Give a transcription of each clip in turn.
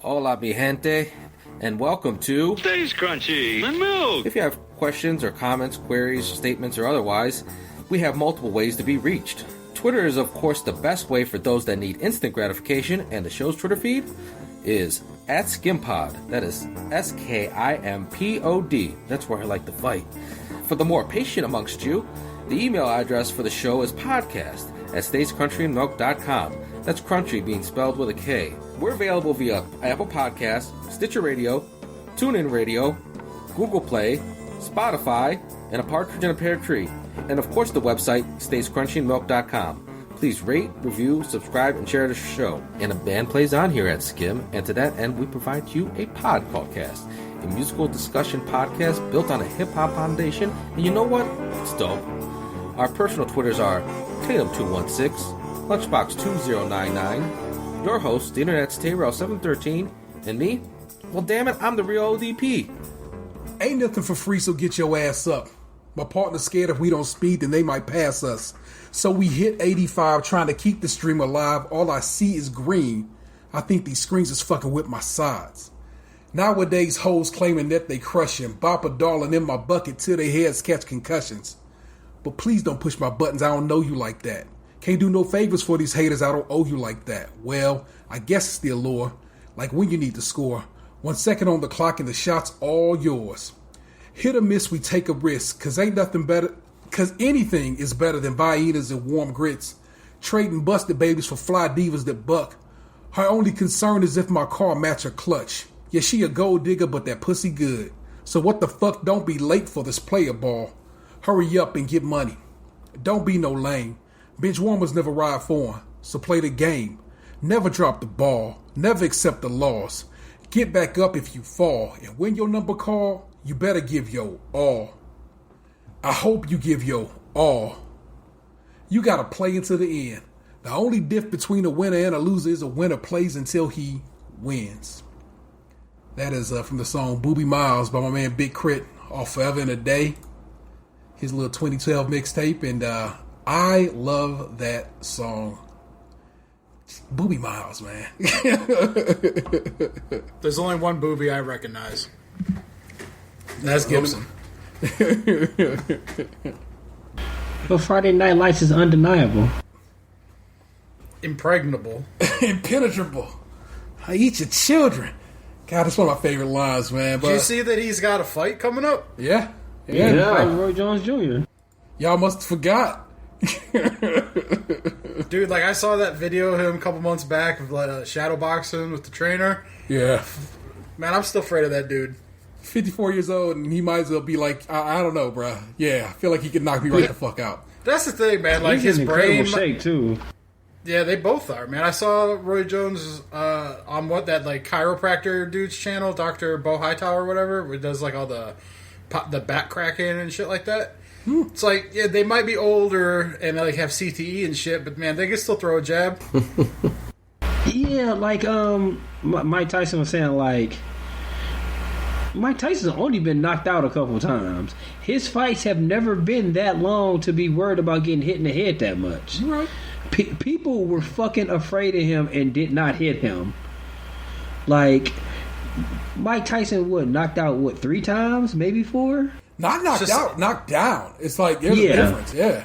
Hola, mi gente, and welcome to Stays Crunchy and Milk. If you have questions or comments, queries, statements, or otherwise, we have multiple ways to be reached. Twitter is, of course, the best way for those that need instant gratification, and the show's Twitter feed is @SkimPod. That is SKIMPOD. That's where I like to fight. For the more patient amongst you, the email address for the show is podcast@stayscrunchyandmilk.com. That's crunchy being spelled with a K. We're available via Apple Podcasts, Stitcher Radio, TuneIn Radio, Google Play, Spotify, and a partridge in a pear tree. And of course the website, stayscrunchyandmilk.com. Please rate, review, subscribe, and share the show. And a band plays on here at Skim, and to that end we provide you a Podcast, a musical discussion podcast built on a hip-hop foundation, and you know what? It's dope. Our personal Twitters are Tatum216, Lunchbox2099, your host, the Internet's Tayrell713, and me? Well, damn it, I'm the real ODP. Ain't nothing for free, so get your ass up. My partner's scared if we don't speed, then they might pass us. So we hit 85 trying to keep the stream alive. All I see is green. I think these screens is fucking with my sides. Nowadays, hoes claiming that they crushing. Bop a darling in my bucket till their heads catch concussions. But please don't push my buttons, I don't know you like that. Can't do no favors for these haters, I don't owe you like that. Well, I guess it's the allure. Like when you need to score. 1 second on the clock and the shot's all yours. Hit or miss, we take a risk, cause anything is better than Vainas and warm grits. Trading busted babies for fly divas that buck. Her only concern is if my car match her clutch. Yeah, she a gold digger, but that pussy good. So what the fuck, don't be late for this player ball. Hurry up and get money. Don't be no lame. Bench warmers never ride for him, so play the game. Never drop the ball, never accept the loss. Get back up if you fall, and when your number call, you better give your all. I hope you give your all. You gotta play until the end. The only diff between a winner and a loser is a winner plays until he wins. That is from the song Booby Miles by my man Big Crit off Forever in a Day. His little 2012 mixtape, and I love that song. Booby Miles, man. There's only one booby I recognize. And that's Gibson. But Friday Night Lights is undeniable. Impregnable. Impenetrable. I eat your children. God, that's one of my favorite lines, man. But did you see that he's got a fight coming up? Yeah. Roy Jones Jr. Y'all must have forgot. Dude, like I saw that video of him a couple months back of like, shadow boxing with the trainer. Yeah. Man, I'm still afraid of that dude. 54 years old, and he might as well be like, I don't know, bruh. Yeah, I feel like he could knock me right the fuck out. That's the thing, man. Like He's his in brain, incredible shape too. Yeah, they both are, man. I saw Roy Jones on that like chiropractor dude's channel, Dr. Bo Hightower or whatever, where he does like all the back cracking and shit like that. It's like, yeah, they might be older and like have CTE and shit, but man, they can still throw a jab. Yeah, like Mike Tyson was saying, like Mike Tyson's only been knocked out a couple times. His fights have never been that long to be worried about getting hit in the head that much. Right. People were fucking afraid of him and did not hit him. Like Mike Tyson, knocked out 3 times, maybe 4? Not knocked out, knocked down. It's like there's a difference. Yeah.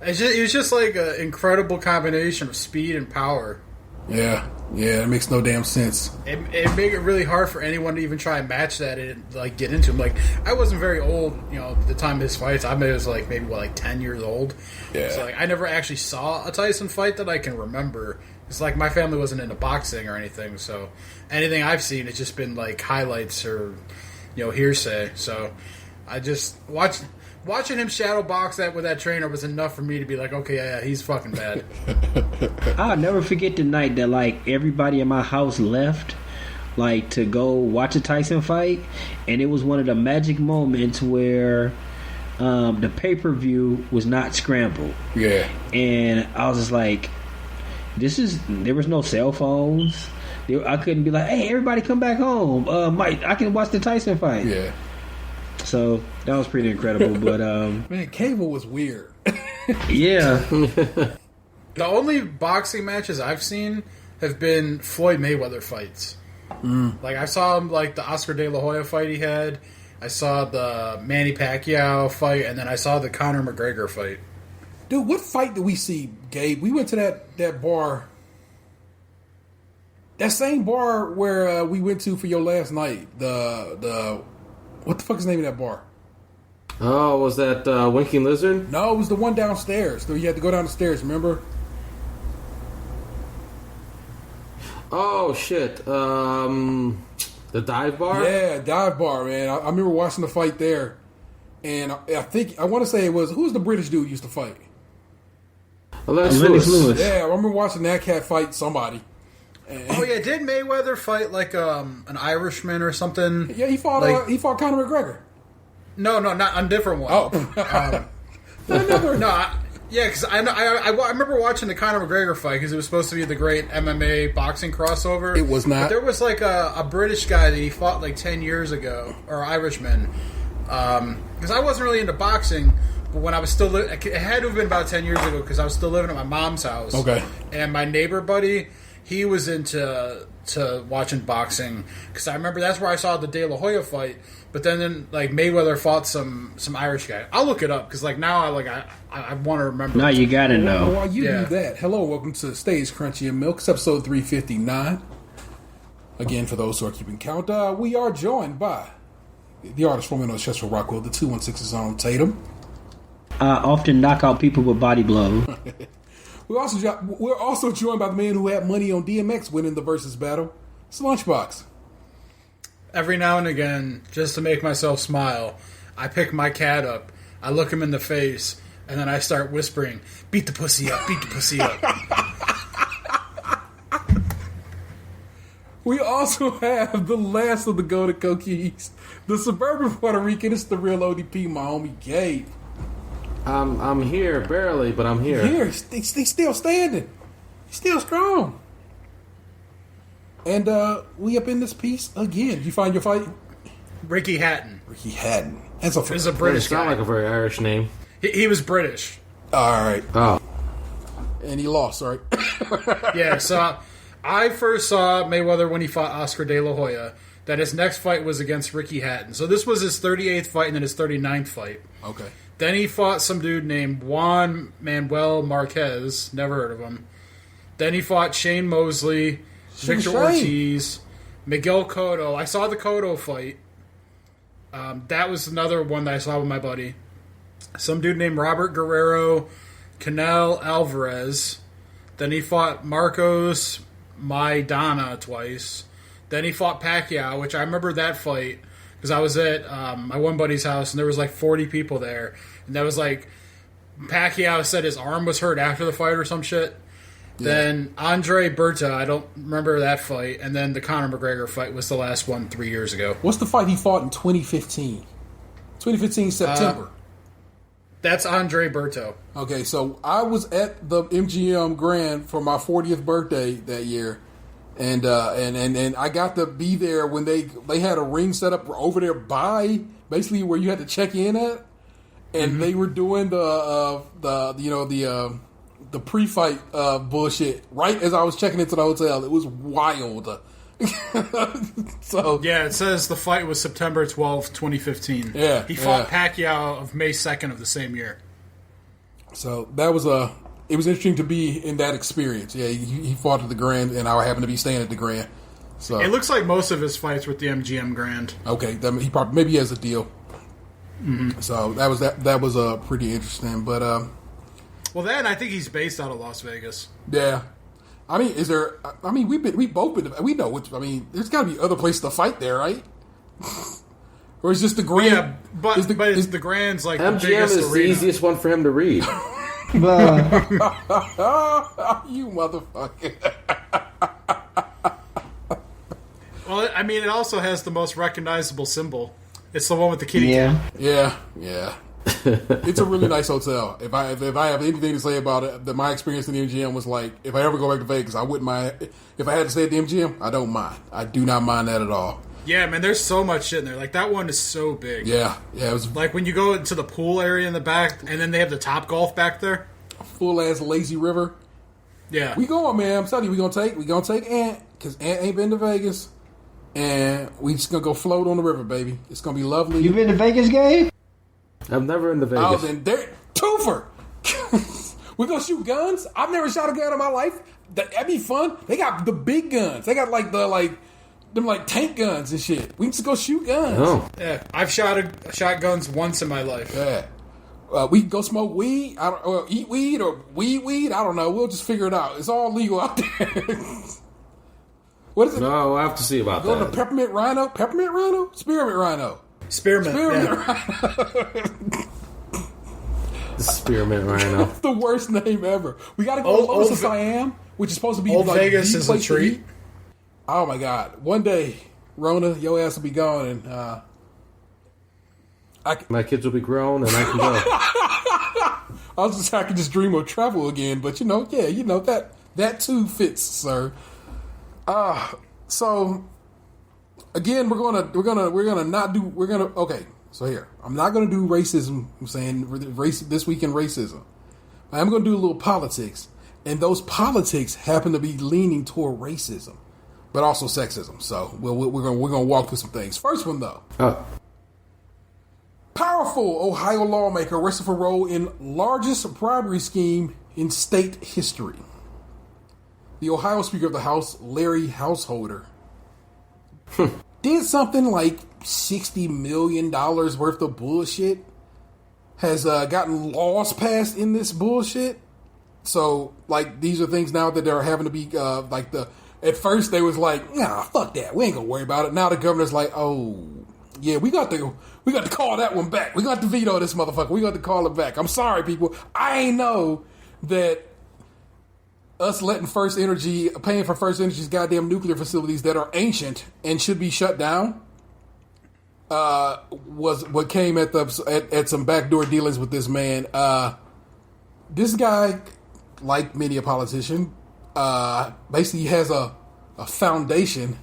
It was just like an incredible combination of speed and power. Yeah, it makes no damn sense. It made it really hard for anyone to even try and match that and like get into him. Like I wasn't very old, at the time of his fights. I was like maybe 10 years old. Yeah. So like I never actually saw a Tyson fight that I can remember. It's like my family wasn't into boxing or anything, so anything I've seen it's just been like highlights or hearsay. So I just watching him shadow box that with that trainer was enough for me to be like, okay, yeah, he's fucking bad. I'll never forget the night that like everybody in my house left like to go watch a Tyson fight, and it was one of the magic moments where the pay-per-view was not scrambled. Yeah. And I was just like, there was no cell phones. I couldn't be like, hey, everybody come back home. Mike, I can watch the Tyson fight. Yeah. So that was pretty incredible. But man, cable was weird. Yeah. The only boxing matches I've seen have been Floyd Mayweather fights. Like, I saw him, like, the Oscar De La Hoya fight he had. I saw the Manny Pacquiao fight, and then I saw the Conor McGregor fight. Dude, what fight did we see, Gabe? We went to that bar. That same bar where we went to for your last night. The what the fuck is the name of that bar? Oh, was that Winking Lizard? No, it was the one downstairs. So you had to go down the stairs, remember? Oh, shit. The dive bar? Yeah, dive bar, man. I remember watching the fight there. And I want to say it was, who was the British dude who used to fight? Lennox Lennox Lewis. Lewis. Yeah, I remember watching that cat fight somebody. Oh, yeah, did Mayweather fight, like, an Irishman or something? Yeah, he fought Conor McGregor. No, not a different one. Oh. Because I remember watching the Conor McGregor fight because it was supposed to be the great MMA boxing crossover. It was not. But there was like a British guy that he fought like 10 years ago, or Irishman. Because I wasn't really into boxing, but when I was still it had to have been about 10 years ago because I was still living at my mom's house. Okay. And my neighbor buddy, he was into watching boxing because I remember that's where I saw the De La Hoya fight. But then like Mayweather fought some Irish guy. I'll look it up because like now I want to remember. Now you gotta know. While you do that, hello, welcome to Stage Crunchy and Milk. It's episode 359. Again, for those who are keeping count, we are joined by the artist formerly known as Chester Rockwell, the 216's own Tatum. I often knock out people with body blows. We're also joined by the man who had money on DMX winning the versus battle. It's Lunchbox. Every now and again, just to make myself smile, I pick my cat up, I look him in the face, and then I start whispering, "Beat the pussy up, beat the pussy up." We also have the last of the Golden Coquis, the suburban Puerto Rican. It's the real ODP, my homie Gabe. I'm here, barely, but I'm here. He's still standing. He's still strong. And we up in this piece again. Did you find your fight? Ricky Hatton. Ricky Hatton. That's He's a It British sounds guy. like a very Irish name. He was British. All right. Oh. And he lost, right? Yeah, so I first saw Mayweather when he fought Oscar De La Hoya. That his next fight was against Ricky Hatton. So this was his 38th fight and then his 39th fight. Okay. Then he fought some dude named Juan Manuel Marquez. Never heard of him. Then he fought Shane Mosley, Victor Ortiz, Miguel Cotto. I saw the Cotto fight. That was another one that I saw with my buddy. Some dude named Robert Guerrero, Canelo Alvarez. Then he fought Marcos Maidana twice. Then he fought Pacquiao, which I remember that fight because I was at my one buddy's house and there was like 40 people there. And that was like, Pacquiao said his arm was hurt after the fight or some shit. Yeah. Then Andre Berta, I don't remember that fight. And then the Conor McGregor fight was the last one 3 years ago. What's the fight he fought in 2015? 2015 September. That's Andre Berto. Okay, so I was at the MGM Grand for my 40th birthday that year. And I got to be there when they had a ring set up over there by basically where you had to check in at, and they were doing the pre-fight bullshit right as I was checking into the hotel. It was wild. So yeah, it says the fight was September 12th, 2015. Yeah, he fought Pacquiao of May 2nd of the same year. So that was it was interesting to be in that experience. Yeah, he fought at the Grand, and I happened to be staying at the Grand. So it looks like most of his fights were at the MGM Grand. Okay, he probably maybe he has a deal. Mm-hmm. So that was pretty interesting. But well, then I think he's based out of Las Vegas. Yeah, I mean, we both been. We know which. I mean, there's got to be other places to fight there, right? Or is just the Grand? Yeah, but the Grand's like MGM the biggest is arena. the easiest one for him to read. You motherfucker. Well, I mean, it also has the most recognizable symbol. It's the one with the kitty cat. Yeah. It's a really nice hotel. If I have anything to say about it, that my experience in the MGM was like, if I ever go back to Vegas, I wouldn't mind. If I had to stay at the MGM, I don't mind. I do not mind that at all. Yeah, man, there's so much shit in there. Like, that one is so big. Yeah. It was like when you go into the pool area in the back, and then they have the Top Golf back there. Full-ass lazy river. Yeah. We going, man. I'm telling you, we gonna take Ant, because Ant ain't been to Vegas. and we just gonna go float on the river, baby. It's gonna be lovely. You been to Vegas, Gabe? I've never been to Vegas. I was in there. Twofer. We're gonna shoot guns. I've never shot a gun in my life. That'd be fun. They got the big guns. They got them tank guns and shit. We can just go shoot guns. Oh. Yeah, I've shot guns once in my life. Yeah. We can go smoke weed. Eat weed or weed. I don't know. We'll just figure it out. It's all legal out there. What is it? No, I'll have to see about Go that. to Peppermint Rhino? Peppermint Rhino? Spearmint Rhino. Spearmint Rhino. Spearmint Rhino. That's the worst name ever. We got to go to Los Siam, which is supposed to be Old Vegas is a treat. Oh my God! One day, Rona, your ass will be gone, and my kids will be grown, and I can go. I can just dream of travel again. But that too fits, sir. So again, okay. So here, I'm not gonna do racism. I'm saying this week in racism. I'm gonna do a little politics, and those politics happen to be leaning toward racism, but also sexism. So we're gonna walk through some things. First one though. Powerful Ohio lawmaker arrested for role in largest bribery scheme in state history. The Ohio Speaker of the House, Larry Householder, did something like $60 million worth of bullshit. Has gotten laws passed in this bullshit. So, these are things now that they're having to be, at first they was like, nah, fuck that. We ain't gonna worry about it. Now the governor's like, oh, yeah, we got to call that one back. We got to veto this motherfucker. We got to call it back. I'm sorry, people. I ain't know that us letting paying for First Energy's goddamn nuclear facilities that are ancient and should be shut down, was what came at some backdoor dealings with this man. This guy, like many a politician, basically has a foundation,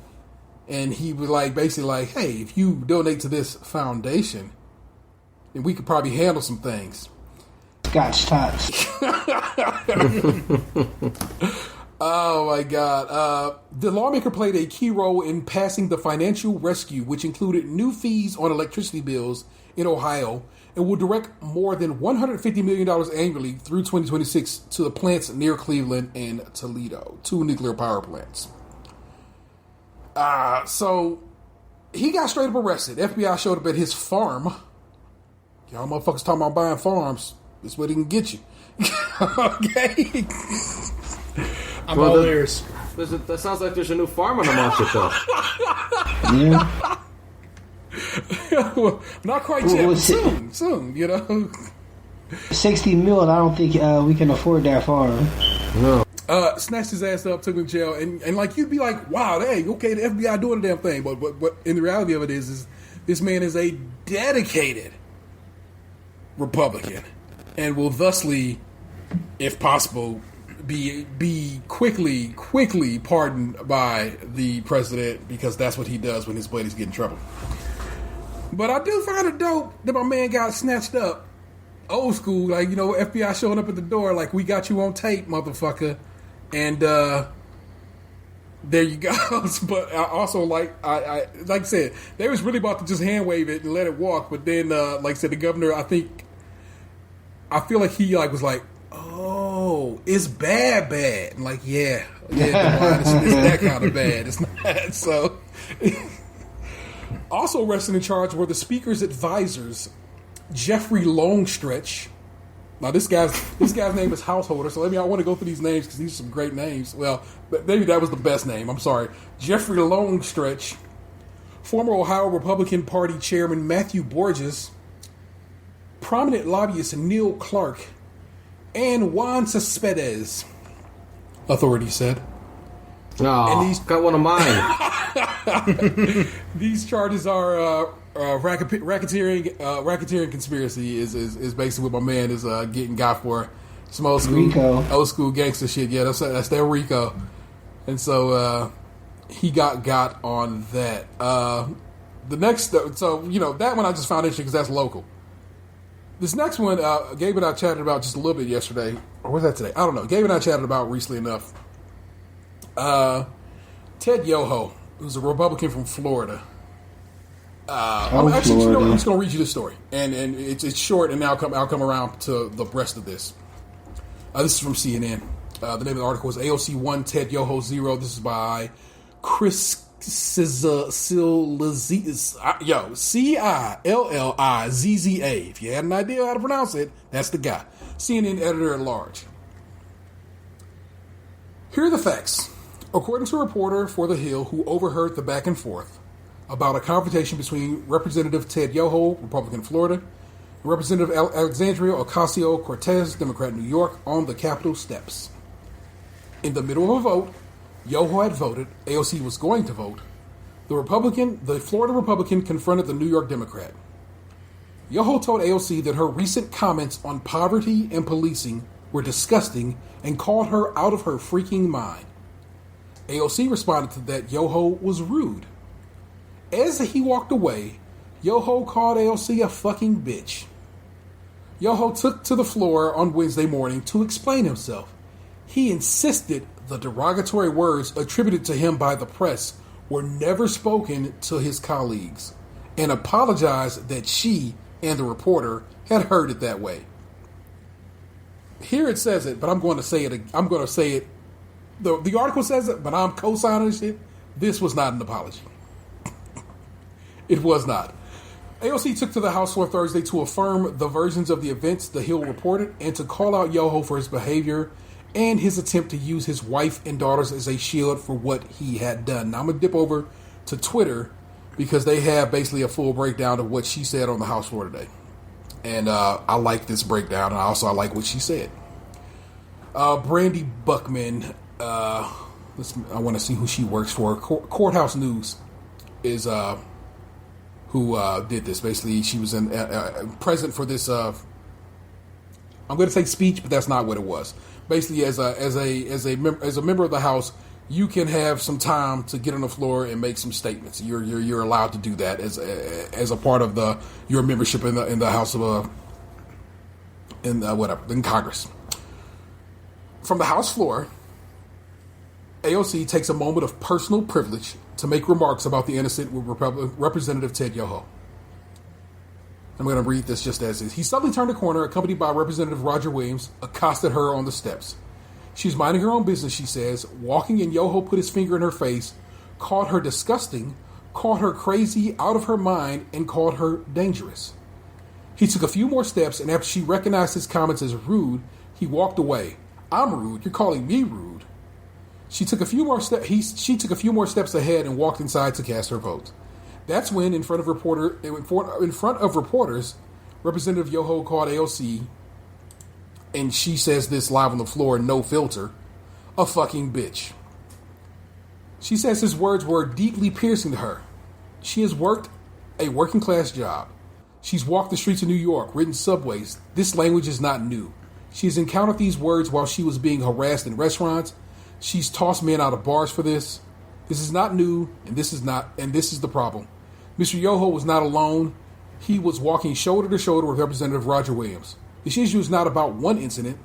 and he was basically hey, if you donate to this foundation, then we could probably handle some things. Scotch tots. Oh my God. The lawmaker played a key role in passing the financial rescue, which included new fees on electricity bills in Ohio, and will direct more than $150 million annually through 2026 to the plants near Cleveland and Toledo, 2 nuclear power plants. So he got straight up arrested. FBI showed up at his farm. Y'all motherfuckers talking about buying farms. This is what he can get you. Okay. I'm all ears. That sounds like there's a new farm on the market, though. Yeah. Well, not quite yet. Soon, 60 mil, I don't think we can afford that farm. No. Snatched his ass up, took him to jail, and you'd be like, wow, hey, okay, the FBI doing the damn thing. But in the reality of it is this man is a dedicated Republican and will thusly, if possible, be quickly pardoned by the president, because that's what he does when his buddies get in trouble. But I do find it dope that my man got snatched up old school, FBI showing up at the door we got you on tape, motherfucker. And there you go. But I also like I said, they was really about to just hand wave it and let it walk, but then like I said, the governor, I feel like he was like, oh, it's bad. And yeah, it's that kind of bad. It's not. So also arrested in charge were the speaker's advisors, Jeffrey Longstretch. Now this guy's name is Householder, so I want to go through these names because these are some great names. Well, maybe that was the best name. I'm sorry. Jeffrey Longstretch, former Ohio Republican Party Chairman Matthew Borges, prominent lobbyist Neil Clark, and Juan Cespedes, authorities said. Oh, and got one of mine. These charges are racketeering conspiracy is basically what my man is getting got for. Some old school gangster shit. Yeah, that's their RICO. And so he got on that. The next, that one I just found interesting because that's local. This next one, Gabe and I chatted about just a little bit yesterday, or was that today? I don't know. Gabe and I chatted about recently enough. Ted Yoho, It was a Republican from Florida. Florida. I'm just going to read you this story, and it's short, and now I'll come around to the rest of this. This is from CNN. The name of the article is AOC 1, Ted Yoho 0. This is by Chris Cillizza. If you had an idea how to pronounce it, that's the guy. CNN editor at large. Here are the facts. According to a reporter for The Hill who overheard the back and forth about a confrontation between Representative Ted Yoho, Republican Florida, and Representative Alexandria Ocasio-Cortez, Democrat New York, on the Capitol steps. In the middle of a vote, Yoho had voted, AOC was going to vote. The Florida Republican confronted the New York Democrat. Yoho told AOC that her recent comments on poverty and policing were disgusting and called her out of her freaking mind. AOC responded to that Yoho was rude. As he walked away, Yoho called AOC a fucking bitch. Yoho took to the floor on Wednesday morning to explain himself. He insisted the derogatory words attributed to him by the press were never spoken to his colleagues, and apologized that she and the reporter had heard it that way. Here it says it, but I'm going to say it. I'm going to say it. The article says it, but I'm co-signing this shit. This was not an apology. It was not. AOC took to the House floor Thursday to affirm the versions of the events The Hill reported and to call out Yoho for his behavior and his attempt to use his wife and daughters as a shield for what he had done. Now I'm going to dip over to Twitter because they have basically a full breakdown of what she said on the House floor today. And I like this breakdown, and I like what she said. Brandy Buckman, I want to see who she works for. Courthouse News is who did this. Basically, she was present for this. I'm going to say speech, but that's not what it was. Basically, as a member of the House, you can have some time to get on the floor and make some statements. You're allowed to do that as a part of your membership in the House of in Congress. From the House floor, AOC takes a moment of personal privilege to make remarks about the innocent Representative Ted Yoho. I'm going to read this just as is. He suddenly turned a corner, accompanied by Representative Roger Williams, accosted her on the steps. She's minding her own business, she says, walking, and Yoho put his finger in her face, called her disgusting, called her crazy, out of her mind, and called her dangerous. He took a few more steps, and after she recognized his comments as rude, he walked away. I'm rude. You're calling me rude. She took a few more steps ahead and walked inside to cast her vote. That's when, in front of reporters, Representative Yoho called AOC, and she says this live on the floor, no filter, a fucking bitch. She says his words were deeply piercing to her. She has worked a working class job. She's walked the streets of New York, ridden subways. This language is not new. She has encountered these words while she was being harassed in restaurants. She's tossed men out of bars for this. This is not new, and this is the problem. Mr. Yoho was not alone. He was walking shoulder to shoulder with Representative Roger Williams. This issue is not about one incident.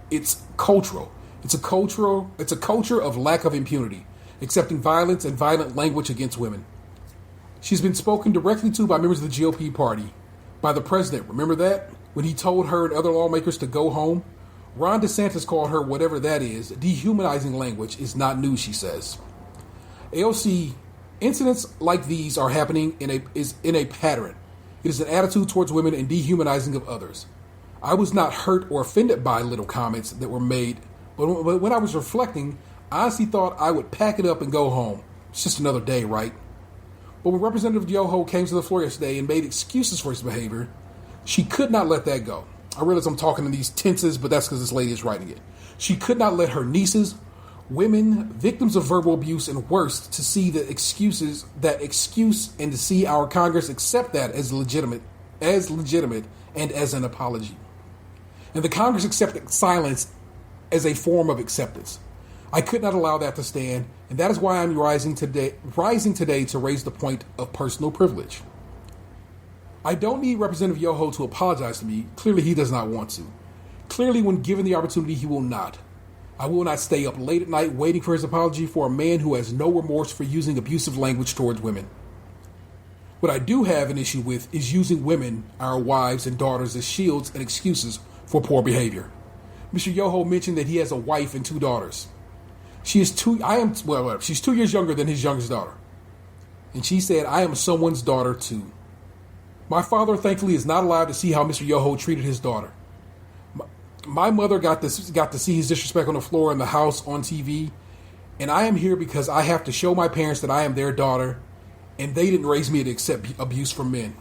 It's cultural. It's a culture of lack of impunity, accepting violence and violent language against women. She's been spoken directly to by members of the GOP party, by the president. Remember that? When he told her and other lawmakers to go home? Ron DeSantis called her whatever that is. Dehumanizing language is not new, she says. AOC, incidents like these are happening in a pattern. It is an attitude towards women and dehumanizing of others. I was not hurt or offended by little comments that were made, but when I was reflecting, I honestly thought I would pack it up and go home. It's just another day, right? But when Representative Yoho came to the floor yesterday and made excuses for his behavior, she could not let that go. I realize I'm talking in these tenses, but that's because this lady is writing it. She could not let her nieces, women, victims of verbal abuse, and worse, to see that excuse, and to see our Congress accept that as legitimate, and as an apology. And the Congress accepted silence as a form of acceptance. I could not allow that to stand, and that is why I'm rising today to raise the point of personal privilege. I don't need Representative Yoho to apologize to me. Clearly, he does not want to. Clearly, when given the opportunity, he will not. I will not stay up late at night waiting for his apology for a man who has no remorse for using abusive language towards women. What I do have an issue with is using women, our wives and daughters, as shields and excuses for poor behavior. Mr. Yoho mentioned that he has a wife and 2 daughters. She's 2 years younger than his youngest daughter. And she said, I am someone's daughter too. My father, thankfully, is not allowed to see how Mr. Yoho treated his daughter. My mother got to see his disrespect on the floor in the house on TV, and I am here because I have to show my parents that I am their daughter, and they didn't raise me to accept abuse from men.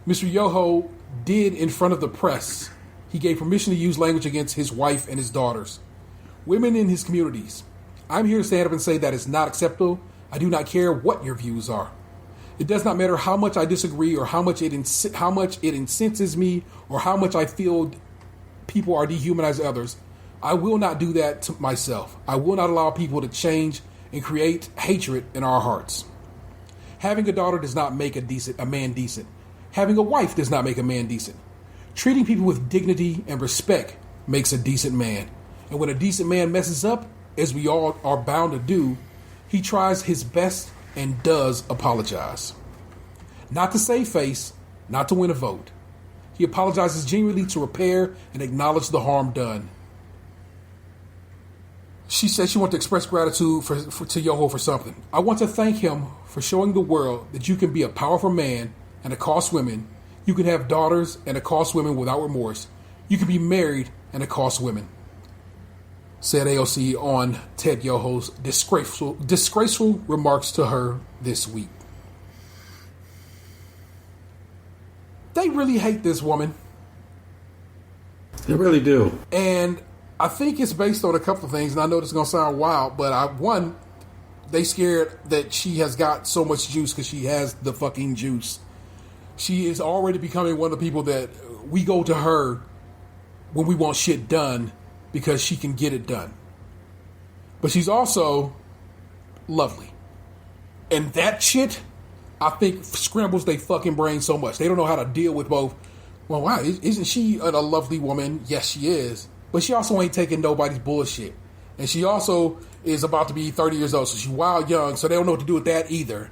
Mr. Yoho did in front of the press. He gave permission to use language against his wife and his daughters. Women in his communities. I'm here to stand up and say that it's not acceptable. I do not care what your views are. It does not matter how much I disagree or how much it incenses me or how much I feel people are dehumanizing others. I will not do that to myself. I will not allow people to change and create hatred in our hearts. Having a daughter does not make a man decent. Having a wife does not make a man decent. Treating people with dignity and respect makes a decent man. And when a decent man messes up, as we all are bound to do, he tries his best and does apologize. Not to save face, not to win a vote. He apologizes genuinely to repair and acknowledge the harm done. She said she wanted to express gratitude to Yoho for something. I want to thank him for showing the world that you can be a powerful man and accost women. You can have daughters and accost women without remorse. You can be married and accost women. Said AOC on Ted Yoho's disgraceful remarks to her this week. They really hate this woman. They really do. And I think it's based on a couple of things, and I know this is going to sound wild, but they scared that she has got so much juice because she has the fucking juice. She is already becoming one of the people that we go to her when we want shit done because she can get it done. But she's also lovely. And that shit, I think, scrambles their fucking brain so much. They don't know how to deal with both. Well, wow, isn't she a lovely woman? Yes, she is. But she also ain't taking nobody's bullshit. And she also is about to be 30 years old, so she's wild young, so they don't know what to do with that either.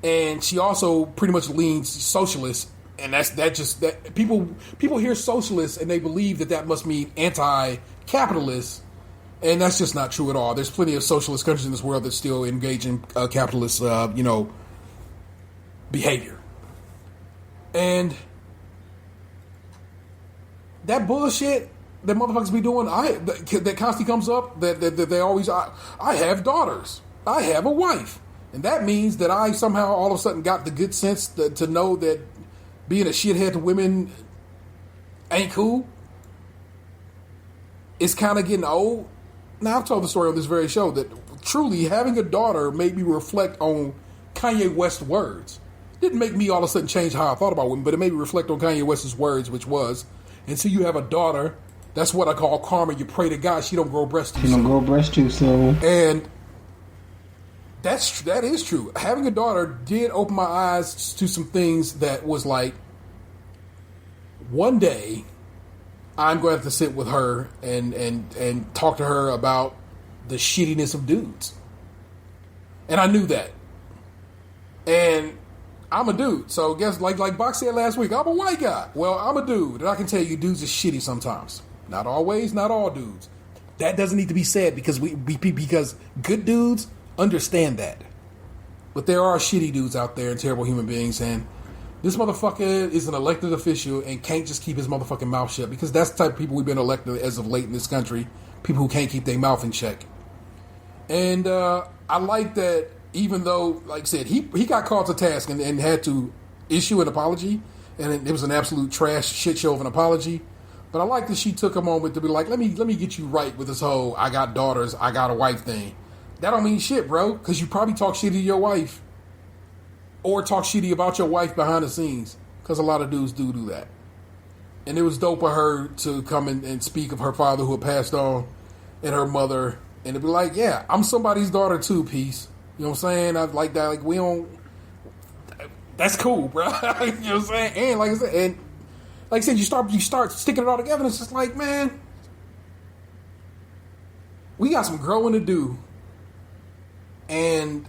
And she also pretty much leans socialist, and that people hear socialist and they believe that must mean anti-capitalist, and that's just not true at all. There's plenty of socialist countries in this world that still engage in capitalist, behavior. And that bullshit that motherfuckers be doing, that constantly comes up, that they always, I have daughters, I have a wife. And that means that I somehow all of a sudden got the good sense to know that being a shithead to women ain't cool. It's kind of getting old. Now, I've told the story on this very show that truly having a daughter made me reflect on Kanye West's words. It didn't make me all of a sudden change how I thought about women, but it made me reflect on Kanye West's words, which was, until you have a daughter, that's what I call karma. You pray to God she don't grow breast too soon. She don't grow breast too soon. And that is true. Having a daughter did open my eyes to some things that was like, one day I'm going to have to sit with her and talk to her about the shittiness of dudes. And I knew that. And I'm a dude. So guess like Box said last week, I'm a white guy. Well, I'm a dude. And I can tell you dudes are shitty sometimes. Not always, not all dudes. That doesn't need to be said because because good dudes understand that. But there are shitty dudes out there and terrible human beings, and this motherfucker is an elected official and can't just keep his motherfucking mouth shut, because that's the type of people we've been elected as of late in this country. People who can't keep their mouth in check. And I like that, even though, like I said, he got called to task and had to issue an apology, and it was an absolute trash shit show of an apology. But I like that she took a moment to be like, let me get you right with this whole I got daughters, I got a wife thing. That don't mean shit, bro, because you probably talk shitty to your wife. Or talk shitty about your wife behind the scenes. Because a lot of dudes do that. And it was dope of her to come and speak of her father who had passed on, and her mother, and to be like, yeah, I'm somebody's daughter too, peace. You know what I'm saying? I like that. Like, we don't... That's cool, bro. You know what I'm saying? And like I said, you start sticking it all together, and it's just like, man... we got some growing to do. And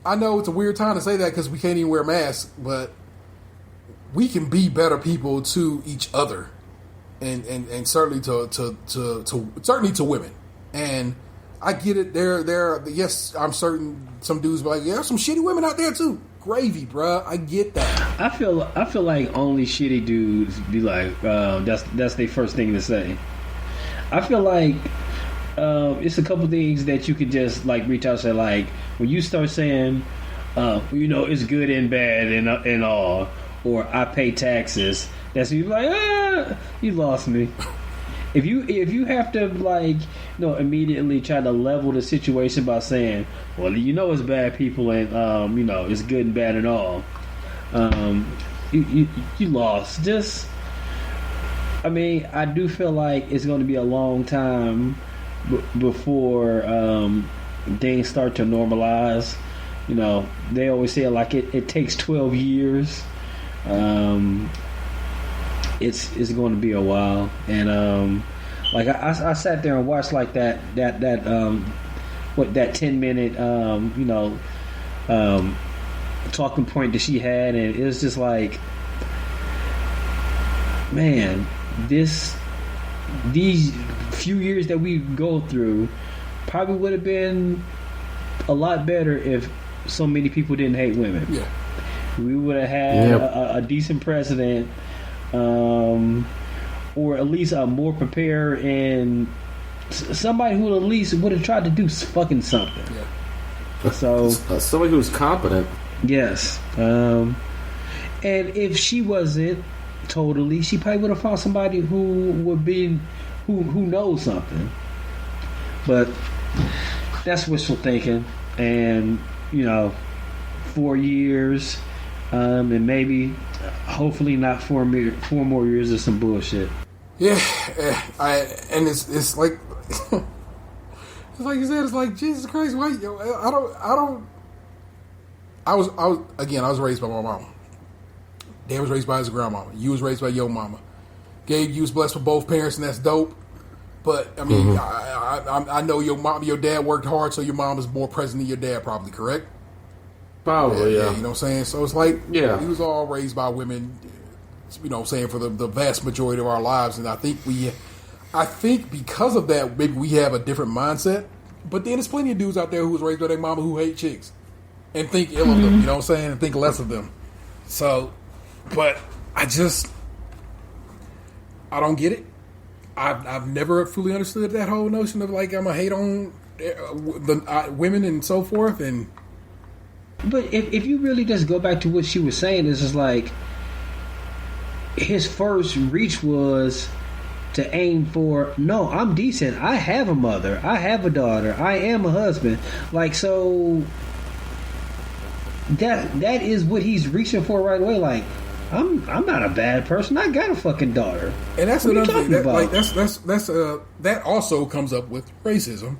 I know it's a weird time to say that because we can't even wear masks, but we can be better people to each other, and certainly to women. And I get it. Yes, I'm certain some dudes be like, yeah, there's some shitty women out there too. Gravy, bruh. I get that. I feel like only shitty dudes be like, that's their first thing to say. I feel like it's a couple things that you could just like reach out and say, like when you start saying, it's good and bad and all, or I pay taxes. That's when you're like, you lost me. If you have to like immediately try to level the situation by saying, well, it's bad people and it's good and bad and all, you lost. Just, I mean, I do feel like it's going to be a long time before things start to normalize. They always say like it takes 12 years. It's going to be a while, and like I sat there and watched like that 10-minute talking point that she had, and it was just like, man, these few years that we go through probably would have been a lot better if so many people didn't hate women. Yeah, we would have had a decent president. Or at least a more prepared and somebody who at least would have tried to do fucking something. Yeah. So somebody who's competent. Yes. And if she wasn't totally, she probably would have found somebody who would be who knows something. But that's wishful thinking, and 4 years, and maybe. Hopefully not 4 more years of some bullshit. Yeah, it's like it's like you said. It's like Jesus Christ. Why? I was raised by my mama. Dan was raised by his grandmama. You was raised by your mama. Gabe, you was blessed with both parents, and that's dope. But I mean, I know your dad worked hard, so your mom is more present than your dad, probably, correct? Probably, yeah. You know what I'm saying? So it's like, we was all raised by women, saying for the vast majority of our lives. And I think because of that, maybe we have a different mindset. But then there's plenty of dudes out there who was raised by their mama who hate chicks and think ill of them, you know what I'm saying? And think less of them. So, but I don't get it. I've never fully understood that whole notion of like, I'm going to hate on the women and so forth. And but if you really just go back to what she was saying, it's just like his first reach was to aim for, no, I'm decent. I have a mother. I have a daughter. I am a husband. Like, so that is what he's reaching for right away. Like, I'm not a bad person. I got a fucking daughter. And that's another thing. That also comes up with racism.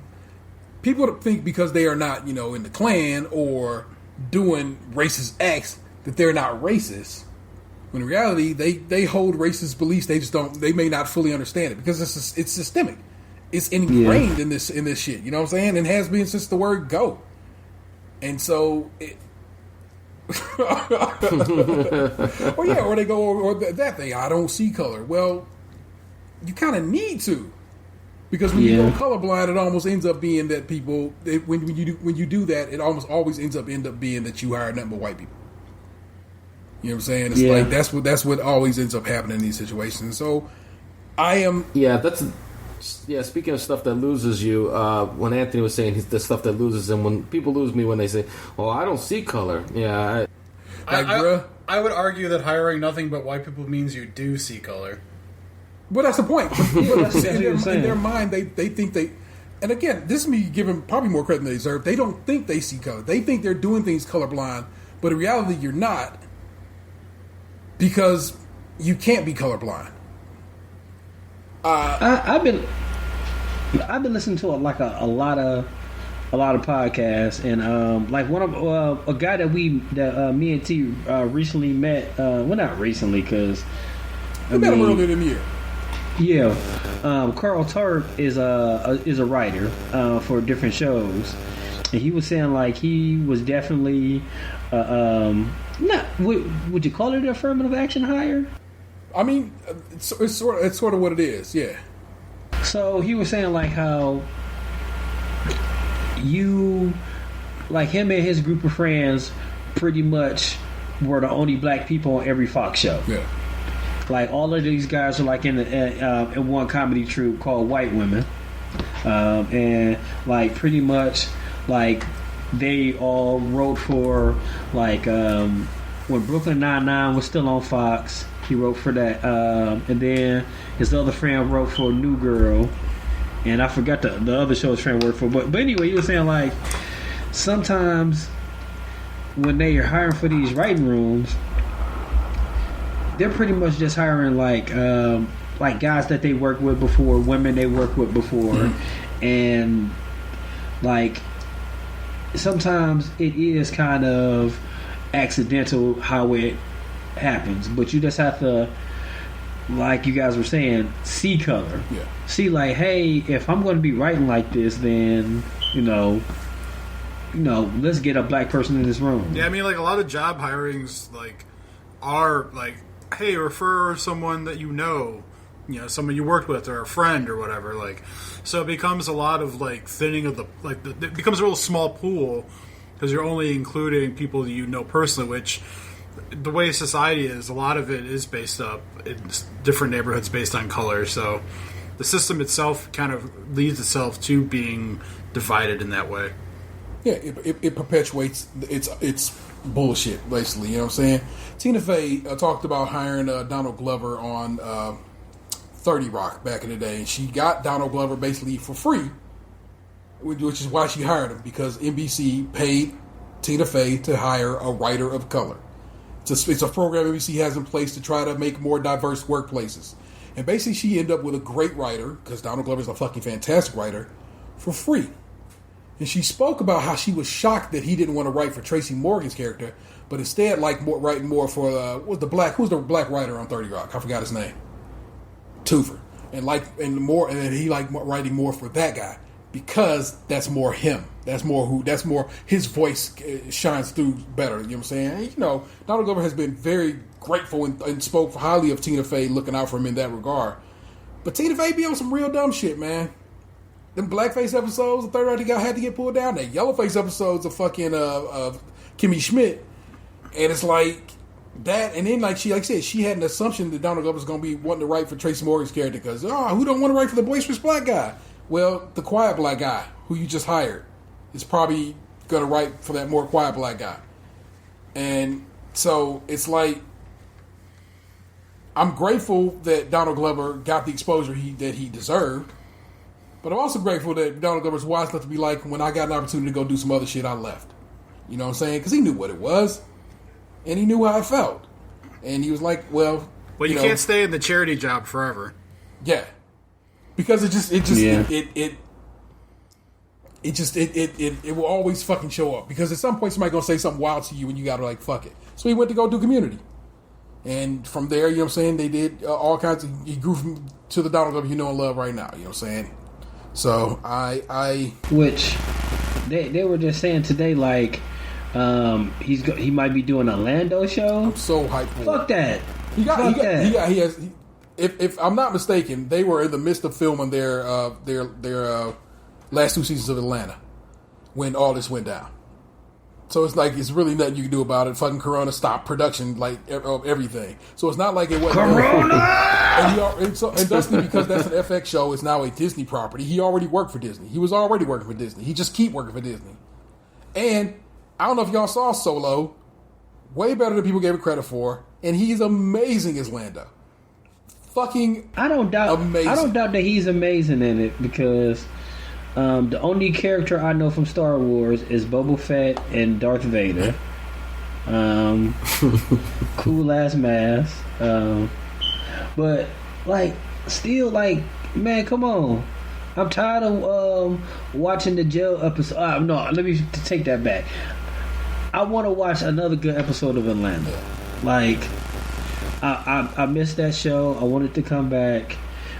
People think because they are not, in the Klan or doing racist acts that they're not racist. When in reality, they hold racist beliefs. They may not fully understand it because it's systemic. It's ingrained in this shit. You know what I'm saying? And has been since the word go. And so, or they go or that thing. I don't see color. Well, you kind of need to. Because when you go colorblind, it almost ends up being that people when you do that, it almost always ends up being that you hire nothing but white people. You know what I'm saying? It's like that's what always ends up happening in these situations. So I am speaking of stuff that loses you, when Anthony was saying the stuff that loses him, when people lose me when they say, "Oh, I don't see color." Yeah, I would argue that hiring nothing but white people means you do see color. Well, that's the point. In their mind, they think they... And again, this is me giving probably more credit than they deserve. They don't think they see color. They think they're doing things colorblind, but in reality, you're not, because you can't be colorblind. I've been listening to a lot of podcasts, and like one of a guy that me and T recently met. Well, not recently, because we met him earlier in the year. Yeah, Carl Turk is a writer for different shows, and he was saying like he was definitely not would you call it an affirmative action hire? I mean, it's sort of what it is, yeah. So he was saying like how you, like him and his group of friends, pretty much were the only black people on every Fox show. Yeah. Like all of these guys are like in one comedy troupe called White Women, and like pretty much like they all wrote for like when Brooklyn Nine-Nine was still on Fox, he wrote for that, and then his other friend wrote for New Girl, and I forgot the other show his friend worked for, but anyway, he was saying like sometimes when they are hiring for these writing rooms, they're pretty much just hiring like guys that they worked with before, women they worked with before, and like sometimes it is kind of accidental how it happens, but you just have to, like you guys were saying, see color. Yeah. See like, hey, if I'm going to be writing like this, then you know, let's get a black person in this room. Yeah, I mean, like a lot of job hirings, like are like, hey, refer someone that you know, someone you worked with or a friend or whatever. Like, so it becomes a lot of like thinning of it becomes a real small pool because you're only including people that you know personally. Which the way society is, a lot of it is based up in different neighborhoods based on color. So the system itself kind of leads itself to being divided in that way. Yeah, it perpetuates it's bullshit, basically. You know what I'm saying? Tina Fey talked about hiring Donald Glover on 30 Rock back in the day, and she got Donald Glover basically for free, which is why she hired him, because NBC paid Tina Fey to hire a writer of color. It's a program NBC has in place to try to make more diverse workplaces. And basically she ended up with a great writer, because Donald Glover's a fucking fantastic writer, for free. And she spoke about how she was shocked that he didn't want to write for Tracy Morgan's character, but instead writing more for who's the black writer on 30 Rock? I forgot his name. Toofer. And he liked writing more for that guy because that's more him. That's more his voice shines through better. You know what I'm saying? And, Donald Glover has been very grateful and spoke highly of Tina Fey, looking out for him in that regard. But Tina Fey be on some real dumb shit, man. Them blackface episodes, the 30 Rock had to get pulled down. That yellowface episodes of fucking of Kimmy Schmidt, and it's like that. And then like she said, she had an assumption that Donald Glover was going to be wanting to write for Tracy Morgan's character because who don't want to write for the boisterous black guy? Well, the quiet black guy who you just hired is probably going to write for that more quiet black guy. And so it's like, I'm grateful that Donald Glover got the exposure that he deserved. But I'm also grateful that Donald Glover's wise enough to be like, when I got an opportunity to go do some other shit, I left. You know what I'm saying? Because he knew what it was. And he knew how it felt. And he was like, well... Well, you can't stay in the charity job forever. Yeah. Because it will always fucking show up. Because at some point somebody's going to say something wild to you and you got to like, fuck it. So he went to go do Community. And from there, you know what I'm saying, they did all kinds of... He grew to the Donald Glover you know and love right now. You know what I'm saying? So which they were just saying today, like he might be doing a Lando show. I'm so hyped for Fuck that. He has. If I'm not mistaken, they were in the midst of filming their last two seasons of Atlanta when all this went down. So it's like it's really nothing you can do about it. Fucking Corona stopped production, like of everything. So it's not like it wasn't Corona. And Dusty, because that's an FX show, is now a Disney property. He already worked for Disney. He was already working for Disney. He just keep working for Disney. And I don't know if y'all saw Solo. Way better than people gave it credit for. And he's amazing as Lando. Fucking I don't doubt that he's amazing in it because the only character I know from Star Wars is Boba Fett and Darth Vader. Cool ass mask. But like, still like, man, come on. I'm tired of watching the jail episode. No, let me take that back. I want to watch another good episode of Atlanta. Like, I missed that show. I wanted to come back,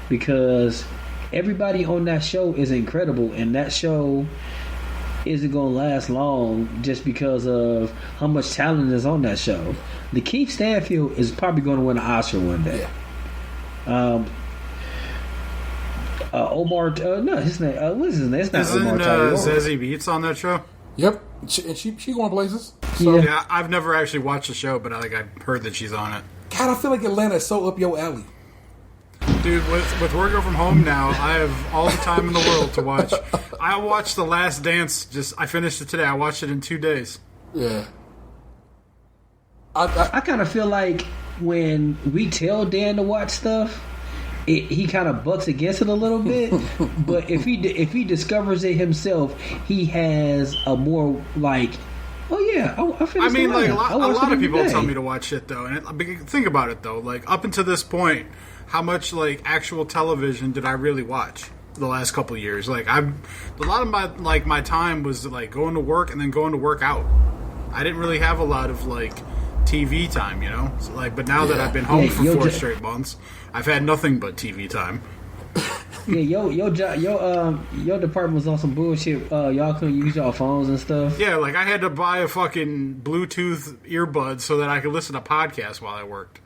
because everybody on that show is incredible, and that show isn't going to last long just because of how much talent is on that show. The Keith Stanfield is probably going to win an Oscar one day. Omar, no, his name. What is his name? It's not Isn't Omar Tyree. Zazie Beetz on that show? Yep, she going places. So, Yeah, I've never actually watched the show, but I've heard that she's on it. God, I feel like Atlanta is so up your alley. Dude, with working from home now, I have all the time in the world to watch. I watched The Last Dance. I finished it today. I watched it in 2 days. Yeah. I kind of feel like when we tell Dan to watch stuff, he kind of butts against it a little bit. But if he discovers it himself, he has a more like, oh yeah, I finished. I mean, like a I lot watched it of people every day. tell me to watch shit though, and think about it though. Like up until this point, how much like actual television did I really watch the last couple of years? Like a lot of my time was like going to work and then going to work out. I didn't really have a lot of like TV time, you know. So, like, but now that I've been home for 4 straight months, I've had nothing but TV time. Yeah, your department was on some bullshit. Y'all couldn't use y'all phones and stuff. Yeah, like I had to buy a fucking Bluetooth earbud so that I could listen to podcasts while I worked.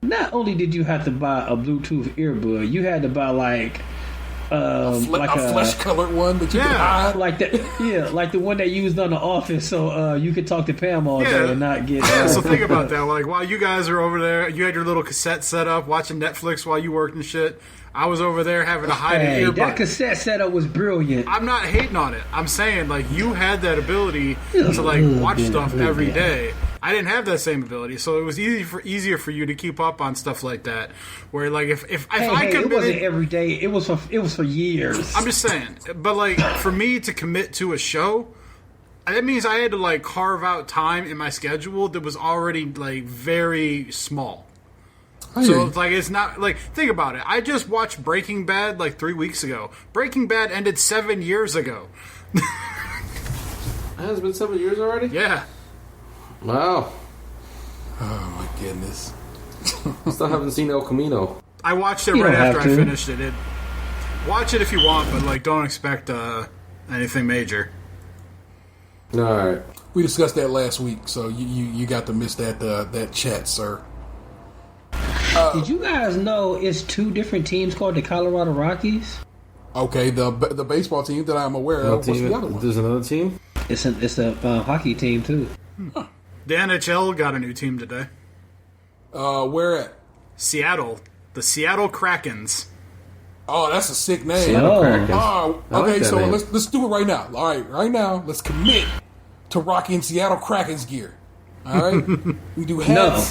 Not only did you have to buy a Bluetooth earbud, you had to buy like a flesh-colored one that you could hide. like the one they used on The Office, so you could talk to Pam all day and not get. So think about that. Like while you guys are over there, you had your little cassette set up, watching Netflix while you worked and shit. I was over there having to hide an earbud. That cassette setup was brilliant. I'm not hating on it. I'm saying like you had that ability to like watch stuff every day. I didn't have that same ability, so it was easier for you to keep up on stuff like that. Where like if I committed, it wasn't every day. It was for years. I'm just saying, but like for me to commit to a show, that means I had to like carve out time in my schedule that was already like very small. So it's like it's not like think about it. I just watched Breaking Bad like 3 weeks ago. Breaking Bad ended 7 years ago. Has it been 7 years already? Yeah. Wow. Oh my goodness. Still haven't seen El Camino. I watched it right after I finished it. Watch it if you want, but like don't expect anything major. All right. We discussed that last week, so you got to miss that chat, sir. Did you guys know it's 2 different teams called the Colorado Rockies? Okay, the baseball team that I'm aware of. What's the other one? There's another team? It's a hockey team too. Huh. The NHL got a new team today. Where at? Seattle. The Seattle Krackens. Oh, that's a sick name. Seattle Kraken. Oh, I like okay, that so name. let's do it right now. All right, right now, let's commit to rocking Seattle Kraken's gear. All right, we do hats,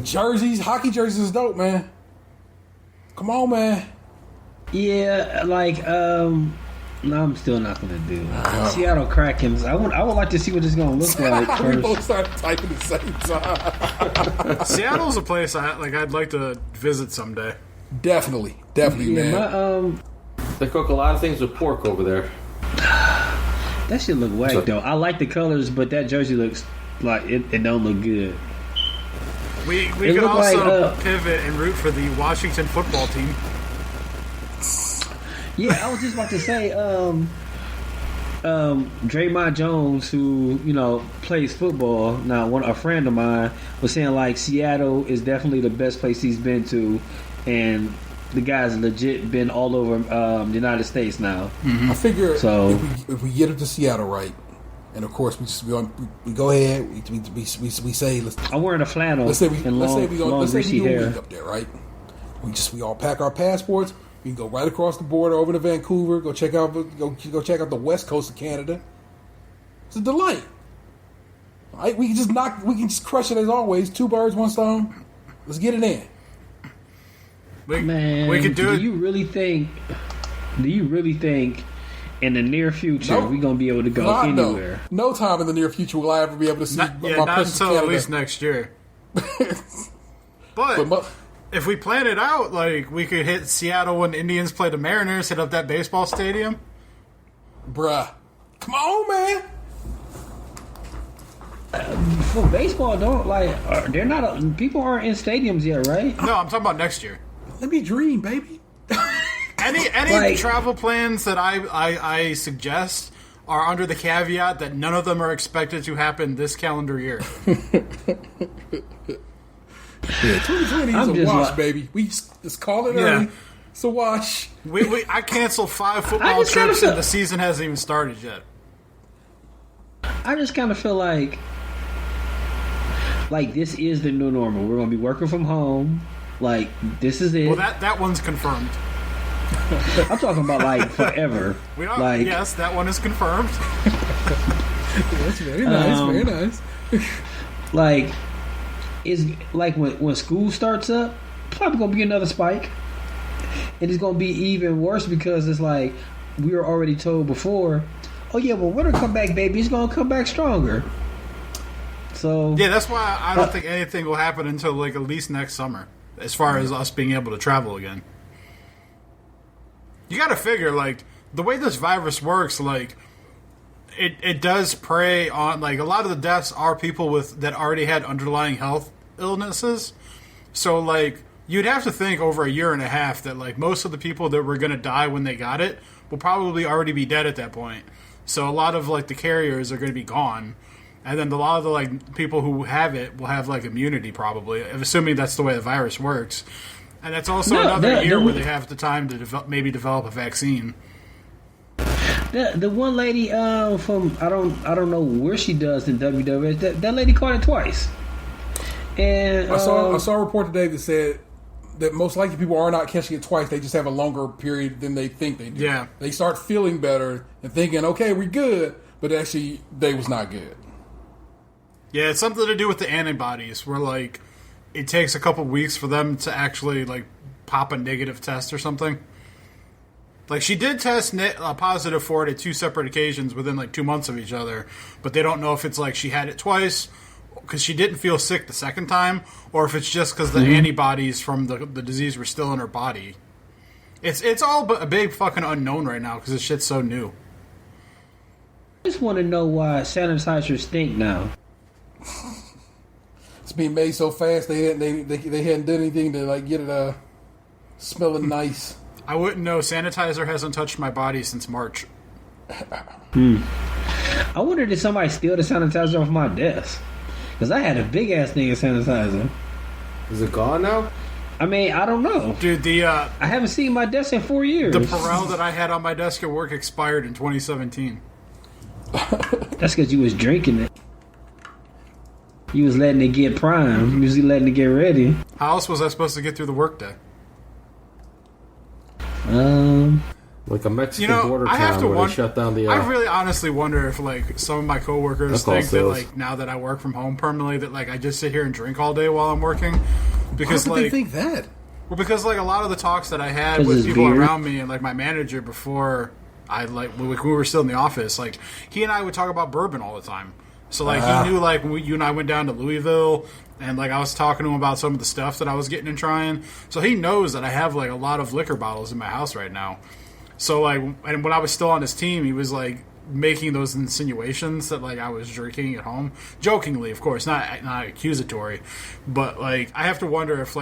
jerseys, hockey jerseys is dope, man. Come on, man. Yeah, like no, I'm still not gonna do it. Seattle Krakens. I would like to see what it's gonna look like We both first. started typing at the same time. Seattle's a place I'd like to visit someday. Definitely, Yeah, man. They cook a lot of things with pork over there. That shit look whack though. I like the colors, but that jersey looks like it don't look good. We It could looked also like, pivot and root for the Washington football team. Yeah, I was just about to say, Draymond Jones, who plays football now, a friend of mine was saying like Seattle is definitely the best place he's been to, and the guy's legit been all over the United States now. I figure So- if we get it to Seattle right, and of course we go ahead, we say I'm wearing a flannel let's say we and long do greasy a hair. week up there, right? We all pack our passports. We can go right across the border over to Vancouver. Go check out the west coast of Canada. It's a delight. All right, we can just crush it as always. 2 birds, 1 stone. Let's get it in. Man, we could do it. Do you really think in the near future Nope. we're gonna be able to go anywhere? No time in the near future will I ever be able to see Not my until precious at Canada. least next year. But if we plan it out, like we could hit Seattle when Indians play the Mariners, hit up that baseball stadium. Bruh, come on, man. For baseball, they're not. People aren't in stadiums yet, right? No, I'm talking about next year. Let me dream, baby. Any travel plans that I suggest are under the caveat that none of them are expected to happen this calendar year. Yeah, 2020 is a wash, baby. We just call it early. It's a wash. I canceled 5 football trips and the season hasn't even started yet. I just kind of feel like this is the new normal. We're going to be working from home. Like, this is it. Well, that one's confirmed. I'm talking about, forever. Yes, that one is confirmed. That's very nice, very nice. It's like when school starts up, probably going to be another spike. And it's going to be even worse because it's like we were already told before, oh, yeah, well, winter come back, baby. It's going to come back stronger. So yeah, that's why I don't think anything will happen until, at least next summer, as far as us being able to travel again. You got to figure, the way this virus works, it does prey on, a lot of the deaths are people that already had underlying health illnesses. So, you'd have to think over a year and a half that, most of the people that were going to die when they got it will probably already be dead at that point. So a lot of, the carriers are going to be gone. And then a lot of the, people who have it will have, immunity probably, assuming that's the way the virus works. And that's also another year where they have the time to develop a vaccine. The one lady from I don't know where she does in WWE. That lady caught it twice. And I saw a report today that said that most likely people are not catching it twice. They just have a longer period than they think they do. Yeah, they start feeling better and thinking, okay, we're good, but actually they was not good. Yeah, it's something to do with the antibodies, where it takes a couple weeks for them to actually pop a negative test or something. She did test positive for it at 2 separate occasions within 2 months of each other, but they don't know if it's she had it twice because she didn't feel sick the second time, or if it's just because the antibodies from the disease were still in her body. It's all a big fucking unknown right now because this shit's so new. I just want to know why sanitizers stink now. It's being made so fast they hadn't done anything to get it smelling nice. I wouldn't know. Sanitizer hasn't touched my body since March. I wonder did somebody steal the sanitizer off my desk? Because I had a big ass thing of sanitizer. Is it gone now? I mean, I don't know. Dude, I haven't seen my desk in 4 years. The Perel that I had on my desk at work expired in 2017. That's because you was drinking it. You was letting it get prime. You was letting it get ready. How else was I supposed to get through the workday? Like a Mexican border I have town to where they shut down the... I really honestly wonder if, some of my coworkers think that, now that I work from home permanently, that, I just sit here and drink all day while I'm working. Because, Why would they think that? Well, because, a lot of the talks that I had with people around me and, my manager before when we were still in the office, he and I would talk about bourbon all the time. So, he knew, when you and I went down to Louisville, and, I was talking to him about some of the stuff that I was getting and trying. So he knows that I have, a lot of liquor bottles in my house right now. So, and when I was still on his team, he was, making those insinuations that, I was drinking at home. Jokingly, of course, not accusatory. But, I have to wonder if,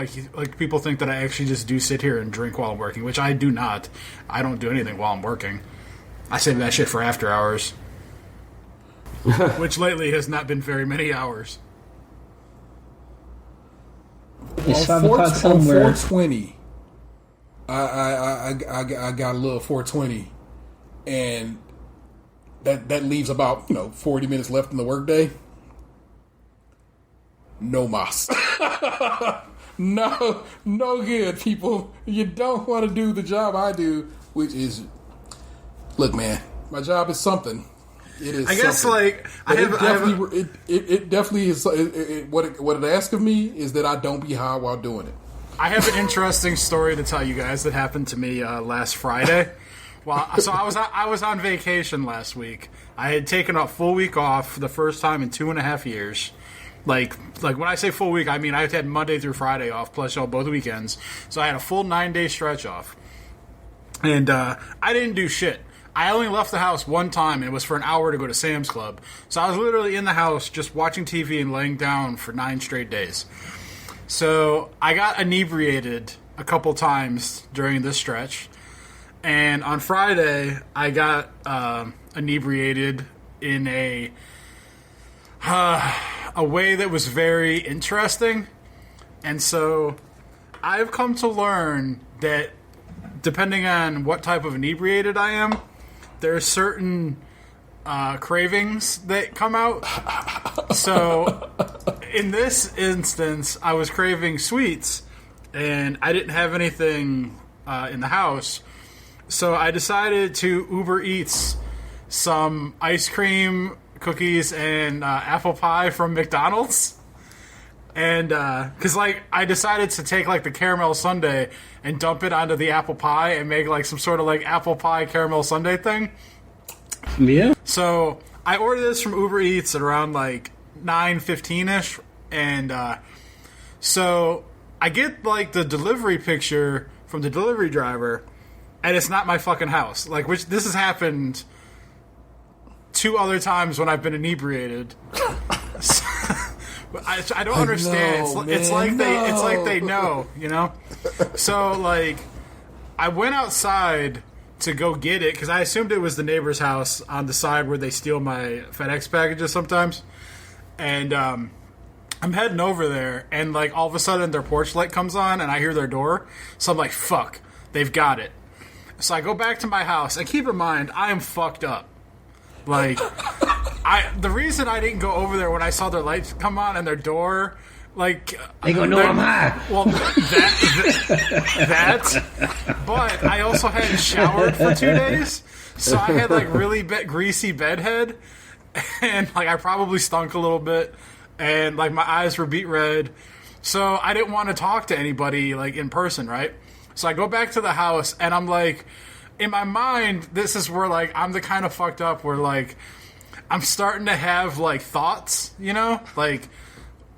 people think that I actually just do sit here and drink while I'm working, which I do not. I don't do anything while I'm working. I save that shit for after hours. Which lately has not been very many hours. It's 5 o'clock somewhere. On 420, I got a little 420, and that leaves about 40 minutes left in the workday. No mas. No good, people. You don't want to do the job I do, which is, look, man, my job is something. It is. I guess it definitely is. What it asks of me is that I don't be high while doing it. I have an interesting story to tell you guys that happened to me last Friday. So I was on vacation last week. I had taken a full week off for the first time in 2.5 years. Like when I say full week, I mean I had Monday through Friday off, plus both weekends. So I had a full 9-day stretch off, and I didn't do shit. I only left the house one time, and it was for an hour to go to Sam's Club. So I was literally in the house just watching TV and laying down for 9 straight days. So I got inebriated a couple times during this stretch. And on Friday, I got inebriated in a way that was very interesting. And so I've come to learn that depending on what type of inebriated I am, there are certain cravings that come out. So in this instance, I was craving sweets, and I didn't have anything in the house. So I decided to Uber Eats some ice cream, cookies, and apple pie from McDonald's. And, cause like, I decided to take like the caramel sundae and dump it onto the apple pie and make like some sort of like apple pie caramel sundae thing. Yeah. So I ordered this from Uber Eats at around like 9:15ish. And, so I get like the delivery picture from the delivery driver, and it's not my fucking house. Like, which this has happened 2 other times when I've been inebriated. I don't understand. It's like they know, you know. So like, I went outside to go get it because I assumed it was the neighbor's house on the side where they steal my FedEx packages sometimes. And I'm heading over there, and like all of a sudden their porch light comes on, and I hear their door. So I'm like, fuck, they've got it. So I go back to my house, and keep in mind, I am fucked up. Like, the reason I didn't go over there when I saw their lights come on and their door, like... They gonna know I'm high. Well, that, but I also hadn't showered for 2 days, so I had, like, really greasy bedhead, and, like, I probably stunk a little bit, and, like, my eyes were beet red, so I didn't want to talk to anybody, like, in person, right? So I go back to the house, and I'm like, in my mind, this is where, like, I'm the kind of fucked up where, like, I'm starting to have, like, thoughts, you know? Like,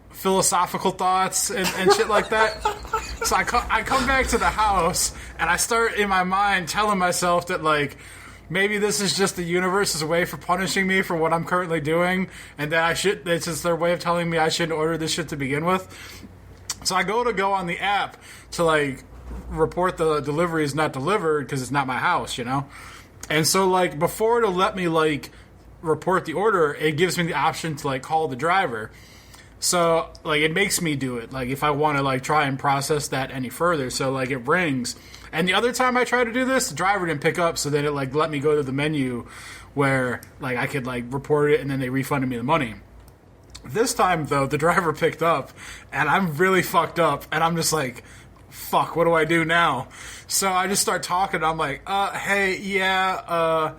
philosophical thoughts and shit like that. So I come back to the house, and I start, in my mind, telling myself that, like, maybe this is just the universe's way for punishing me for what I'm currently doing, and that it's just their way of telling me I shouldn't order this shit to begin with. So I go on the app to, like, report the delivery is not delivered because it's not my house, you know? And so, like, before it'll let me, like, report the order, it gives me the option to, like, call the driver. So, like, it makes me do it, like, if I want to, like, try and process that any further. So, like, it rings. And the other time I tried to do this, the driver didn't pick up, so then it, like, let me go to the menu where, like, I could, like, report it, and then they refunded me the money. This time, though, the driver picked up, and I'm really fucked up, and I'm just like, fuck, what do I do now? So I just start talking. I'm like, hey, yeah,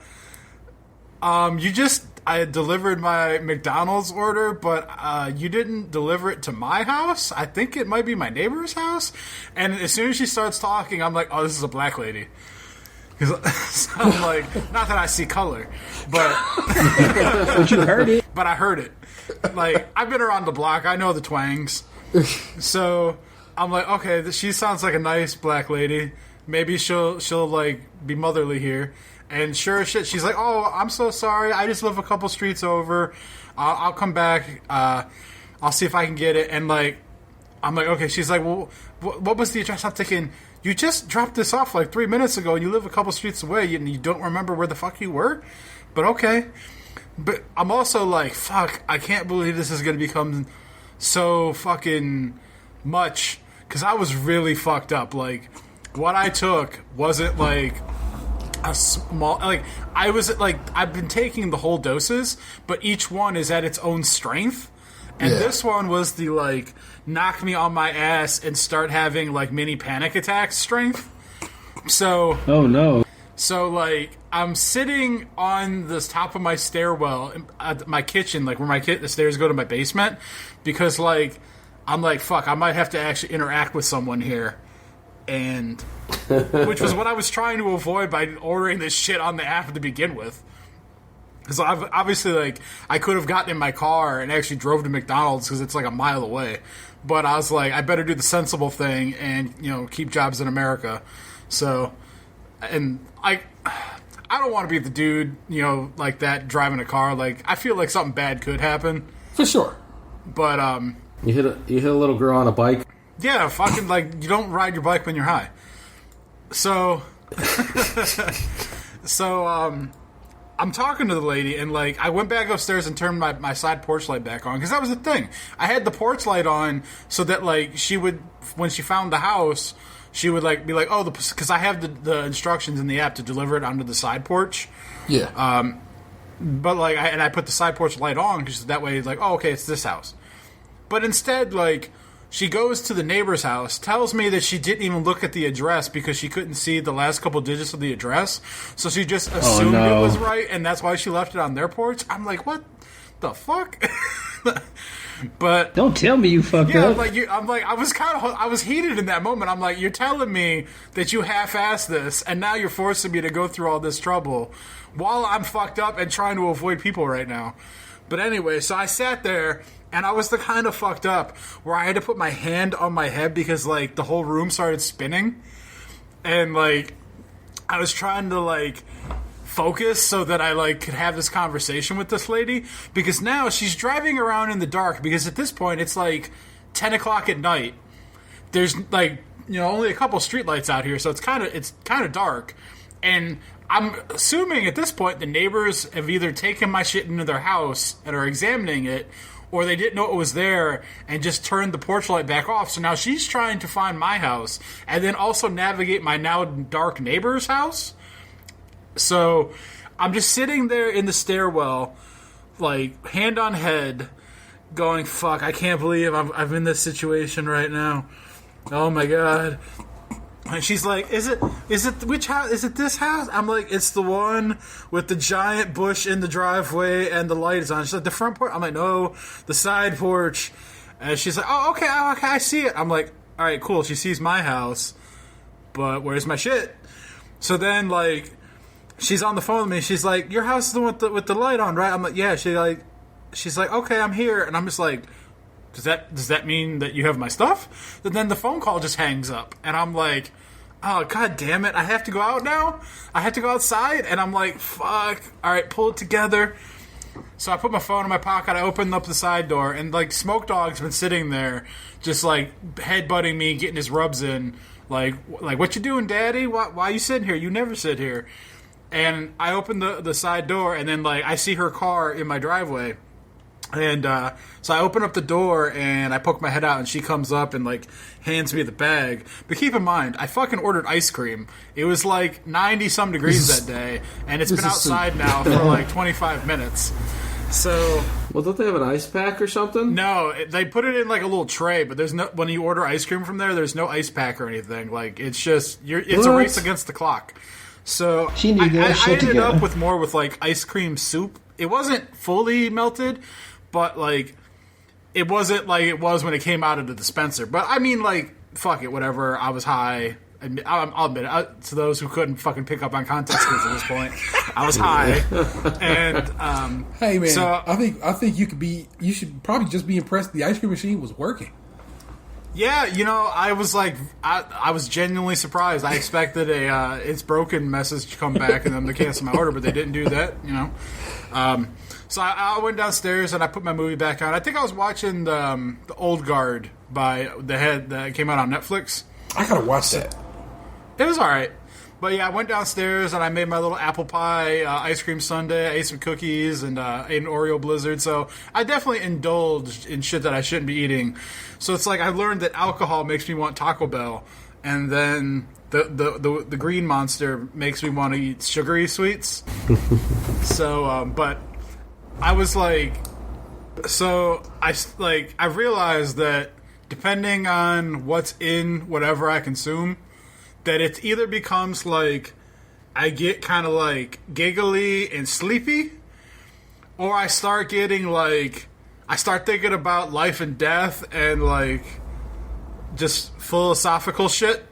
I delivered my McDonald's order, but you didn't deliver it to my house. I think it might be my neighbor's house. And as soon as she starts talking, I'm like, oh, this is a black lady. So I'm like, not that I see color, but But you heard it. But I heard it. Like, I've been around the block. I know the twangs. So I'm like, okay, she sounds like a nice black lady. Maybe she'll like be motherly here. And sure as shit, she's like, oh, I'm so sorry. I just live a couple streets over. I'll come back. I'll see if I can get it. And like, I'm like, okay. She's like, well, what was the address? I'm thinking, you just dropped this off like 3 minutes ago, and you live a couple streets away, and you don't remember where the fuck you were. But okay. But I'm also like, fuck, I can't believe this is going to become so fucking much. Because I was really fucked up. Like, what I took wasn't like a small, like, I was like, I've been taking the whole doses, but each one is at its own strength. And this one was the, like, knock me on my ass and start having, like, mini panic attacks strength. So. Oh, no. So, like, I'm sitting on the top of my stairwell at my kitchen, like, where the stairs go to my basement, because, like, I'm like, fuck, I might have to actually interact with someone here. And, which was what I was trying to avoid by ordering this shit on the app to begin with. Because obviously, like, I could have gotten in my car and actually drove to McDonald's because it's like a mile away. But I was like, I better do the sensible thing and, you know, keep jobs in America. So, and I don't want to be the dude, you know, like that driving a car. Like, I feel like something bad could happen. For sure. But, You hit a little girl on a bike. yeah, fucking, like, you don't ride your bike when you're high. So, So, I'm talking to the lady, and, like, I went back upstairs and turned my side porch light back on, because that was the thing. I had the porch light on so that, like, she would, when she found the house, she would, like, be like, oh, because I have the instructions in the app to deliver it onto the side porch. Yeah. But, like, I put the side porch light on, because that way, like, oh, okay, it's this house. But instead, like, she goes to the neighbor's house, tells me that she didn't even look at the address because she couldn't see the last couple digits of the address. So she just assumed it was right, and that's why she left it on their porch. I'm like, what the fuck? But don't tell me you fucked up. I was heated in that moment. I'm like, you're telling me that you half-assed this, and now you're forcing me to go through all this trouble while I'm fucked up and trying to avoid people right now. But anyway, so I sat there, and I was the kind of fucked up where I had to put my hand on my head because, like, the whole room started spinning. And, like, I was trying to, like, focus so that I, like, could have this conversation with this lady. Because now she's driving around in the dark, because at this point it's, like, 10 o'clock at night. There's, like, you know, only a couple streetlights out here, so it's kind of dark. And I'm assuming at this point the neighbors have either taken my shit into their house and are examining it, or they didn't know it was there and just turned the porch light back off. So now she's trying to find my house and then also navigate my now dark neighbor's house. So I'm just sitting there in the stairwell, like, hand on head, going, fuck, I can't believe I'm in this situation right now. Oh my God. And she's like, is it which house? Is it this house? I'm like, it's the one with the giant bush in the driveway and the light is on. She's like, the front porch? I'm like, no, the side porch. And she's like, oh, okay, I see it. I'm like, all right, cool. She sees my house, but where's my shit? So then, like, she's on the phone with me. She's like, your house is the one with the light on, right? I'm like, yeah. She's like, okay, I'm here. And I'm just like, does that mean that you have my stuff? And then the phone call just hangs up. And I'm like, oh, God damn it. I have to go out now? I have to go outside? And I'm like, fuck. All right, pull it together. So I put my phone in my pocket. I opened up the side door. And, like, Smoke Dog's been sitting there just, like, headbutting me, getting his rubs in. Like what you doing, Daddy? Why you sitting here? You never sit here. And I opened the side door. And then, like, I see her car in my driveway. And so I open up the door and I poke my head out and she comes up and, like, hands me the bag. But keep in mind, I fucking ordered ice cream. It was like 90-some degrees that day, and it's been outside now for like 25 minutes. So, well, don't they have an ice pack or something? No, they put it in like a little tray, but there's no. When you order ice cream from there, there's no ice pack or anything. Like, it's just it's a race against the clock. So I ended up with like ice cream soup. It wasn't fully melted, but, like, it wasn't like it was when it came out of the dispenser. But, I mean, like, fuck it, whatever. I was high. I'll admit it. To those who couldn't fucking pick up on context clues at this point, I was high. And, hey, man, so, I think you should probably just be impressed the ice cream machine was working. Yeah, you know, I was like, I was genuinely surprised. I expected it's broken message to come back and them to cancel my order, but they didn't do that, you know. So I went downstairs and I put my movie back on. I think I was watching the Old Guard by the head that came out on Netflix. I gotta watch that. It was all right. But yeah, I went downstairs and I made my little apple pie ice cream sundae. I ate some cookies and ate an Oreo Blizzard. So I definitely indulged in shit that I shouldn't be eating. So it's like I learned that alcohol makes me want Taco Bell, and then the green monster makes me want to eat sugary sweets. So, but I was like, so I realized that depending on what's in whatever I consume, that it either becomes like I get kind of like giggly and sleepy, or I start getting like I start thinking about life and death and like just philosophical shit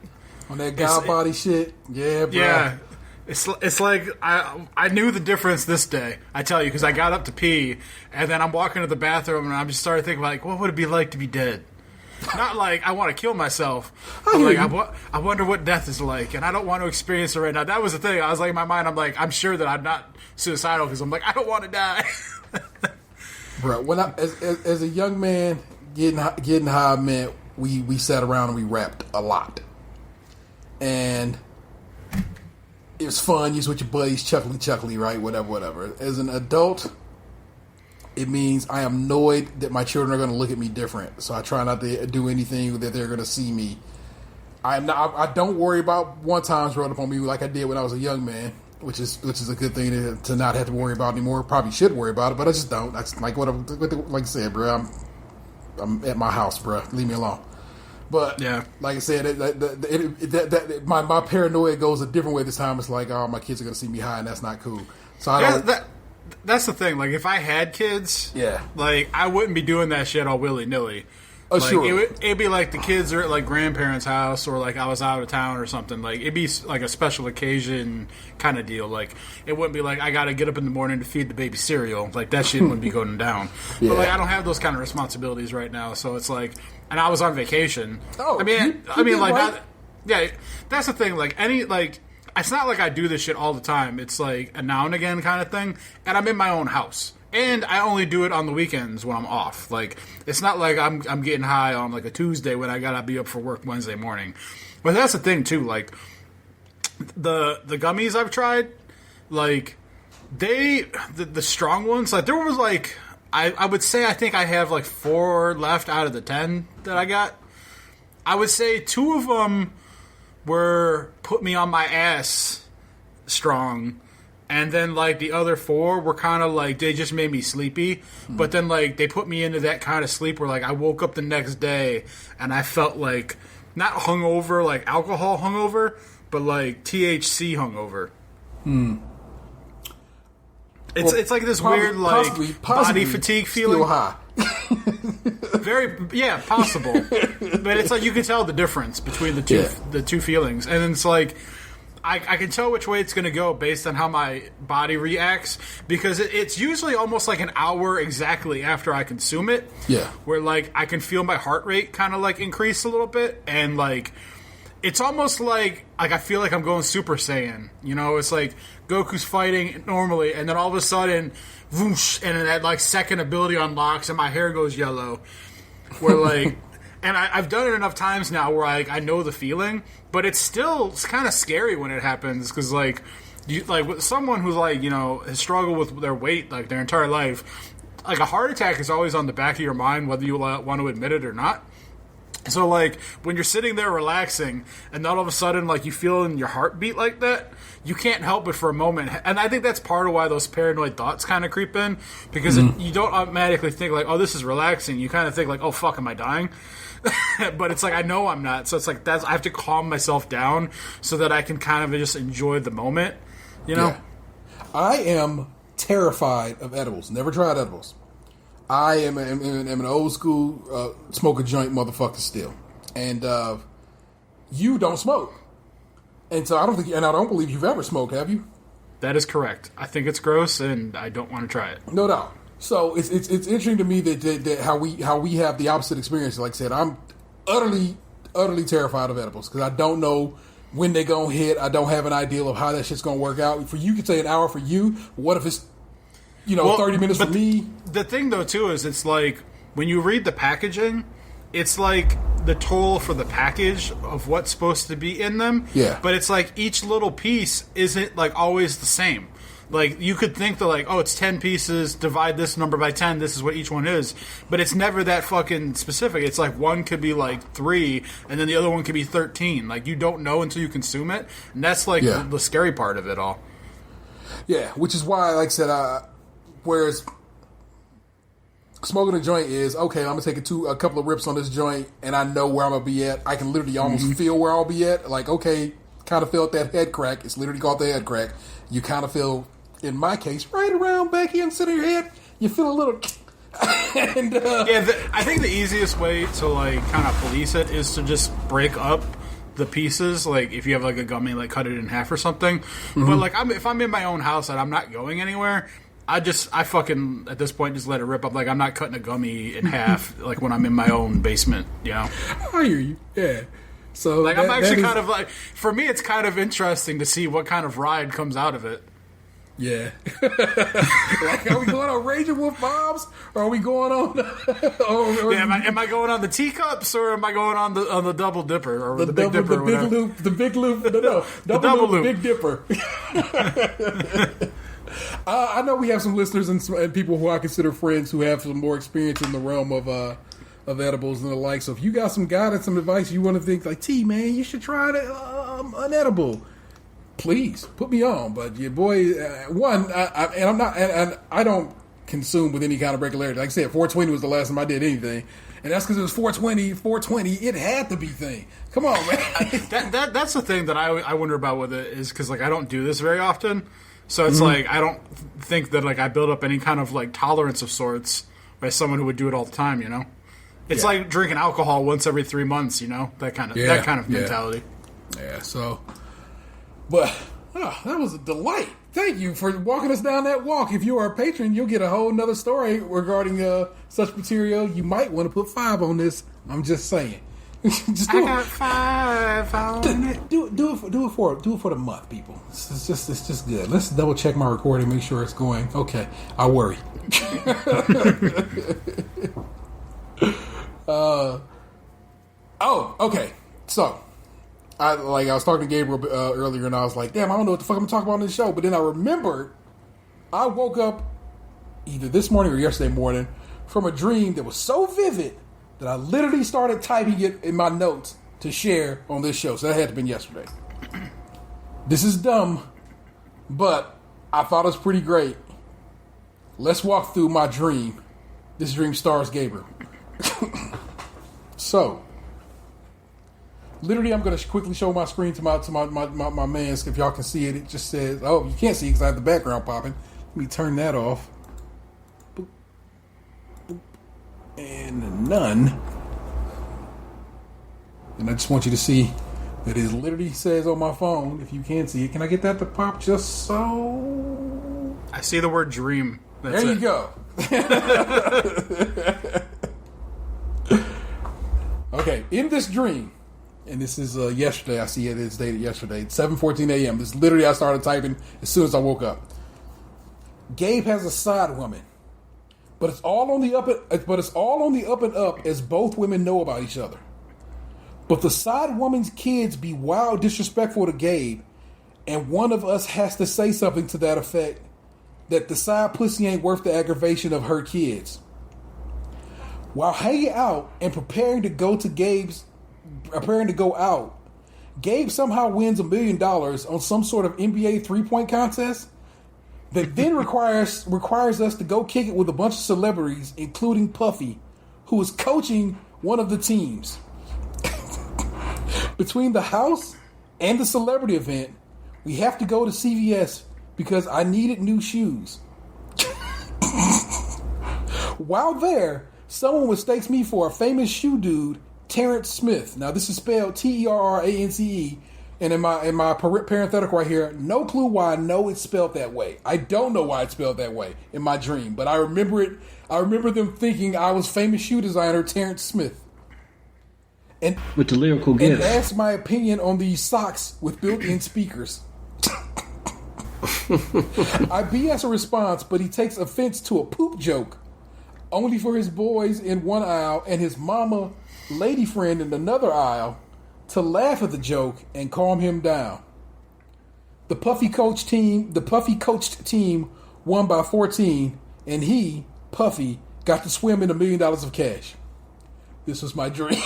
on that God body shit. Yeah, bro. Yeah. It's like I knew the difference this day, I tell you, because I got up to pee and then I'm walking to the bathroom and I just started thinking like, what would it be like to be dead? Not like I want to kill myself, but like I wonder what death is like, and I don't want to experience it right now. That was the thing. I was like in my mind, I'm like, I'm sure that I'm not suicidal because I'm like, I don't want to die. Bro, when as a young man getting high, man, we sat around and we rapped a lot, and it was fun. You was with your buddies, chuckly, right? Whatever. As an adult, it means I am annoyed that my children are going to look at me different. So I try not to do anything that they're going to see me. I don't worry about one-times rolled up on me like I did when I was a young man, which is a good thing to not have to worry about anymore. Probably should worry about it, but I just don't. That's like like I said, bro. I'm at my house, bro. Leave me alone. But yeah, like I said, my paranoia goes a different way this time. It's like, oh, my kids are going to see me high, and that's not cool. So I don't. That's the thing. Like, if I had kids, yeah, like I wouldn't be doing that shit all willy nilly. Oh, like, sure. It'd be like the kids are at like grandparents' house, or like I was out of town or something. Like it'd be like a special occasion kind of deal. Like it wouldn't be like I got to get up in the morning to feed the baby cereal. Like that shit wouldn't be going down. Yeah. But like I don't have those kind of responsibilities right now. So it's like, and I was on vacation. Oh, I mean, like right? yeah, that's the thing. Like it's not like I do this shit all the time. It's like a now and again kind of thing. And I'm in my own house. And I only do it on the weekends when I'm off. Like, it's not like I'm getting high on, like, a Tuesday when I gotta be up for work Wednesday morning. But that's the thing, too. Like, the gummies I've tried, like, the strong ones, like, there was, like, I would say I think I have, like, 4 left out of the 10 that I got. I would say 2 of them were put me on my ass strong. And then, like, the other 4 were kind of, like, they just made me sleepy. But then, like, they put me into that kind of sleep where, like, I woke up the next day and I felt, like, not hungover, like alcohol hungover, but, like, THC hungover. It's like this weird, like, body fatigue feeling. Still high. Yeah, possible. But it's like you can tell the difference between the two feelings. And it's like... I can tell which way it's going to go based on how my body reacts, because it's usually almost like an hour exactly after I consume it. Yeah. Where, like, I can feel my heart rate kind of, like, increase a little bit. And, like, it's almost like I feel like I'm going Super Saiyan. You know, it's like Goku's fighting normally, and then all of a sudden, whoosh, and that, like, second ability unlocks, and my hair goes yellow. Where, like... And I've done it enough times now where I know the feeling, but it's kind of scary when it happens, because like with someone who's like, you know, has struggled with their weight like their entire life, like a heart attack is always on the back of your mind whether you want to admit it or not. So like when you're sitting there relaxing and then all of a sudden like you feel in your heartbeat like that, you can't help it for a moment. And I think that's part of why those paranoid thoughts kind of creep in, because you don't automatically think like, oh, this is relaxing. You kind of think like, oh fuck, am I dying? But it's like, I know I'm not. So it's like I have to calm myself down so that I can kind of just enjoy the moment, you know? Yeah. I am terrified of edibles. Never tried edibles. I am an old school smoke a joint motherfucker still. And you don't smoke. And so I don't believe you've ever smoked, have you? That is correct. I think it's gross and I don't want to try it. No doubt. So it's interesting to me that how we have the opposite experience. Like I said, I'm utterly terrified of edibles because I don't know when they're gonna hit. I don't have an idea of how that shit's gonna work out. For you, could say an hour for you. What if it's 30 minutes for me? The thing though too is it's like when you read the packaging, it's like the toll for the package of what's supposed to be in them. Yeah. But it's like each little piece isn't like always the same. Like, you could think that, like, oh, it's 10 pieces, divide this number by 10, this is what each one is. But it's never that fucking specific. It's like one could be, like, 3, and then the other one could be 13. Like, you don't know until you consume it. And that's, like, the scary part of it all. Yeah, which is why, like I said, whereas smoking a joint is, okay, I'm going to take a couple of rips on this joint, and I know where I'm going to be at. I can literally almost feel where I'll be at. Like, okay, kind of felt that head crack. It's literally called the head crack. You kind of feel... In my case, right around back here in the center of your head, you feel a little... and, I think the easiest way to, like, kind of police it is to just break up the pieces. Like, if you have, like, a gummy, like, cut it in half or something. But, like, if I'm in my own house and I'm not going anywhere, I fucking, at this point, just let it rip up. Like, I'm not cutting a gummy in half, like, when I'm in my own basement, you know? I hear you, yeah. So, like, I'm actually kind of, like... For me, it's kind of interesting to see what kind of ride comes out of it. Yeah. Like, are we going on Raging Wolf Bobs, or are we going on? Am I going on the teacups, or am I going on the Double Dipper or the Big double, Dipper? the big loop. No, double loop, Big Dipper. I know we have some listeners and people who I consider friends who have some more experience in the realm of edibles and the like. So if you got some guidance, some advice, you want to think like, T, man, you should try an edible. Please put me on. But your boy, I don't consume with any kind of regularity. Like I said, 420 was the last time I did anything, and that's because it was 420. It had to be thing. Come on, man. That's the thing that I wonder about with it is because like I don't do this very often, so it's like I don't think that like I build up any kind of like tolerance of sorts by someone who would do it all the time. You know, it's like drinking alcohol once every 3 months. You know, that kind of mentality. Yeah. So. But that was a delight. Thank you for walking us down that walk. If you are a patron, you'll get a whole nother story regarding such material. You might want to put 5 on this. I'm just saying. Just do I got 5 on it. Do it for the month, people. It's just good. Let's double check my recording, make sure it's going. Okay, I worry. Okay. So. I was talking to Gabriel earlier, and I was like, damn, I don't know what the fuck I'm talking about on this show. But then I remembered I woke up either this morning or yesterday morning from a dream that was so vivid that I literally started typing it in my notes to share on this show. So that had to have been yesterday. This is dumb, but I thought it was pretty great. Let's walk through my dream. This dream stars Gabriel. So... literally, I'm going to quickly show my screen to my man's. If y'all can see it, it just says, oh, you can't see it because I have the background popping. Let me turn that off. Boop. Boop. And none. And I just want you to see that it literally says on my phone, if you can see it. Can I get that to pop just so? I see the word dream. That's there you go. Okay, in this dream, and this is yesterday. I see it's dated yesterday. It's 7:14 a.m. This is literally I started typing as soon as I woke up. Gabe has a side woman, but it's all on the up and up as both women know about each other. But the side woman's kids be wild disrespectful to Gabe, and one of us has to say something to that effect that the side pussy ain't worth the aggravation of her kids. While hanging out and preparing to go out, Gabe somehow wins $1 million on some sort of NBA 3-point contest that then requires us to go kick it with a bunch of celebrities, including Puffy, who is coaching one of the teams. Between the house and the celebrity event, we have to go to CVS because I needed new shoes. While there, someone mistakes me for a famous shoe dude, Terrence Smith. Now, this is spelled Terrance, and in my parenthetical right here, no clue why I know it's spelled that way. I don't know why it's spelled that way in my dream, but I remember it. I remember them thinking I was famous shoe designer Terrence Smith. And with the lyrical gift. And asked my opinion on these socks with built-in speakers. I BS a response, but he takes offense to a poop joke, only for his boys in one aisle and his mama lady friend in another aisle to laugh at the joke and calm him down. The Puffy coached team won by 14, and he, Puffy, got to swim in $1 million of cash. This was my dream.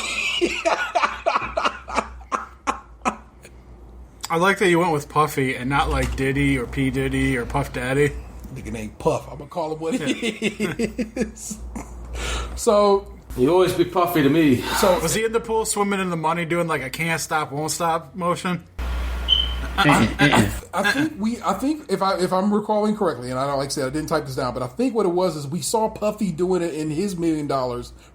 I like that you went with Puffy and not like Diddy or P. Diddy or Puff Daddy. Nigga named Puff. I'm gonna call him what he is. So you always be Puffy to me. So was he in the pool swimming in the money doing like a can't stop, won't stop motion? I think if I'm recalling correctly, and I don't like I said I didn't type this down, but I think what it was is we saw Puffy doing it in his $1 million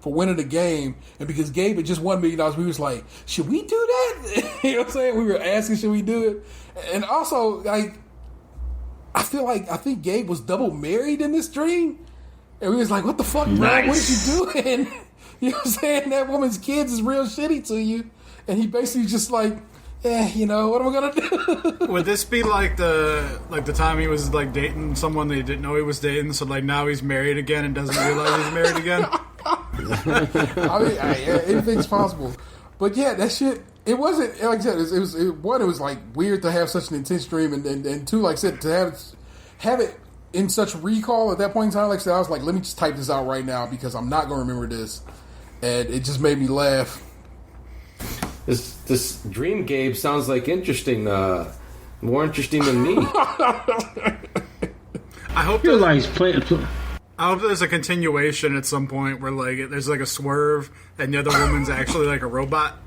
for winning the game, and because Gabe had just won $1 million, we was like, should we do that? You know what I'm saying? We were asking, should we do it? And also, like, I think Gabe was double married in this dream, and we was like, what the fuck, bro? Nice. What is you doing? You know what I'm saying? That woman's kids is real shitty to you, and he basically just like you know, what am I gonna do? Would this be like the time he was like dating someone that he didn't know he was dating? So like now he's married again and doesn't realize he's married again. I mean, anything's possible. But yeah, that shit. It wasn't like I said. It was like weird to have such an intense dream, and two, like I said, to have it in such recall at that point in time. Like I said, I was like, let me just type this out right now because I'm not going to remember this, and it just made me laugh. This dream, Gabe, sounds like interesting. More interesting than me. I hope You're like playing. I hope there's a continuation at some point where like there's like a swerve and the other woman's actually like a robot.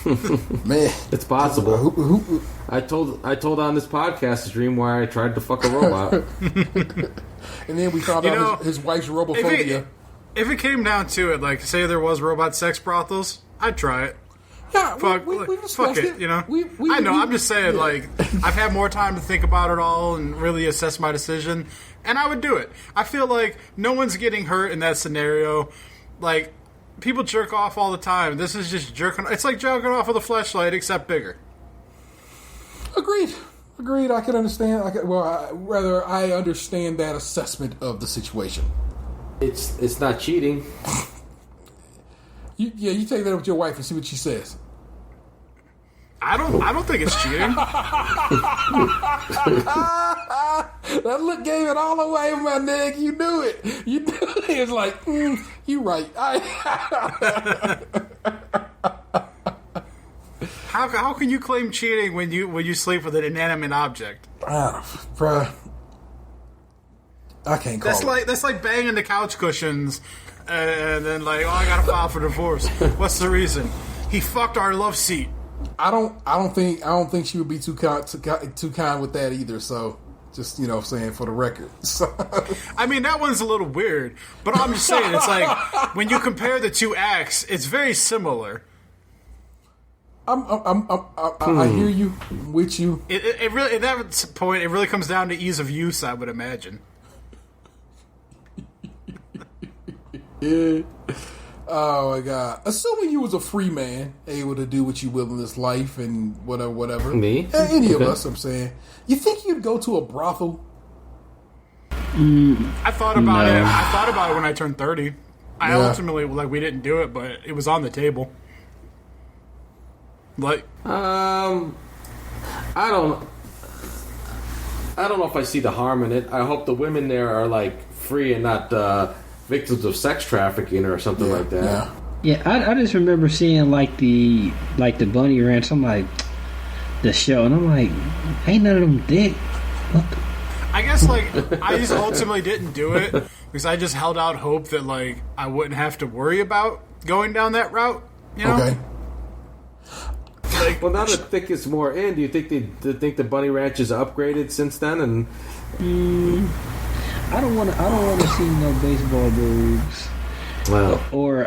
Man, it's possible. I told on this podcast a dream where I tried to fuck a robot, and then we found out his wife's robophobia. If it came down to it, like say there was robot sex brothels, I'd try it. Yeah, fuck it. You know. I know. I'm just saying, like I've had more time to think about it all and really assess my decision, and I would do it. I feel like no one's getting hurt in that scenario. Like. People jerk off all the time. This is just jerking. It's like jerking off with a fleshlight, except bigger. Agreed. I can understand. I understand that assessment of the situation. It's not cheating. You take that up with your wife and see what she says. I don't think it's cheating. That look gave it all away, my nigga. You knew it. It's like, you right. How can you claim cheating when you sleep with an inanimate object? Bruh. I can't call it. That's like banging the couch cushions and then like, I gotta file for divorce. What's the reason? He fucked our love seat. I don't think she would be too kind with that either. So, just saying for the record. So. I mean, that one's a little weird, but I'm just saying it's like when you compare the two acts, it's very similar. I hear you. I'm with you. It really at that point it really comes down to ease of use, I would imagine. Yeah. Oh my God! Assuming you was a free man, able to do what you will in this life and whatever. Me? Any of us, I'm saying. You think you'd go to a brothel? I thought about it. I thought about it when I turned 30. I ultimately we didn't do it, but it was on the table. Like, I don't know if I see the harm in it. I hope the women there are like free and not victims of sex trafficking or something like that. Yeah, I just remember seeing like the Bunny Ranch. I'm like the show, and I'm like, ain't none of them dick. I guess I just ultimately didn't do it because I just held out hope that I wouldn't have to worry about going down that route. You know? Okay. Well, now that Thick is more in, do you think the Bunny Ranch is upgraded since then? And I don't want to see no baseball boobs. Well, or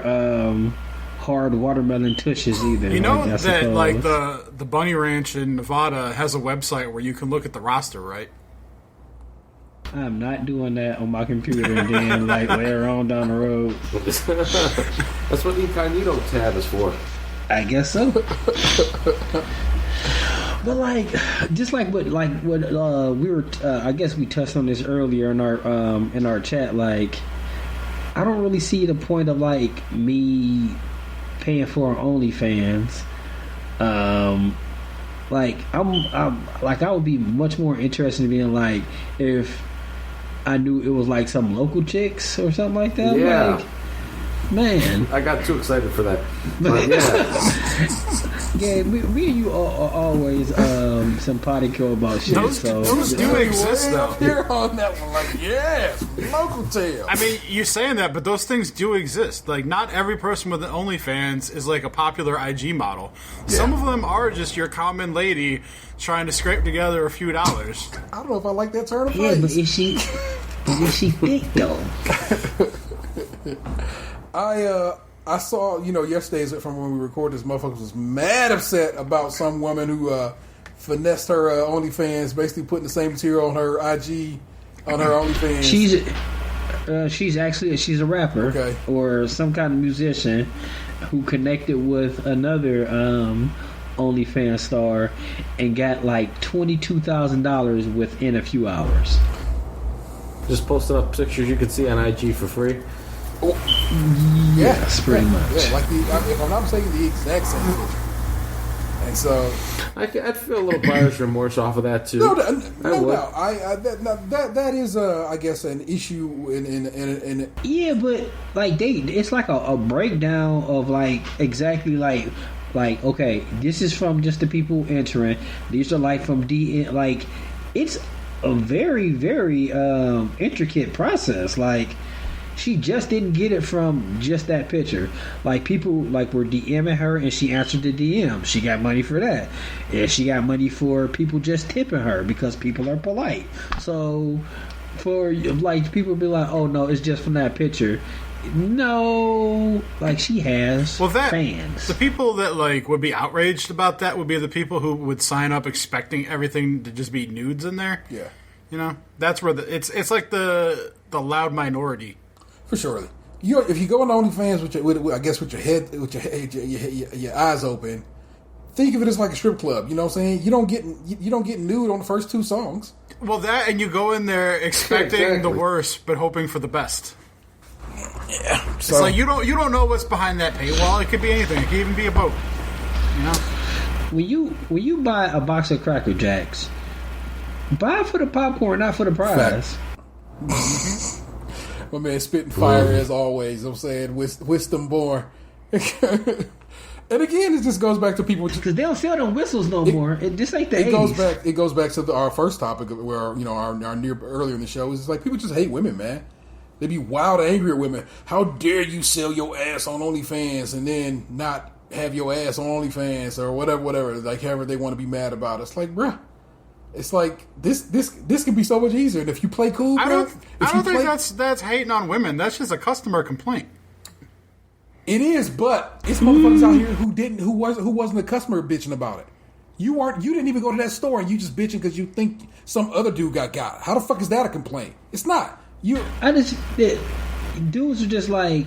hard watermelon tushes either. You know that the Bunny Ranch in Nevada has a website where you can look at the roster, right? I'm not doing that on my computer and then later on down the road. That's what the incognito tab is for. I guess so. But just like what we were, I guess we touched on this earlier in our chat. I don't really see the point of me paying for OnlyFans. I would be much more interested in being if I knew it was some local chicks or something like that. Yeah. Man, I got too excited for that. But yeah, me and you are always simpatico about shit. Those do exist, though. You're on that one, yes, local tales. I mean, you're saying that, but those things do exist. Not every person with an OnlyFans is a popular IG model. Yeah. Some of them are just your common lady trying to scrape together a few dollars. I don't know if I like that turn of phrase. But is she thick though? I saw, yesterday from when we recorded this, motherfucker was mad upset about some woman who finessed her OnlyFans, basically putting the same material on her IG, on her OnlyFans. She's a rapper, Okay. or some kind of musician who connected with another OnlyFans star and got like $22,000 within a few hours. Just posting up pictures you can see on IG for free. Yes, pretty much. Yeah, like if I'm not mistaken, the exact same picture. And so I'd feel a little buyer's remorse off of that too. no would. doubt. That is I guess an issue in Yeah, but like it's like a breakdown of like exactly like okay, this is from just the people entering. These are like from like it's a very very intricate process. Like she just didn't get it from just that picture. Like people like were DMing her and she answered the DM. She got money for that. And she got money for people just tipping her because people are polite. So for like people be like, oh no, it's just from that picture. No, like she has fans. The people that like would be outraged about that would be the people who would sign up expecting everything to just be nudes in there. Yeah, you know, that's where it's like the loud minority. for sure. If you go on OnlyFans with your eyes open, think of it as like a strip club. You know what I'm saying? You don't get nude on the first 2 songs. Well, that and you go in there expecting the worst but hoping for the best. Yeah, it's like you don't know what's behind that paywall. It could be anything. It could even be a boat. You know, when you buy a box of Cracker Jacks, buy it for the popcorn, not for the prize. My man spitting fire as always. I'm saying wisdom born. And again, it just goes back to people because they don't sell them whistles no more. It just like the 80s. It goes back to our first topic where our near earlier in the show is like people just hate women, man. They be wild angry at women. How dare you sell your ass on OnlyFans and then not have your ass on OnlyFans or whatever. Like however they want to be mad about it. It's like, bruh. It's like this can be so much easier. And if you play cool, I don't think that's hating on women. That's just a customer complaint. It is, but it's motherfuckers out here who wasn't a customer bitching about it. You didn't even go to that store and you just bitching because you think some other dude got. How the fuck is that a complaint? It's not. Dudes are just like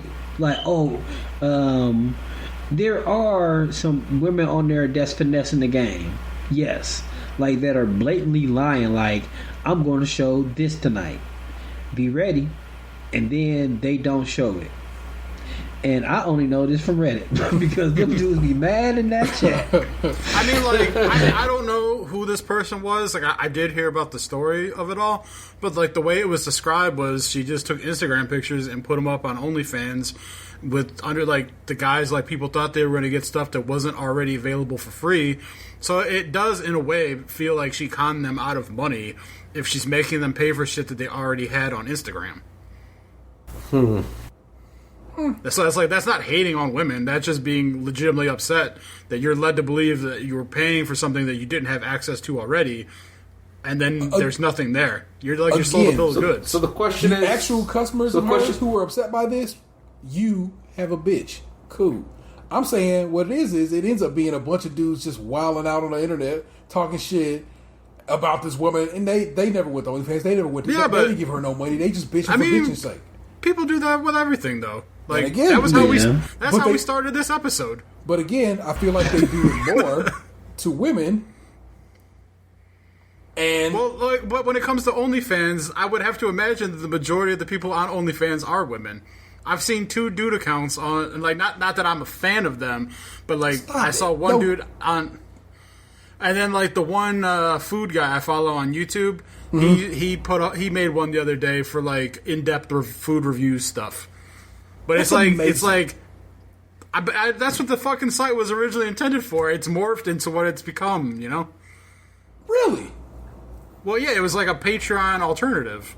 there are some women on there that's finessing the game. Yes. Like that are blatantly lying like, I'm going to show this tonight. Be ready. And then they don't show it. And I only know this from Reddit because them dudes be mad in that chat. I mean, like, I don't know who this person was. Like, I did hear about the story of it all, but like the way it was described was she just took Instagram pictures and put them up on OnlyFans with under like the guise like people thought they were going to get stuff that wasn't already available for free. So it does in a way feel like she conned them out of money if she's making them pay for shit that they already had on Instagram. So that's like, that's not hating on women. That's just being legitimately upset that you're led to believe that you were paying for something that you didn't have access to already, and then there's nothing there. You're like, you're sold a bill of goods. So the question is, actual customers of hers who were upset by this, you have a bitch. Cool. I'm saying what it is it ends up being a bunch of dudes just wilding out on the internet talking shit about this woman, and they never went to OnlyFans. They never went to. They didn't give her no money. They just bitching for bitching's sake. People do that with everything, though. Like again, that was how we started this episode. But again, I feel like they do it more to women. And but when it comes to OnlyFans, I would have to imagine that the majority of the people on OnlyFans are women. I've seen 2 dude accounts on, like, not that I'm a fan of them, but like I saw one dude on, and then like the one food guy I follow on YouTube, he made one the other day for like in-depth food review stuff. But that's that's what the fucking site was originally intended for. It's morphed into what it's become, you know? Really? Well, yeah, it was like a Patreon alternative.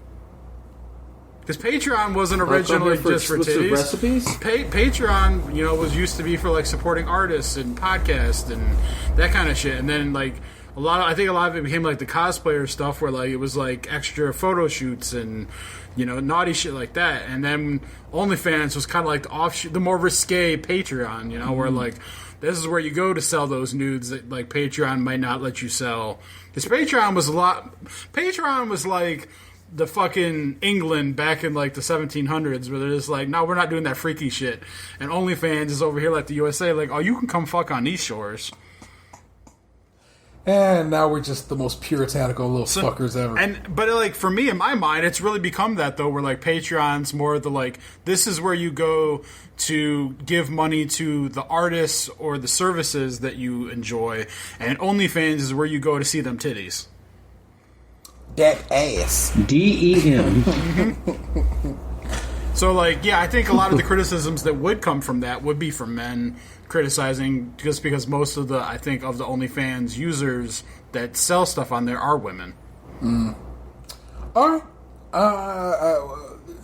Because Patreon wasn't originally just for titties. Recipes? Patreon, was used to be for like supporting artists and podcasts and that kind of shit. And then like I think a lot of it became like the cosplayer stuff where like it was like extra photo shoots and naughty shit like that. And then OnlyFans was kind of like the offshoot, the more risque Patreon, where like this is where you go to sell those nudes that like Patreon might not let you sell. Because Patreon was like the fucking England back in like the 1700s, where they're just like, no, we're not doing that freaky shit. And OnlyFans is over here like the USA, like, oh, you can come fuck on these shores. And now we're just the most puritanical little fuckers ever. But like for me, in my mind, it's really become that though. Where like Patreon's more the like, this is where you go to give money to the artists or the services that you enjoy, and OnlyFans is where you go to see them titties. That ass. DEM. So like, yeah, I think a lot of the criticisms that would come from that would be from men criticizing, just because most of the, I think, of the OnlyFans users that sell stuff on there are women. All right.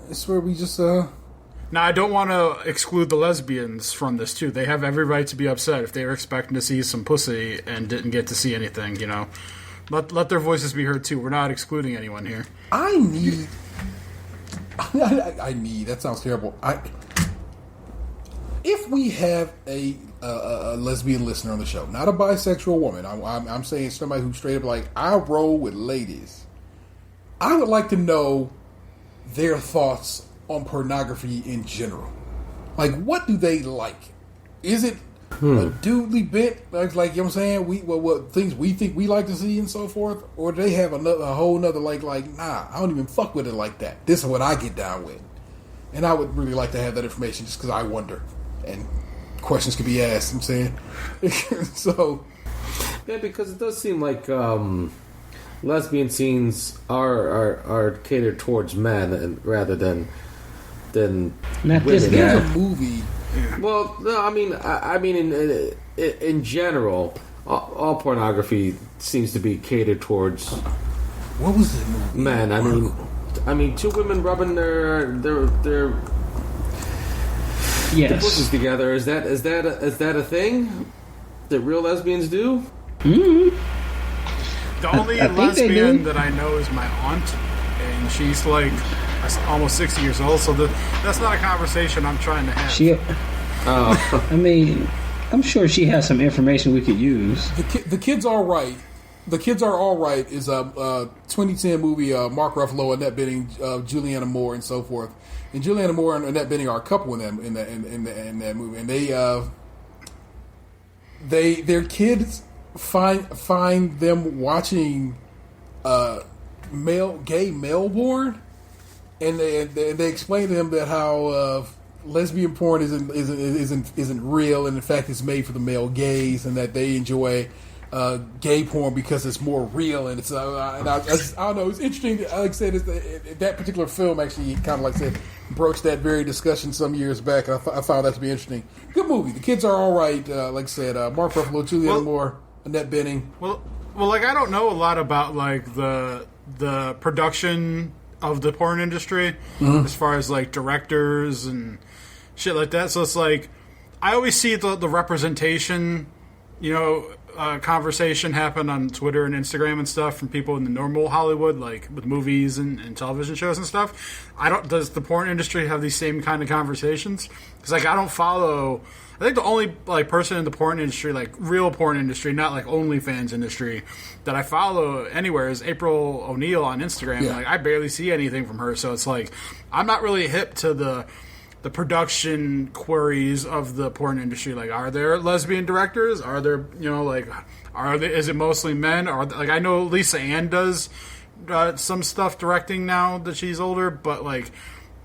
It's where we just Now, I don't want to exclude the lesbians from this too. They have every right to be upset if they were expecting to see some pussy and didn't get to see anything. You know, let their voices be heard too. We're not excluding anyone here. I need. That sounds terrible. If we have a lesbian listener on the show, not a bisexual woman, I'm saying somebody who's straight up like, I roll with ladies, I would like to know their thoughts on pornography in general. Like, what do they like? Is it a doodly bit, like you know what I'm saying? What things we think we like to see and so forth, or do they have a whole nother like nah, I don't even fuck with it like that. This is what I get down with, and I would really like to have that information just because I wonder, and questions could be asked. You know what I'm saying? So yeah, because it does seem like lesbian scenes are catered towards men rather than not women. this there's guy. a movie. Well, no, I mean, in general, all pornography seems to be catered towards What was the movie? men. I mean, two women rubbing their Yes. pussies together. Is that a thing that real lesbians do? The only I think they lesbian do. that I know is my aunt, and she's like almost 60 years old. So that's not a conversation I'm trying to have. I mean, I'm sure she has some information we could use. The Kids Are Right. The Kids Are All Right is a 2010 movie. Mark Ruffalo, Annette Bening, Juliana Moore, and so forth. And Juliana Moore and Annette Bening are a couple in that movie, and their kids find them watching gay male porn, and they explain to them that how lesbian porn isn't real, and in fact it's made for the male gaze, and that they enjoy gay porn because it's more real, and it's I don't know, it's interesting. Like I said, that particular film actually kind of like I said broached that very discussion some years back. I found that to be interesting. Good movie. The Kids Are All Right. Like I said, Mark Ruffalo, Juliana Moore, Annette Bening. Well, like I don't know a lot about like the production of the porn industry as far as like directors and shit like that. So it's like I always see the representation, you know, conversation happen on Twitter and Instagram and stuff from people in the normal Hollywood, like with movies and television shows and stuff. Does the porn industry have these same kind of conversations? Because like I don't follow. I think the only like person in the porn industry, like real porn industry, not like OnlyFans industry, that I follow anywhere is April O'Neil on Instagram. Yeah. Like I barely see anything from her, so it's like I'm not really hip to the production queries of the porn industry. Like, are there lesbian directors? Are there, you know, like, is it mostly men? Or like, I know Lisa Ann does some stuff directing now that she's older, but like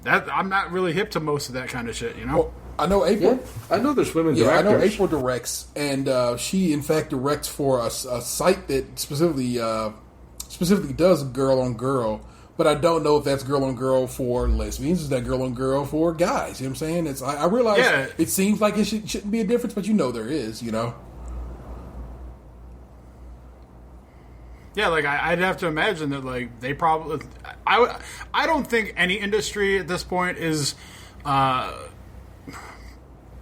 that, I'm not really hip to most of that kind of shit. You know. Well, I know April. Yeah, I know there's women Yeah, directors. I know April directs, and she in fact directs for a site that specifically does girl on girl. But I don't know if that's girl on girl for lesbians. Is that girl on girl for guys? You know what I'm saying? I realize it seems like it shouldn't be a difference, but you know there is. You know. Yeah, like I'd have to imagine that like they probably. I don't think any industry at this point is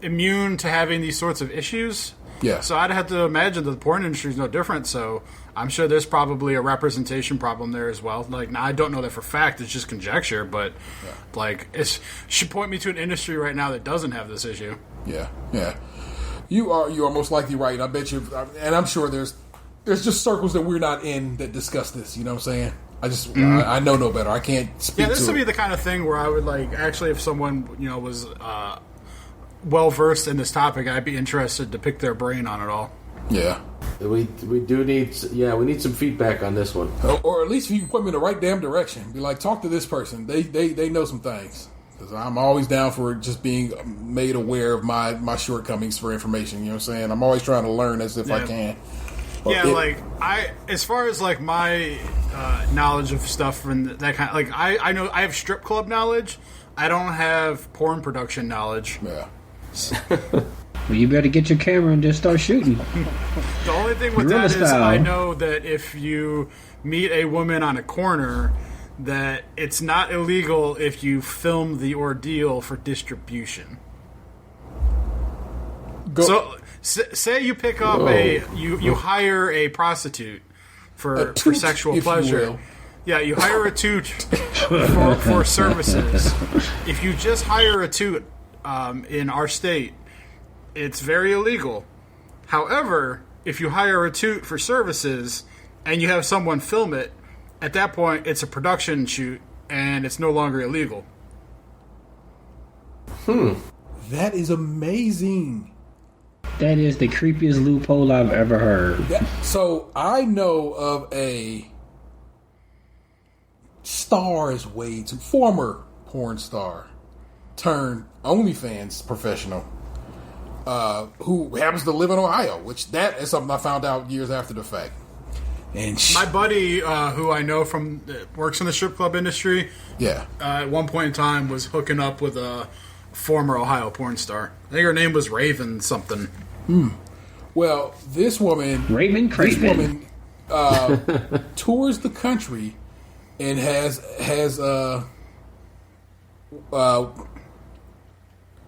immune to having these sorts of issues. Yeah. So I'd have to imagine that the porn industry is no different. So I'm sure there's probably a representation problem there as well. Like, now I don't know that for fact; it's just conjecture. But like, it should point me to an industry right now that doesn't have this issue. Yeah, yeah. You are most likely right. I bet you, and I'm sure there's just circles that we're not in that discuss this. You know what I'm saying? I know no better. I can't speak Yeah, this to would be it. the kind of thing where I would like actually, if someone was well versed in this topic, I'd be interested to pick their brain on it all. Yeah. We do need some feedback on this one. Or at least if you can point me in the right damn direction. Be like, talk to this person. They know some things. Because I'm always down for just being made aware of my shortcomings for information. You know what I'm saying? I'm always trying to learn as if I can. As far as like my knowledge of stuff and that kind of, like I know I have strip club knowledge. I don't have porn production knowledge. Yeah. Well, you better get your camera and just start shooting. The only thing with Guerrilla that is style. I know that if you meet a woman on a corner, that it's not illegal if you film the ordeal for distribution. So, say you pick up you hire a prostitute for sexual pleasure. Yeah, you hire a toot for services. If you just hire a toot in our state, it's very illegal. However, if you hire a toot for services and you have someone film it, at that point it's a production shoot and it's no longer illegal. That is amazing. That is the creepiest loophole I've ever heard. So I know of a former porn star turned OnlyFans professional who happens to live in Ohio, which that is something I found out years after the fact. And My buddy, who I know from works in the strip club industry, at one point in time was hooking up with a former Ohio porn star. I think her name was Raven something. Well, this woman, Raven Craven, tours the country and has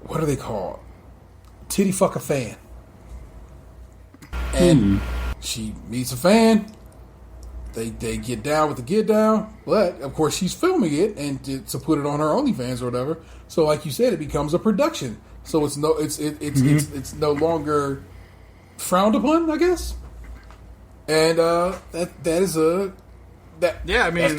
what are they called? Titty fuck a fan. And she meets a fan. They get down with the get down, but of course she's filming it and to put it on her OnlyFans or whatever. So, like you said, it becomes a production. So it's no longer frowned upon, I guess. And that's the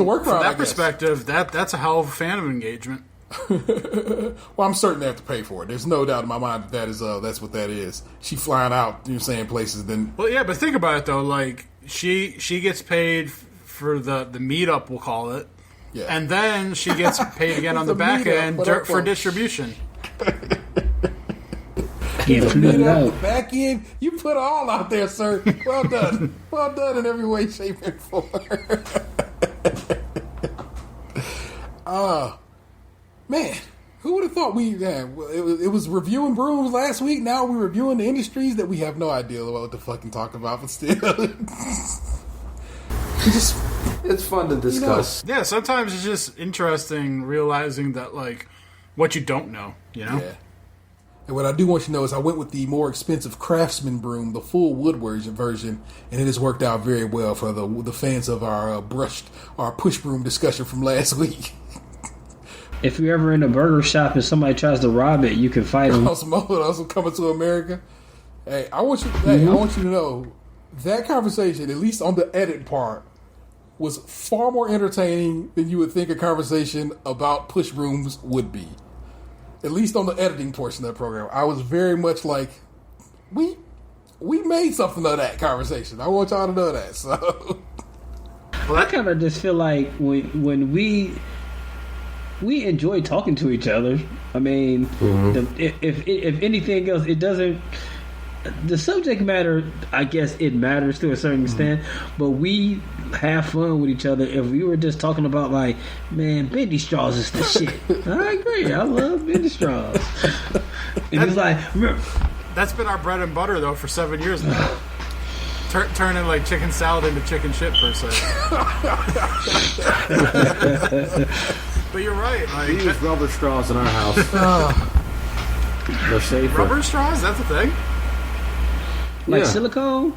work from that perspective, that's a hell of a fan of engagement. Well, I'm certain they have to pay for it. There's no doubt in my mind that's what that is. She flying out, saying places. Then, well, yeah, but think about it though. Like she gets paid for the meetup, we'll call it, and then she gets paid again on the back end for distribution. Back end, you put all out there, sir. Well done, well done in every way, shape, and form. Man, who would have thought it was reviewing brooms last week. Now we're reviewing the industries that we have no idea what to fucking talk about, but still. It's fun to discuss. Yeah, sometimes it's just interesting realizing that, like, what you don't know, Yeah. And what I do want you to know is I went with the more expensive Craftsman broom, the full wood version, and it has worked out very well for the fans of our push broom discussion from last week. If you're ever in a burger shop and somebody tries to rob it, you can fight them. Also coming to America. Hey, I want you to know that conversation, at least on the edit part, was far more entertaining than you would think a conversation about push brooms would be. At least on the editing portion of that program, I was very much like, we made something of that conversation. I want y'all to know that. So, well, I kind of just feel like when we enjoy talking to each other. I mean, if anything else, it doesn't. The subject matter, I guess, it matters to a certain extent, but we have fun with each other. If we were just talking about, like, man, bendy straws is the shit. I agree. I love bendy straws. And it's like, that's been our bread and butter though for 7 years now. Turning like chicken salad into chicken shit per se. But you're right. Like, we use rubber straws in our house. They're safer. Rubber straws? That's a thing? Like silicone?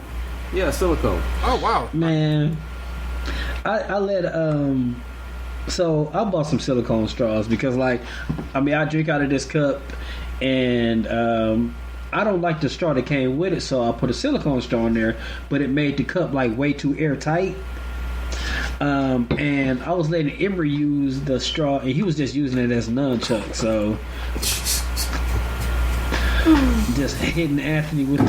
Yeah, silicone. Oh, wow. Man. I let, so I bought some silicone straws because, like, I mean, I drink out of this cup and, I don't like the straw that came with it, so I put a silicone straw in there, but it made the cup, like, way too airtight. And I was letting Emery use the straw, and he was just using it as a nunchuck. So just hitting Anthony with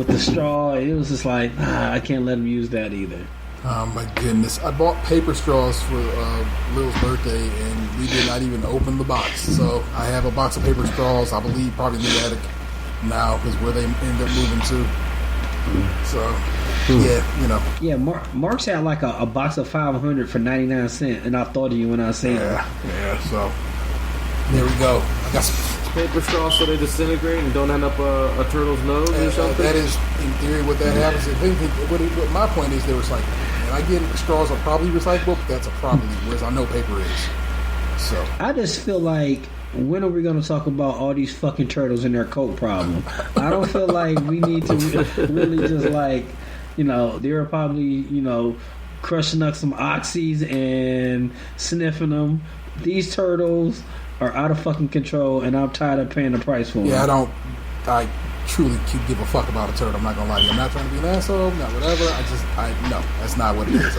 the straw. It was just like I can't let him use that either. Oh my goodness! I bought paper straws for Lil's birthday, and we did not even open the box. So I have a box of paper straws. I believe probably in the attic now is where they end up moving to. So yeah, Yeah, Mark's had like a box of 500 for 99 cents, and I thought of you when I said that. Yeah. So there we go. I got some Paper straws so they disintegrate and don't end up a turtle's nose or something. That is, in theory, what that happens. What my point is, they're recyclable. And I get straws are probably recyclable, but that's a probably, whereas I know paper is. So I just feel like, when are we going to talk about all these fucking turtles and their coat problem? I don't feel like we need to really just like, they're probably, crushing up some oxys and sniffing them. These turtles are out of fucking control, and I'm tired of paying the price for them. Yeah, I truly give a fuck about a turtle. I'm not gonna lie to you. I'm not trying to be an asshole, not whatever. No, that's not what it is.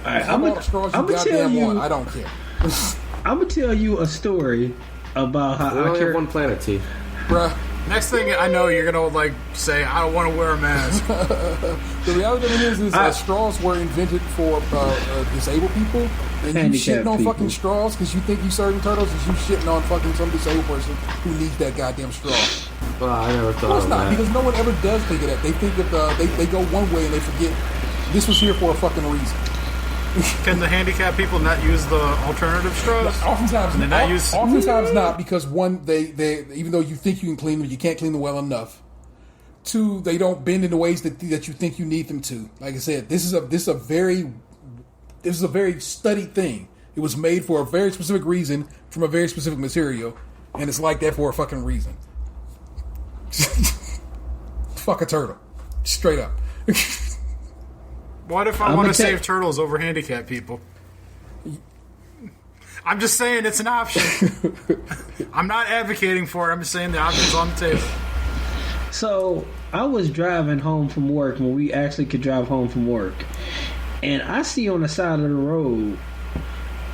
I'm gonna tell you. I don't care. I'm gonna tell you a story about how we only have one planet, T. Bruh. Next thing I know, you're gonna say, "I don't want to wear a mask." The reality of it is straws were invented for disabled people, and you shitting on fucking straws because you think you serving turtles, is you shitting on fucking some disabled person who needs that goddamn straw. Well, I never thought of that. Because no one ever does think of that. They think of they go one way and they forget this was here for a fucking reason. Can the handicapped people not use the alternative straws? Oftentimes not, because one, they even though you think you can clean them, you can't clean them well enough. Two, they don't bend in the ways that you think you need them to. Like I said, this is a very studied thing. It was made for a very specific reason from a very specific material, and it's like that for a fucking reason. Fuck a turtle, straight up. What if I want to save turtles over handicapped people? I'm just saying it's an option. I'm not advocating for it. I'm just saying the option's on the table. So I was driving home from work when we actually could drive home from work, and I see on the side of the road,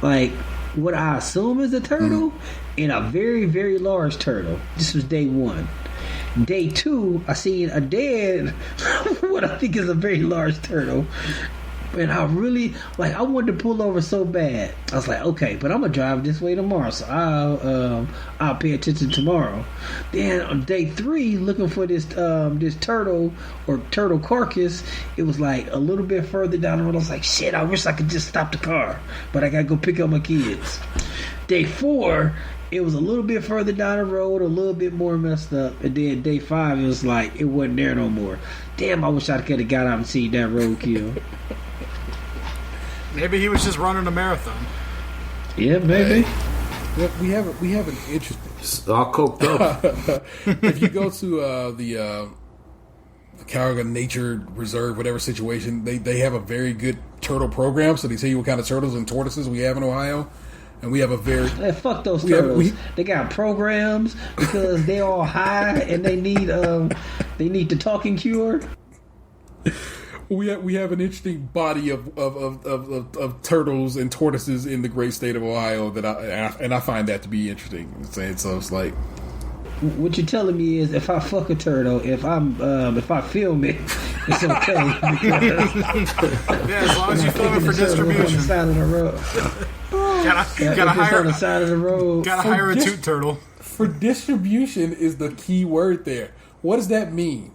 like what I assume is a turtle, and a very, very large turtle. This was day one. Day two, I seen a dead, what I think is a very large turtle. And I really, I wanted to pull over so bad. I was like, okay, but I'm going to drive this way tomorrow, so I'll pay attention tomorrow. Then on day three, looking for this turtle or turtle carcass, it was like a little bit further down the road. I was like, shit, I wish I could just stop the car, but I got to go pick up my kids. Day four, it was a little bit further down the road, a little bit more messed up. And then day five, it was like, it wasn't there no more. Damn, I wish I could have got out and seen that roadkill. Maybe he was just running a marathon. Yeah, maybe. We have an interesting... All coked up. If you go to the Cowga Nature Reserve, whatever situation, they have a very good turtle program, so they tell you what kind of turtles and tortoises we have in Ohio. And we have a very... fuck those turtles. They got programs because they're all high and they need the talking cure. We have an interesting body of turtles and tortoises in the great state of Ohio that I find that to be interesting. So it's like... What you're telling me is, if I fuck a turtle, if I film it, it's okay. Yeah, as long as you film it for distribution. On the side of the road. Gotta hire on the side of the road. Gotta hire a toot turtle. For distribution is the key word there. What does that mean?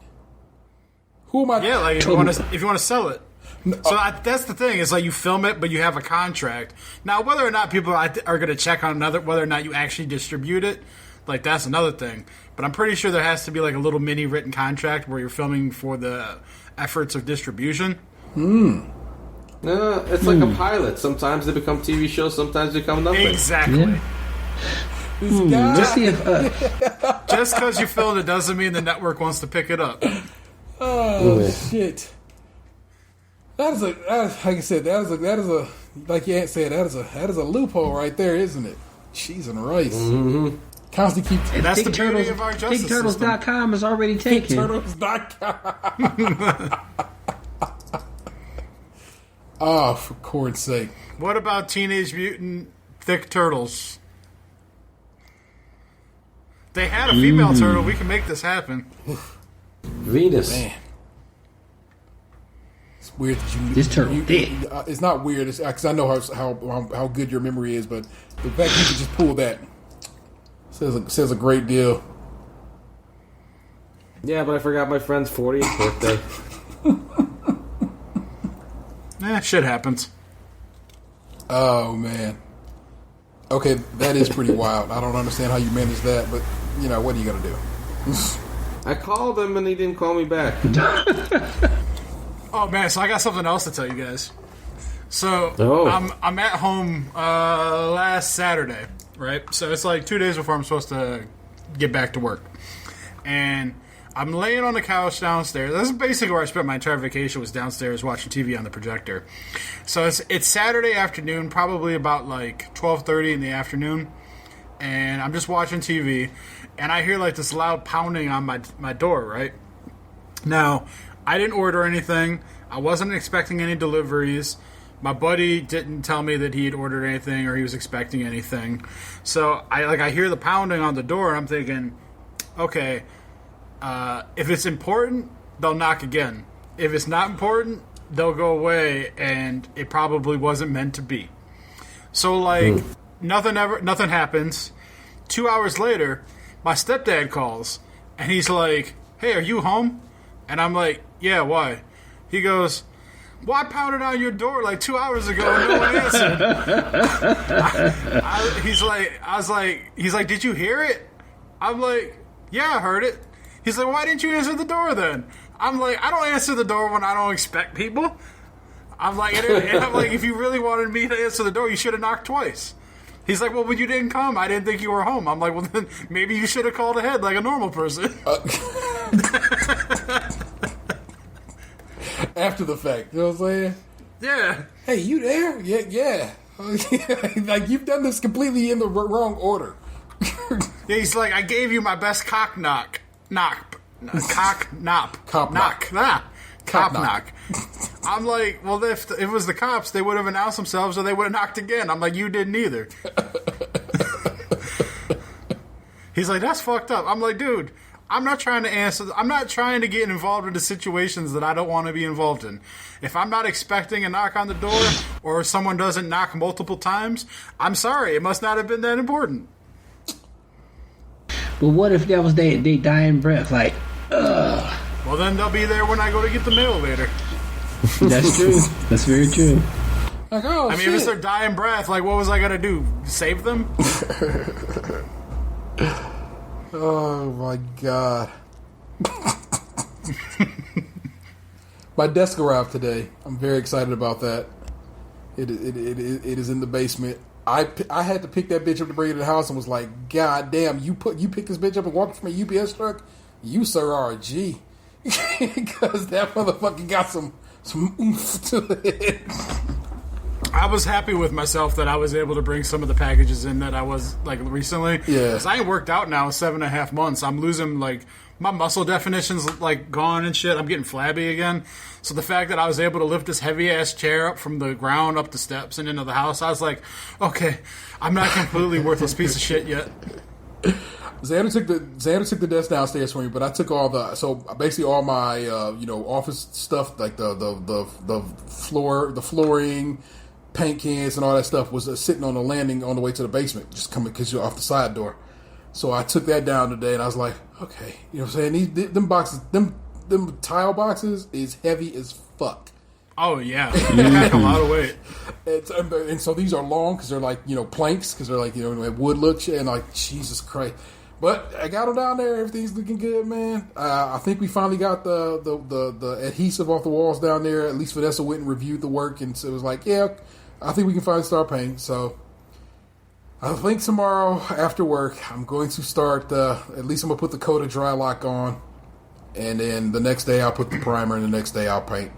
Who am I? Yeah, if you want to sell it. So that's the thing. Is you film it, but you have a contract. Now, whether or not people are going to check on whether or not you actually distribute it, that's another thing. But I'm pretty sure there has to be a little mini written contract where you're filming for the efforts of distribution. It's like a pilot. Sometimes they become TV shows. Sometimes they become nothing. Exactly. Yeah. Just because you filmed it doesn't mean the network wants to pick it up. Oh shit! That is like I said, that is a like you said, that is a loophole right there, isn't it? Cheese and rice. Mm-hmm. Constantly keep. Hey, that's the beauty of our justice system. ThinkTurtles.com is already taken. ThinkTurtles.com. Oh, for corn's sake. What about Teenage Mutant Thick Turtles? They had a female turtle. We can make this happen. Venus. Man. It's weird that you... This turtle thick. It's not weird, because I know how good your memory is, but the fact you could just pull that says a great deal. Yeah, but I forgot my friend's 40th birthday. Shit happens. Oh, man. Okay, that is pretty wild. I don't understand how you manage that, but, what are you going to do? I called him and he didn't call me back. Oh, man, so I got something else to tell you guys. So, I'm at home last Saturday, right? So it's like 2 days before I'm supposed to get back to work. And I'm laying on the couch downstairs. This is basically where I spent my entire vacation, was downstairs watching TV on the projector. So it's Saturday afternoon, probably about like 12:30 in the afternoon. And I'm just watching TV. And I hear like this loud pounding on my door, right? Now, I didn't order anything. I wasn't expecting any deliveries. My buddy didn't tell me that he had ordered anything or he was expecting anything. So I hear the pounding on the door and I'm thinking, okay, if it's important, they'll knock again. If it's not important, they'll go away, and it probably wasn't meant to be. So nothing happens. 2 hours later, my stepdad calls, and he's like, "Hey, are you home?" And I'm like, "Yeah, why?" He goes, "Well, I pounded on your door like 2 hours ago and no one answered." He's like, "Did you hear it?" I'm like, "Yeah, I heard it." He's like, "Why didn't you answer the door then?" I'm like, "I don't answer the door when I don't expect people." I'm like, if you really wanted me to answer the door, you should have knocked twice. He's like, "Well, when you didn't come, I didn't think you were home." I'm like, "Well, then maybe you should have called ahead like a normal person." After the fact, you know what I'm saying? Yeah. Hey, you there? Yeah. Like, you've done this completely in the wrong order. Yeah, he's like, "I gave you my best cop knock. I'm like, "Well, if it was the cops, they would have announced themselves or they would have knocked again." I'm like, "You didn't either." He's like, "That's fucked up." I'm like, "Dude, I'm not trying to answer. I'm not trying to get involved into situations that I don't want to be involved in. If I'm not expecting a knock on the door or someone doesn't knock multiple times, I'm sorry. It must not have been that important." But what if that was they dying breath? Like, ugh. Well, then they'll be there when I go to get the mail later. That's true. That's very true. Like, oh, if it's their dying breath, like, what was I going to do? Save them? Oh, my God. My desk arrived today. I'm very excited about that. It is in the basement. I had to pick that bitch up to bring it to the house and was like, "God damn, you picked this bitch up and walked from a UPS truck? You, sir, are a G." Because that motherfucker got some oomph to it. I was happy with myself that I was able to bring some of the packages in that I was, like, recently. Yeah. Because I ain't worked out now 7.5 months. I'm losing, like, my muscle definition's, like, gone and shit. I'm getting flabby again. So the fact that I was able to lift this heavy-ass chair up from the ground up the steps and into the house, I was like, okay, I'm not a completely worthless piece of shit yet. Xander took the desk downstairs for me, but I took all my office stuff, like the flooring, paint cans, and all that stuff was sitting on the landing on the way to the basement, just coming because you're off the side door. So I took that down today, and I was like, okay, you know what I'm saying? Them boxes, them tile boxes is heavy as fuck. Oh yeah, a lot of weight. And so these are long because they're like planks because they're like wood look shit, and like Jesus Christ. But I got them down there. Everything's looking good, man. I think we finally got the adhesive off the walls down there. At least Vanessa went and reviewed the work, and so it was like, yeah, I think we can finally start painting. So I think tomorrow after work, I'm going to start. At least I'm gonna put the coat of dry lock on, and then the next day I'll put the primer, and the next day I'll paint.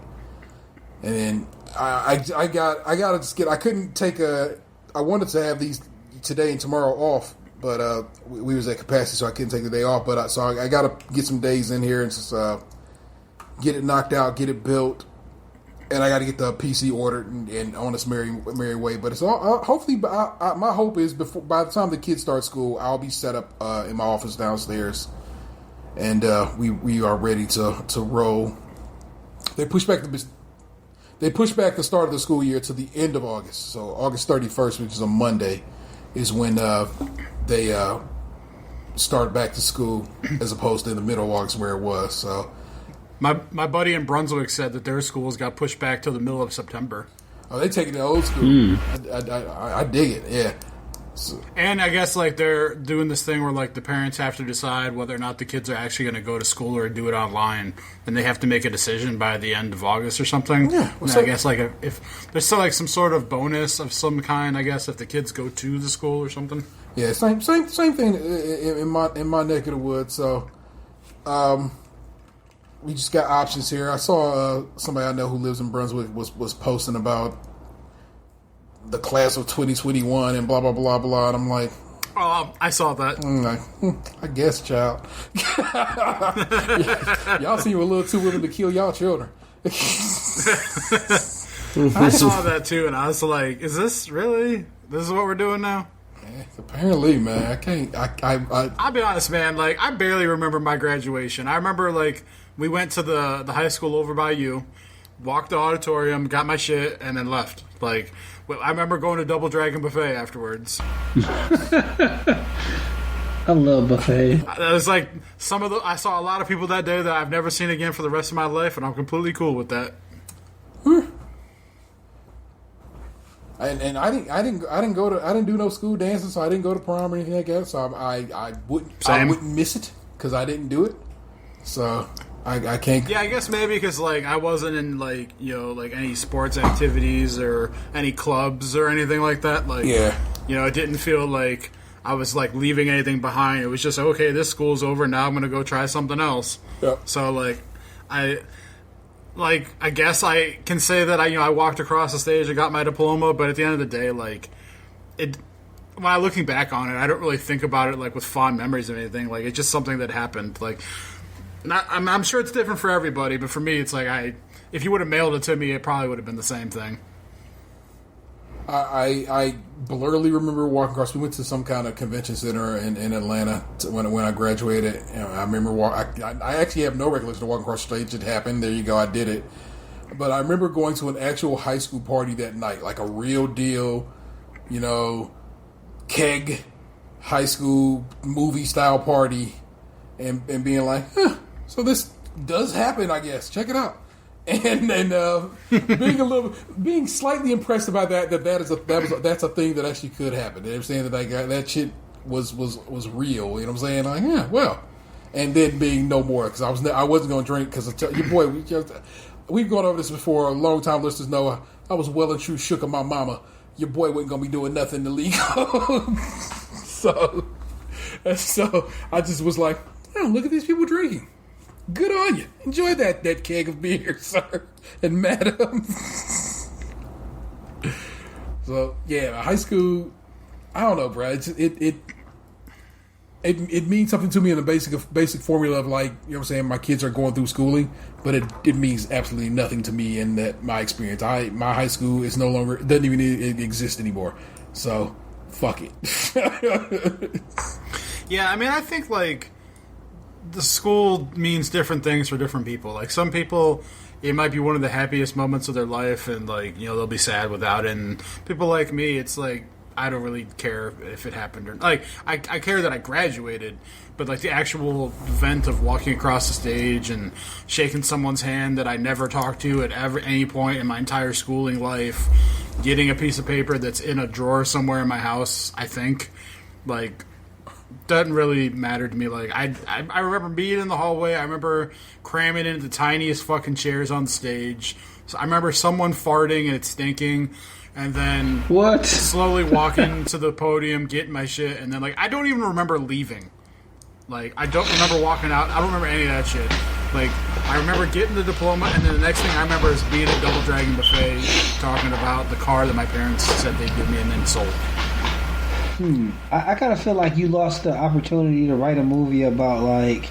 And then I gotta just get. I couldn't take I wanted to have these today and tomorrow off. But we was at capacity, so I couldn't take the day off. But I got to get some days in here and just get it knocked out, get it built, and I got to get the PC ordered and on its merry way. But it's all, hopefully, my hope is by the time the kids start school, I'll be set up in my office downstairs, and we are ready to roll. They push back the start of the school year to the end of August. So August 31st, which is a Monday, is when they start back to school, as opposed to in the middle of August where it was. So my buddy in Brunswick said that their schools got pushed back to the middle of September. Oh, they taking the old school. I dig it. Yeah. So, and I guess like they're doing this thing where like the parents have to decide whether or not the kids are actually going to go to school or do it online, and they have to make a decision by the end of August or something. Yeah, well, so I guess like if there's still like some sort of bonus of some kind, I guess if the kids go to the school or something. Yeah, same thing in my neck of the woods. So, we just got options here. I saw somebody I know who lives in Brunswick was posting about the class of 2021 and blah blah blah blah, and I'm like, oh, I saw that. I guess, child. Y'all seem a little too willing to kill y'all children. I saw that too, and I was like, is this really? This is what we're doing now? Yeah, apparently, man. I can't. I'll be honest, man. Like, I barely remember my graduation. I remember like we went to the high school over by you, walked the auditorium, got my shit, and then left. Like, I remember going to Double Dragon Buffet afterwards. I love buffet. It was like I saw a lot of people that day that I've never seen again for the rest of my life, and I'm completely cool with that. And I didn't do no school dances, so I didn't go to prom or anything like that. So I wouldn't miss it because I didn't do it. So I can't. Yeah, I guess maybe because like I wasn't in like like any sports activities or any clubs or anything like that. Like it didn't feel like I was like leaving anything behind. It was just okay. This school's over now. I'm gonna go try something else. Yep. So like I guess I can say that I walked across the stage and got my diploma. But at the end of the day, like when I'm looking back on it, I don't really think about it like with fond memories of anything. Like it's just something that happened. Like. I'm sure it's different for everybody, but for me, it's like if you would have mailed it to me, it probably would have been the same thing. I blurrily remember walking across. We went to some kind of convention center in Atlanta when I graduated. I remember I actually have no recollection of walking across the stage. It happened. There you go. I did it. But I remember going to an actual high school party that night, like a real deal, keg high school movie style party, and being like, so this does happen, I guess. Check it out, and being slightly impressed about that's a thing that actually could happen. They're saying that that shit was real. You know what I'm saying? Like, yeah, well, and then being no more because I wasn't going to drink because your boy. We've gone over this before. Long time listeners know I was well and true shook of my mama. Your boy wasn't going to be doing nothing illegal. so I just was like, oh, look at these people drinking. Good on you. Enjoy that keg of beer, sir and madam. So yeah, high school. I don't know, bro. It means something to me in the basic formula of like, what I'm saying, my kids are going through schooling, but it means absolutely nothing to me in that my experience. My high school is no longer, doesn't even exist anymore. So fuck it. Yeah, I mean, I think like the school means different things for different people. Like some people, it might be one of the happiest moments of their life, and like they'll be sad without it. And people like me, it's like I don't really care if it happened or like I care that I graduated, but like the actual event of walking across the stage and shaking someone's hand that I never talked to at any point in my entire schooling life, getting a piece of paper that's in a drawer somewhere in my house, I think like. Doesn't really matter to me. Like I remember being in the hallway. I remember cramming into the tiniest fucking chairs on stage. So I remember someone farting and it's stinking, and then slowly walking to the podium, getting my shit, and then like I don't even remember leaving. Like I don't remember walking out. I don't remember any of that shit. Like I remember getting the diploma, and then the next thing I remember is being at Double Dragon Buffet talking about the car that my parents said they'd give me and then sold. I kind of feel like you lost the opportunity to write a movie about like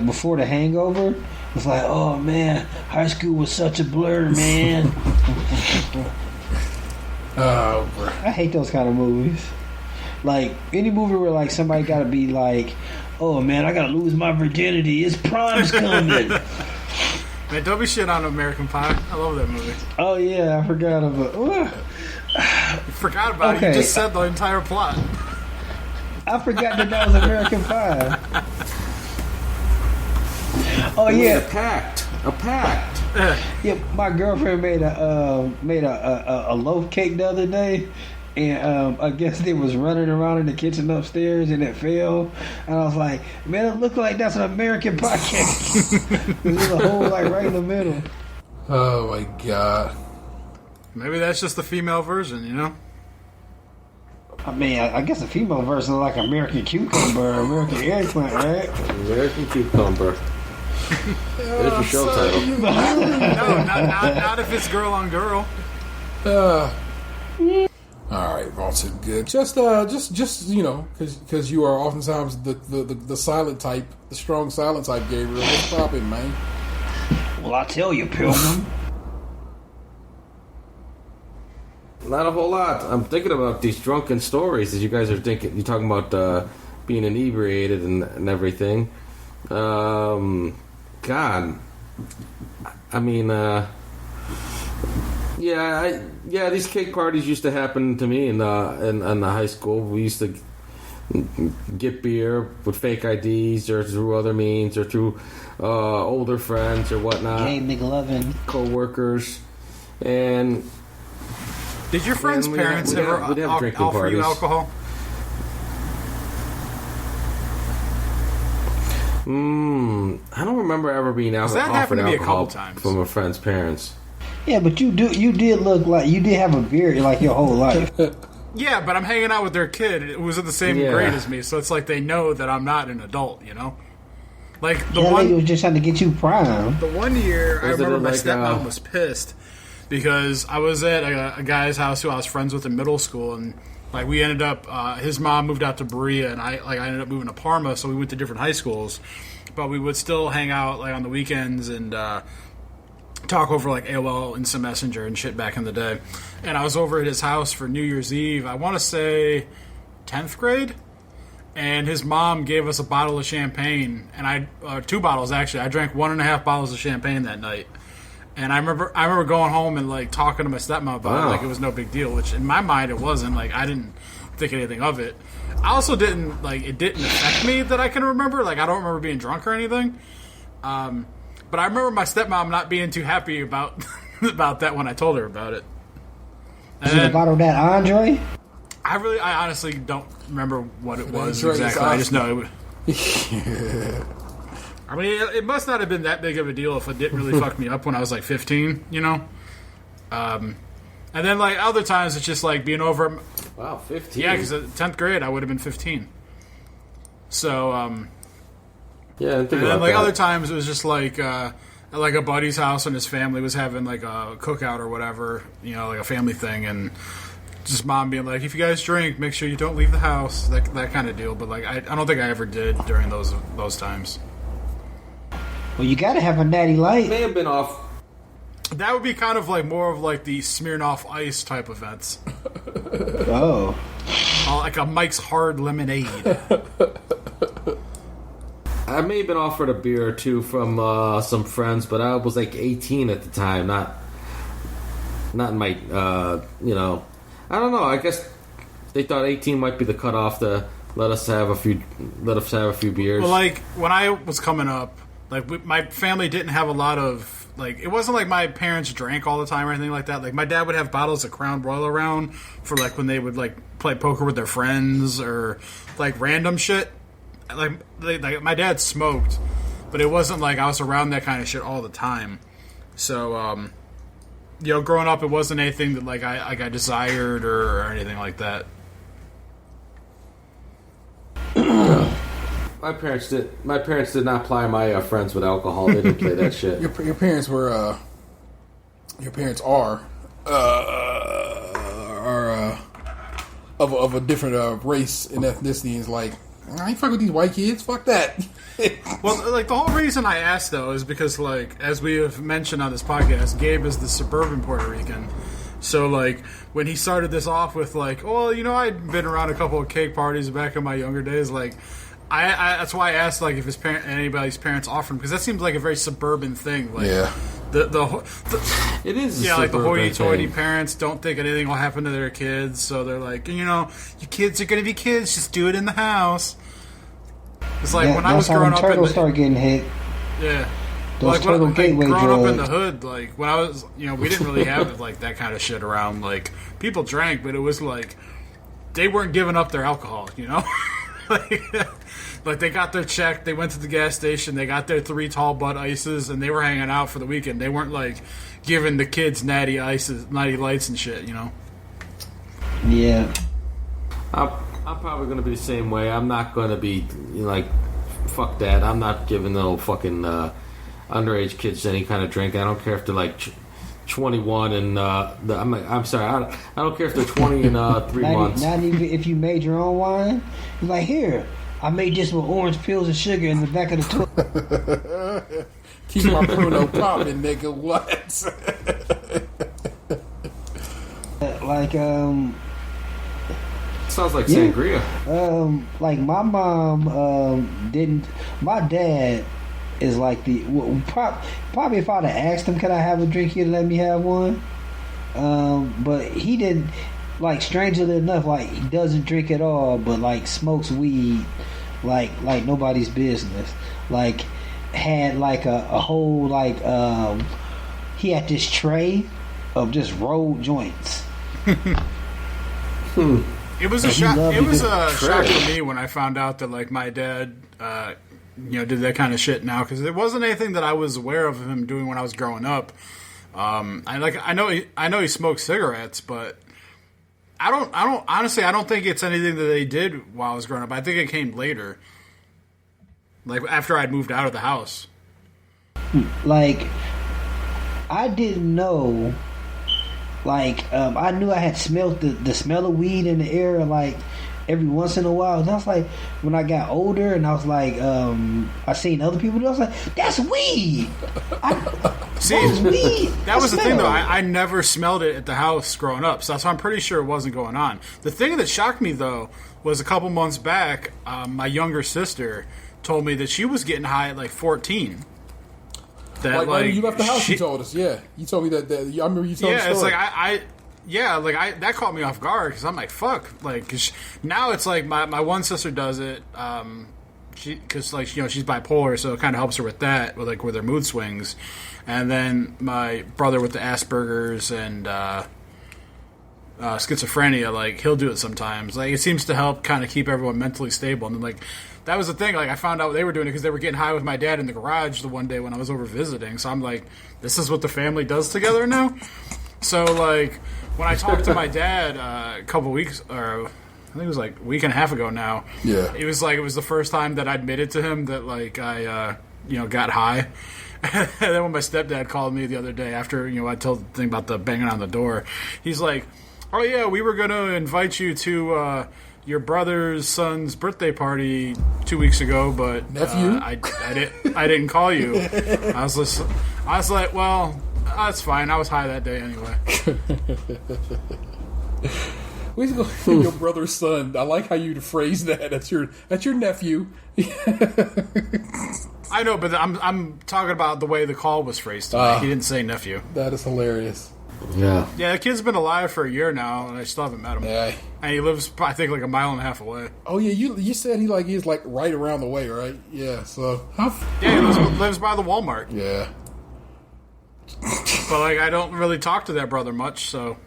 before The Hangover, It's like, oh man, high school was such a blur, man. Oh, bro. I hate those kind of movies. Like any movie where like somebody gotta be like, oh man, I gotta lose my virginity. It's prime's coming. Man, don't be shit on American Pie. I love that movie. Oh yeah, I forgot about. You forgot about it. You just said the entire plot. I forgot that was American Pie. Oh yeah, a pact. yeah. My girlfriend made a loaf cake the other day, and I guess it was running around in the kitchen upstairs, and it fell. And I was like, man, it looked like that's an American Pie cake. There's a hole like right in the middle. Oh my god. Maybe that's just the female version, you know? I mean, I guess the female version is like American cucumber, or American eggplant, right? American cucumber. There's your show title. No, not if it's girl on girl. All right, Walter. Good. Just you know, because you are oftentimes the silent type, the strong silent type, Gabriel. What's poppin', man? Well, I tell you, Pilgrim. Not a whole lot. I'm thinking about these drunken stories that you guys are thinking. You're talking about being inebriated and everything. God, I mean, these cake parties used to happen to me in the high school. We used to get beer with fake IDs or through other means or through older friends or whatnot. Hey, McLovin. Co-workers. And did your friends' parents ever offer you alcohol? I don't remember ever being offered alcohol from a friend's parents. Yeah, but you did look like you did have a beard like your whole life. Yeah, but I'm hanging out with their kid who was in the same grade as me, so it's like they know that I'm not an adult, you know? Like the one lady was just trying to get you prime. The one year I remember my stepmom was pissed because I was at a guy's house who I was friends with in middle school, and like we ended up his mom moved out to Berea, and I ended up moving to Parma, so we went to different high schools, but we would still hang out like on the weekends and talk over like AOL Instant Messenger and shit back in the day. And I was over at his house for New Year's Eve, I want to say 10th grade, and his mom gave us a bottle of champagne, and 2 bottles actually. I drank 1.5 bottles of champagne that night. And I remember going home and like talking to my stepmom about it, like it was no big deal, which in my mind it wasn't. Like I didn't think anything of it. I also didn't it didn't affect me that I can remember. Like I don't remember being drunk or anything. But I remember my stepmom not being too happy about that when I told her about it. Is it a bottle of that Andre? I honestly don't remember what it was exactly. I just know it. I mean, it must not have been that big of a deal if it didn't really fuck me up when I was like 15, you know? And then like other times it's just like being over. Wow, 15. Yeah, because 10th grade I would have been 15. So, yeah, and then like other times it was just like a buddy's house and his family was having like a cookout or whatever, you know, like a family thing, and just mom being like, if you guys drink, make sure you don't leave the house, that kind of deal. But like I don't think I ever did during those times. Well, you gotta have a natty light. May have been off. That would be kind of like more of like the Smirnoff Ice type events. Oh. Like a Mike's Hard Lemonade. I may have been offered a beer or two from some friends, but I was like 18 at the time, not in my, you know, I don't know. I guess they thought 18 might be the cutoff to let us have a few beers. Well, like when I was coming up, like my family didn't have a lot of like. It wasn't like my parents drank all the time or anything like that. Like my dad would have bottles of Crown Royal around for like when they would like play poker with their friends or like random shit. Like my dad smoked, but it wasn't like I was around that kind of shit all the time. So, you know, growing up, it wasn't anything that like I desired or anything like that. My parents did not ply my friends with alcohol. They didn't play that shit. Your parents were your parents are of a different race and ethnicity. It's like I ain't fucking with these white kids. Fuck that. Well, like, the whole reason I asked, though, is because, like, as we have mentioned on this podcast, Gabe is the suburban Puerto Rican. So, like, when he started this off with, like, well, you know, I'd been around a couple of cake parties back in my younger days, like, I that's why I asked, like, if anybody's parents offered him, because that seems like a very suburban thing. Like, Yeah. It is. Yeah, like the hoity-toity parents don't think anything will happen to their kids, so they're like, you know, your kids are going to be kids, just do it in the house. It's like when I was growing up, turtles start getting hit. Yeah, Those like turtle gateway growing up in drugs. the hood, like when I was, you know, we didn't really have like that kind of shit around. Like people drank, but it was like they weren't giving up their alcohol, you know. Like they got their check, they went to the gas station, they got their 3 tall Bud Ices, and they were hanging out for the weekend. They weren't like giving the kids natty lights and shit, you know. Yeah. I'm probably going to be the same way. I'm not going to be, you know, like, fuck that. I'm not giving no fucking underage kids any kind of drink. I don't care if they're like 21 and I'm sorry. I don't care if they're 20 and 3 months. Not even if you made your own wine. You're like, here, I made this with orange peels and sugar in the back of the toilet. Keep my Bruno popping, nigga. What? Like, Sounds like sangria. like my mom didn't. My dad is like probably if I'd have asked him, can I have a drink, he'd let me have one. But he didn't. Like, strangely enough, like, he doesn't drink at all, but like smokes weed like nobody's business. Like, had like a whole like he had this tray of just rolled joints. It was a shock. It was a shock for me when I found out that like my dad, you know, did that kind of shit now, because it wasn't anything that I was aware of him doing when I was growing up. I know he smoked cigarettes, but I don't honestly, I don't think it's anything that they did while I was growing up. I think it came later, like after I'd moved out of the house. Like, I didn't know. Like, I knew I had smelled the smell of weed in the air, like, every once in a while. And I was like, when I got older and I was like, I seen other people do it, I was like, that's weed! That's weed! That was the thing, though. I never smelled it at the house growing up, so I'm pretty sure it wasn't going on. The thing that shocked me, though, was a couple months back, my younger sister told me that she was getting high at, like, 14. That, like when you left the house, you told us. Yeah, you told me that. I remember you told us. Yeah, it's like that caught me off guard, because I'm like, fuck, like, cause now it's like my one sister does it, because like, you know, she's bipolar, so it kind of helps her with that, with her mood swings, and then my brother with the Asperger's and schizophrenia, like, he'll do it sometimes. Like, it seems to help kind of keep everyone mentally stable, and then like. That was the thing. Like, I found out they were doing it because they were getting high with my dad in the garage the one day when I was over visiting. So I'm like, this is what the family does together now? So, like, when I talked to my dad a couple weeks, or I think it was like a week and a half ago now. Yeah. It was like, it was the first time that I admitted to him that, like, I, you know, got high. And then when my stepdad called me the other day after, you know, I told the thing about the banging on the door, he's like, oh, yeah, we were going to invite you to, your brother's son's birthday party 2 weeks ago, but nephew, I didn't call you. I was like, well, that's fine. I was high that day anyway. Where's your brother's son? I like how you phrase that. That's your nephew. I know, but I'm talking about the way the call was phrased to me. He didn't say nephew. That is hilarious. Yeah. Yeah, the kid's been alive for a year now, and I still haven't met him. Yeah. And he lives, I think, like a mile and a half away. Oh yeah, you said he's like right around the way, right? Yeah. So yeah, he lives by the Walmart. Yeah. But like, I don't really talk to that brother much, so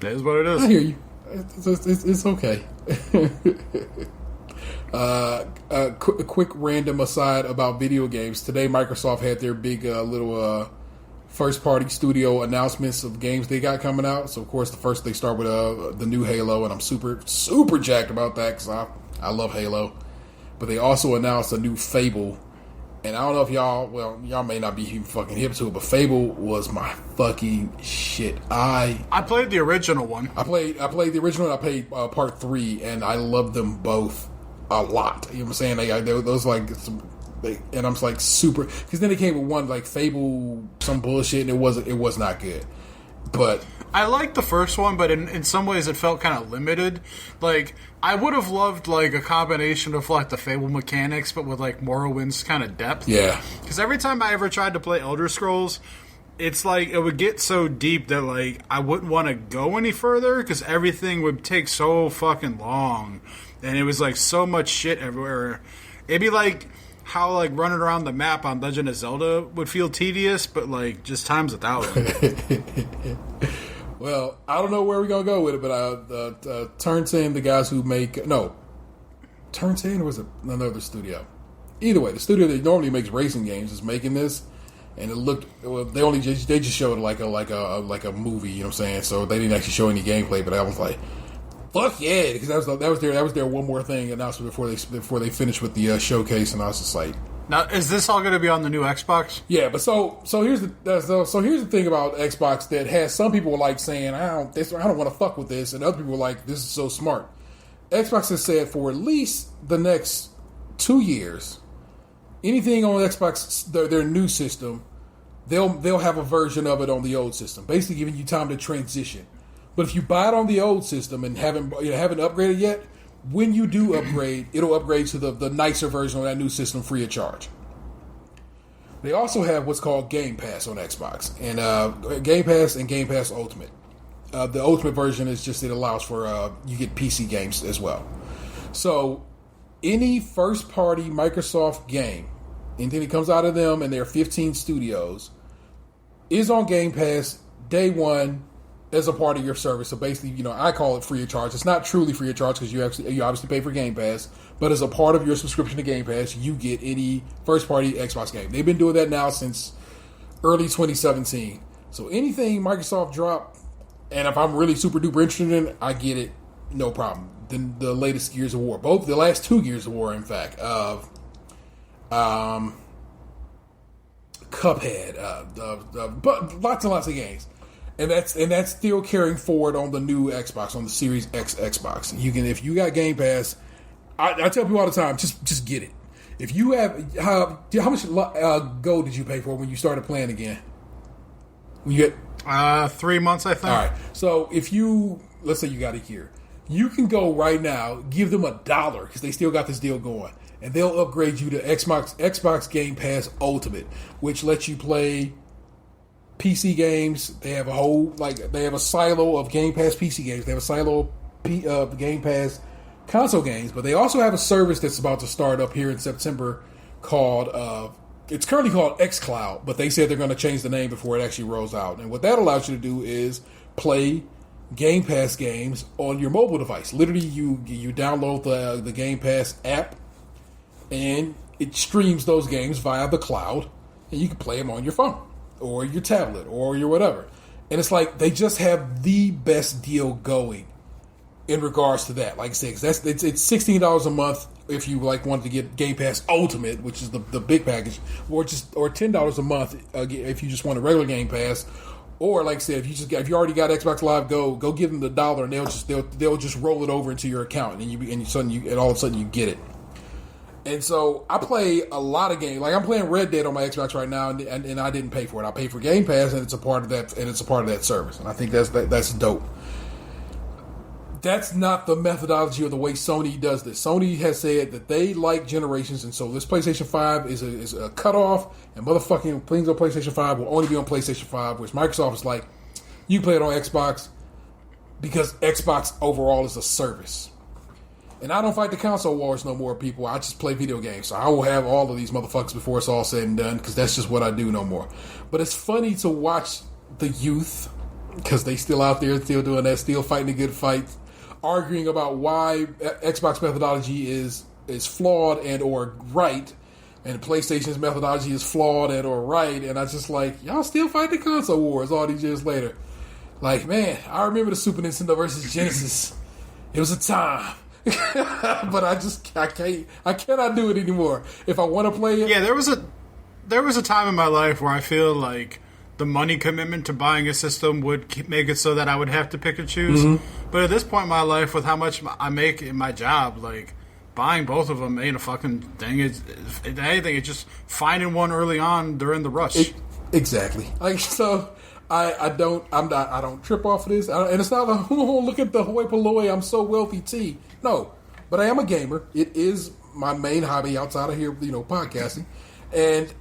it is what it is. I hear you. It's okay. A quick random aside about video games. Today, Microsoft had their big little first-party studio announcements of games they got coming out. So, of course, the first they start with the new Halo, and I'm super, super jacked about that because I love Halo. But they also announced a new Fable And I don't know if y'all may not be even fucking hip to it, but Fable was my fucking shit. I played the original one. I played the original. And I played part 3, and I loved them both a lot. You know what I'm saying? Those like and I'm like super, because then they came with one like Fable some bullshit, and it was not good. But I liked the first one, but in some ways it felt kind of limited. Like, I would have loved, like, a combination of, like, the Fable mechanics, but with, like, Morrowind's kind of depth. Yeah. Because every time I ever tried to play Elder Scrolls, it's like, it would get so deep that, like, I wouldn't want to go any further, because everything would take so fucking long. And it was, like, so much shit everywhere. It'd be like how, like, running around the map on Legend of Zelda would feel tedious, but, like, just times 1,000. Well, I don't know where we're going to go with it, but Turn 10, the guys who make... No. Turn 10, or was it another studio? Either way, the studio that normally makes racing games is making this, and it looked... Well, they just showed it like a movie, you know what I'm saying? So they didn't actually show any gameplay, but I was like, fuck yeah, because that was their one more thing announcement before they finished with the showcase, and I was just like... Now, is this all going to be on the new Xbox? Yeah, but so here's the thing about Xbox that has some people like saying I don't want to fuck with this, and other people are like, this is so smart. Xbox has said for at least the next 2 years, anything on Xbox, their new system, they'll have a version of it on the old system, basically giving you time to transition. But if you buy it on the old system and haven't upgraded yet, when you do upgrade, it'll upgrade to the nicer version of that new system free of charge. They also have what's called Game Pass on Xbox, and Game Pass and Game Pass Ultimate. The Ultimate version is just, it allows for you get PC games as well. So any first party Microsoft game, anything that comes out of them and their 15 studios, is on Game Pass day one as a part of your service. So basically, I call it free of charge. It's not truly free of charge because you obviously pay for Game Pass, but as a part of your subscription to Game Pass, you get any first-party Xbox game. They've been doing that now since early 2017. So anything Microsoft drop, and if I'm really super-duper interested in it, I get it, no problem. Then the latest Gears of War, both the last 2 Gears of War, in fact, of Cuphead, but lots and lots of games. And that's still carrying forward on the new Xbox, on the Series X Xbox. You can, if you got Game Pass, I tell people all the time, just get it. If you have, how much gold did you pay for when you started playing again? When you get 3 months, I think. All right. So if let's say you got a year, you can go right now, give them $1 because they still got this deal going, and they'll upgrade you to Xbox Game Pass Ultimate, which lets you play PC games. They have they have a silo of Game Pass PC games. They have a silo of Game Pass console games, but they also have a service that's about to start up here in September called, it's currently called xCloud, but they said they're going to change the name before it actually rolls out. And what that allows you to do is play Game Pass games on your mobile device. Literally, you download the Game Pass app, and it streams those games via the cloud, and you can play them on your phone or your tablet or your whatever. And it's like they just have the best deal going in regards to that. Like I said, it's $16 a month if you wanted to get Game Pass Ultimate, which is the big package, or $10 a month if you just want a regular Game Pass. Or like I said, if you already got Xbox Live, go give them the $1, and they'll just roll it over into your account, and all of a sudden you get it. And so I play a lot of games. Like I'm playing Red Dead on my Xbox right now, and I didn't pay for it. I paid for Game Pass, and it's a part of that service. And I think that's dope. That's not the methodology or the way Sony does this. Sony has said that they like generations, and so this PlayStation 5 is a cutoff, and motherfucking things on PlayStation 5 will only be on PlayStation 5, which Microsoft is like, you play it on Xbox because Xbox overall is a service. And I don't fight the console wars no more, people. I just play video games. So I will have all of these motherfuckers before it's all said and done, because that's just what I do no more. But it's funny to watch the youth, because they still out there, still doing that, still fighting the good fight, arguing about why Xbox methodology is flawed and or right, and PlayStation's methodology is flawed and or right. And I just like, y'all still fight the console wars all these years later. Like, man, I remember the Super Nintendo versus Genesis. It was a time. but I cannot do it anymore. If I want to play it, Yeah, there was a time in my life where I feel like the money commitment to buying a system would make it so that I would have to pick and choose. Mm-hmm. But at this point in my life, with how much I make in my job, like, buying both of them ain't a fucking thing. If anything, it's just finding one early on during the rush. Exactly. Like, so I don't trip off of this, and it's not a look at the hoi polloi, I'm so wealthy tea. No, but I am a gamer. It is my main hobby outside of here, podcasting, and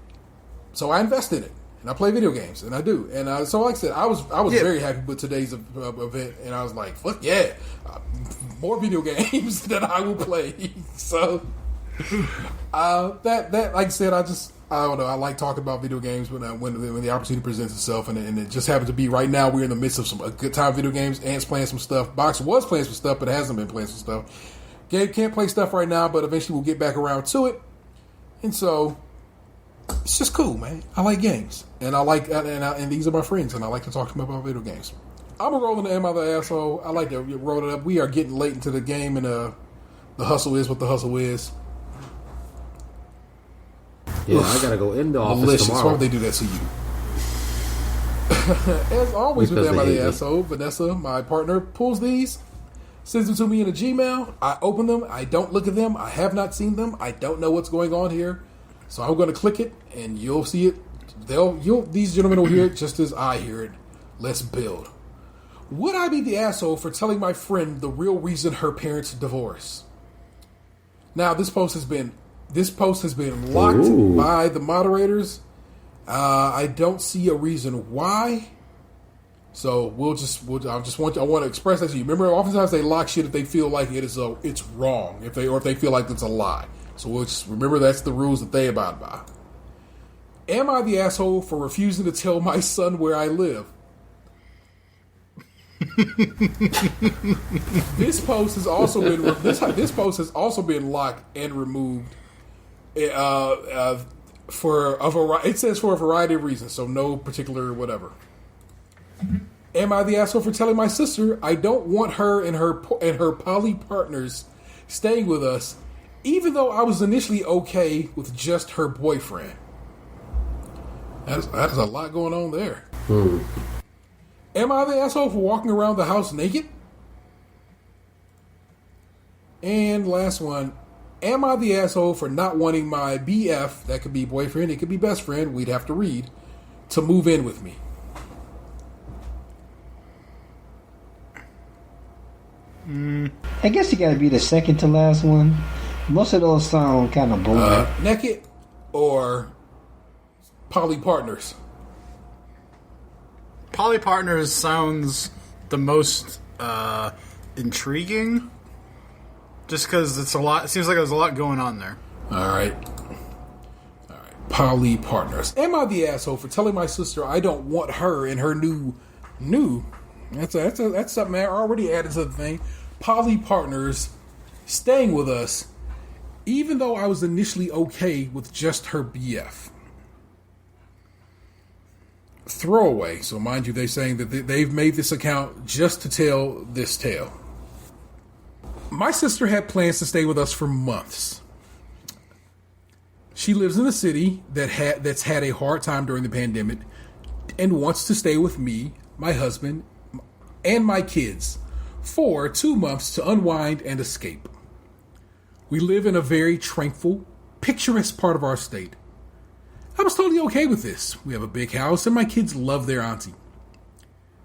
so I invest in it. And I play video games, and I do. And so, like I said, I was very happy with today's event, and I was like, "Fuck yeah, more video games that I will play." So that like I said, I don't know. I like talking about video games when the opportunity presents itself, and it just happens to be right now. We're in the midst of a good time video games. Ant's playing some stuff. Box was playing some stuff, but hasn't been playing some stuff. Gabe can't play stuff right now, but eventually we'll get back around to it. And so it's just cool, man. I like games, and and these are my friends, and I like to talk to them about video games. I'm a rolling the Am I the Asshole. I like to roll it up. We are getting late into the game, and the hustle is what the hustle is. Yeah, I gotta go in the office Malicious. tomorrow. Why would they do that to you? As always with Am I the Asshole, Vanessa, my partner, pulls these, sends them to me in a Gmail. I open them. I don't look at them. I have not seen them. I don't know what's going on here. So I'm going to click it, and you'll see it. These gentlemen will hear it just as I hear it. Let's build. Would I be the asshole for telling my friend the real reason her parents divorced? Now, this post has been locked by the moderators. I don't see a reason why. So I want to express that to you. Remember, oftentimes they lock shit if they feel like it's wrong, if they feel like it's a lie. So we'll just remember that's the rules that they abide by. Am I the asshole for refusing to tell my son where I live? This post has also been locked and removed for a variety. It says for a variety of reasons, so no particular whatever. Am I the asshole for telling my sister I don't want her and her poly partners staying with us, even though I was initially okay with just her boyfriend? That is a lot going on there. Am I the asshole for walking around the house naked? And last one, am I the asshole for not wanting my BF, that could be boyfriend, it could be best friend, we'd have to read, to move in with me? I guess you gotta be the second to last one. Most of those sound kind of boring. Naked or poly partners? Poly partners sounds the most intriguing, just because it's a lot. It seems like there's a lot going on there. All right. Poly partners. Am I the asshole for telling my sister I don't want her and her new? That's something I already added to the thing. Poly partners staying with us, even though I was initially okay with just her BF. Throwaway. So mind you, they're saying that they've made this account just to tell this tale. My sister had plans to stay with us for months. She lives in a city that's had a hard time during the pandemic and wants to stay with me, my husband, and my kids for 2 months to unwind and escape. We live in a very tranquil, picturesque part of our state. I was totally okay with this. We have a big house and my kids love their auntie.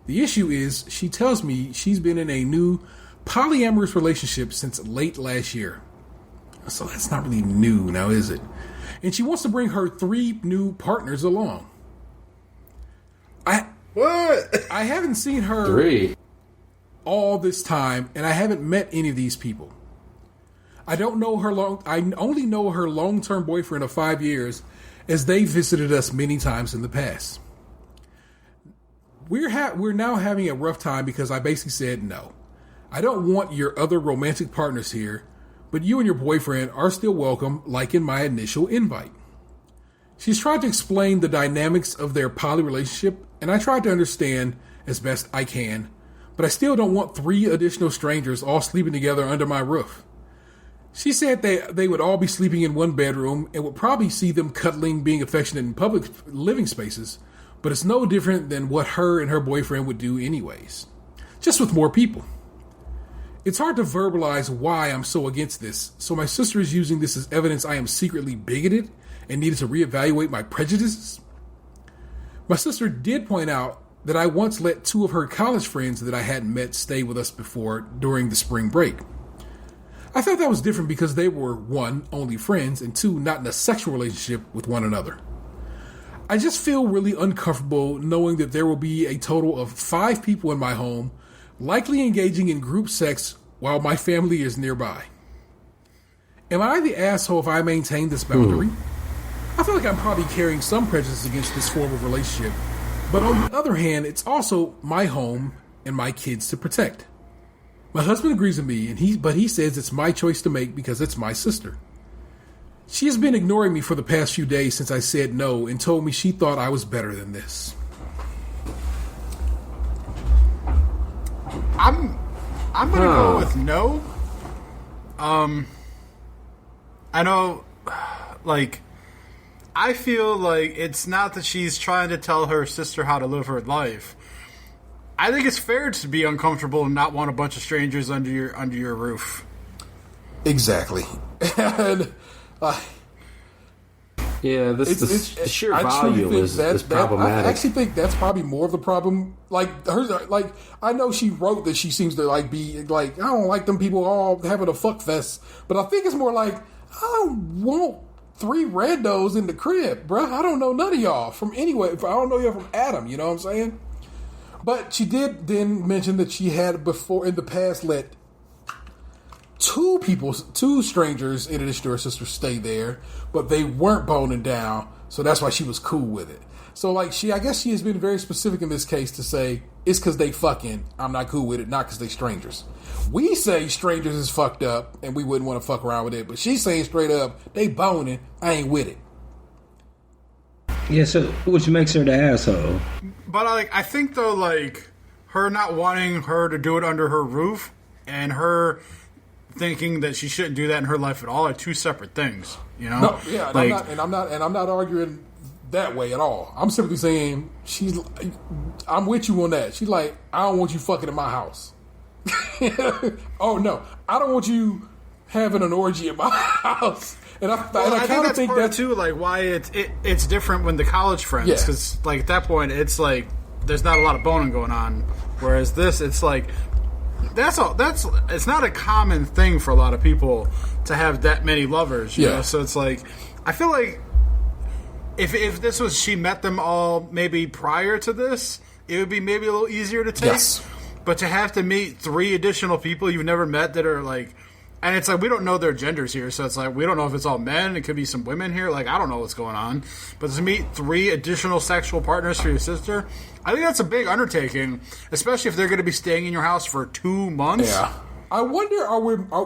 The issue is, she tells me she's been in a new polyamorous relationship since late last year. So that's not really new now, is it? And she wants to bring her 3 new partners along. I haven't seen her 3 all this time, and I haven't met any of these people. I don't know her I only know her long-term boyfriend of 5 years, as they visited us many times in the past. We're now having a rough time because I basically said no. I don't want your other romantic partners here, but you and your boyfriend are still welcome, like in my initial invite. She's tried to explain the dynamics of their poly relationship, and I tried to understand as best I can, but I still don't want 3 additional strangers all sleeping together under my roof. She said they would all be sleeping in one bedroom and would probably see them cuddling, being affectionate in public living spaces, but it's no different than what her and her boyfriend would do anyways, just with more people. It's hard to verbalize why I'm so against this, so my sister is using this as evidence I am secretly bigoted and needed to reevaluate my prejudices. My sister did point out that I once let 2 of her college friends that I hadn't met stay with us before during the spring break. I thought that was different because they were, 1, only friends, and 2, not in a sexual relationship with one another. I just feel really uncomfortable knowing that there will be a total of 5 people in my home, likely engaging in group sex while my family is nearby. Am I the asshole if I maintain this boundary? I feel like I'm probably carrying some prejudice against this form of relationship, but on the other hand, it's also my home and my kids to protect. My husband agrees with me, but he says it's my choice to make because it's my sister. She has been ignoring me for the past few days since I said no and told me she thought I was better than this. I'm gonna go with no. I know, like, I feel like it's not that she's trying to tell her sister how to live her life. I think it's fair to be uncomfortable and not want a bunch of strangers under your roof. Exactly. And the sheer volume is problematic. I actually think that's probably more of the problem. Like I know she wrote that she seems to be I don't like them people all having a fuck fest, but I think it's more like I don't want 3 randos in the crib, bruh. I don't know none of y'all from anywhere. I don't know y'all from Adam. You know what I'm saying? But she did then mention that she had before in the past let 2 strangers in addition to her sister stay there, but they weren't boning down, so that's why she was cool with it. So I guess she has been very specific in this case to say it's because they fucking, I'm not cool with it, not because they strangers. We say strangers is fucked up and we wouldn't want to fuck around with it, but she's saying straight up they boning, I ain't with it. Yeah, so which makes her the asshole. But I think though, her not wanting her to do it under her roof and her thinking that she shouldn't do that in her life at all are 2 separate things. You know? No, yeah, I'm not arguing that way at all. I'm simply saying I'm with you on that. She's like, I don't want you fucking in my house. Oh no, I don't want you having an orgy in my house. And I kind of think that's too, why it's different when the college friends, because at that point it's there's not a lot of boning going on, whereas this it's it's not a common thing for a lot of people to have that many lovers, you know. So it's I feel like if this was she met them all maybe prior to this, it would be maybe a little easier to take. Yes. But to have to meet 3 additional people you've never met that are and it's we don't know their genders here, so it's we don't know if it's all men. It could be some women here. I don't know what's going on. But to meet 3 additional sexual partners for your sister, I think that's a big undertaking, especially if they're going to be staying in your house for 2 months. Yeah. I wonder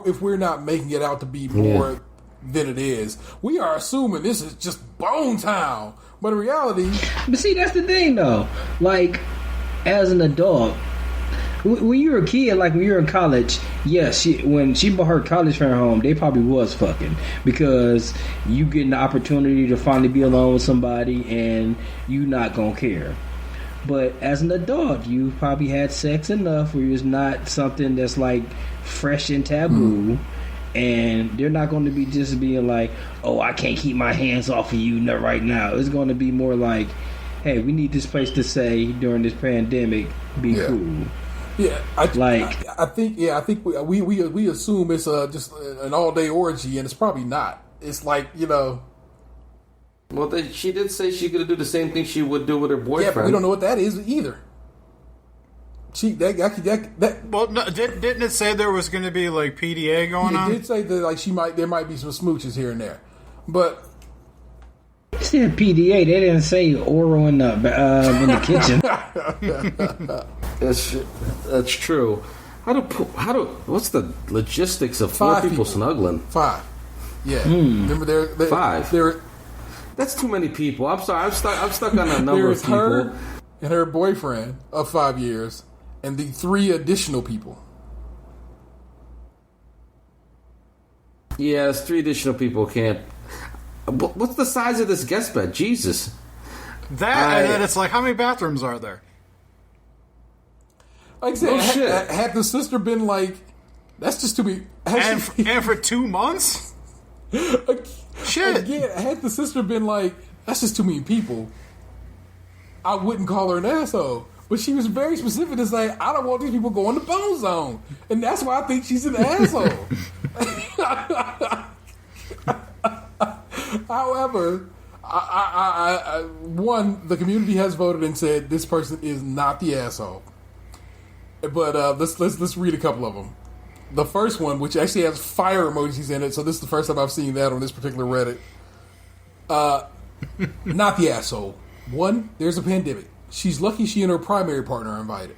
if we're not making it out to be more than it is. We are assuming this is just Bone Town, but in reality... But see, that's the thing, though. As an adult... When you were a kid, when you were in college, when she brought her college friend home, they probably was fucking because you getting the opportunity to finally be alone with somebody and you not gonna care. But as an adult, you probably had sex enough where it's not something that's fresh and taboo, and they're not going to be just being oh, I can't keep my hands off of you right now. It's going to be more hey, we need this place to say during this pandemic, be cool. Yeah, I think we assume it's just an all day orgy, and it's probably not. It's Well, she did say she could do the same thing she would do with her boyfriend. Yeah, but we don't know what that is either. Well, no, didn't it say there was going to be PDA going on? It did say that there might be some smooches here and there, but. It said PDA. They didn't say oral in the kitchen. That's true. What's the logistics of 4 people snuggling? 5. Yeah. Remember they're 5. That's too many people. I'm sorry. I'm stuck on a number of people. Her and her boyfriend of 5 years, and the 3 additional people. Yes, 3 additional people can't. What's the size of this guest bed? Jesus. And then it's like, how many bathrooms are there? Like I said, had the sister been like, that's just too many. And for 2 months? Shit. Again, had the sister been like, that's just too many people, I wouldn't call her an asshole. But she was very specific to say, I don't want these people going to Bone Zone. And that's why I think she's an asshole. However, the community has voted and said this person is not the asshole. But let's read a couple of them. The first one, which actually has fire emojis in it, so this is the first time I've seen that on this particular Reddit. Not the asshole. 1, there's a pandemic. She's lucky she and her primary partner are invited.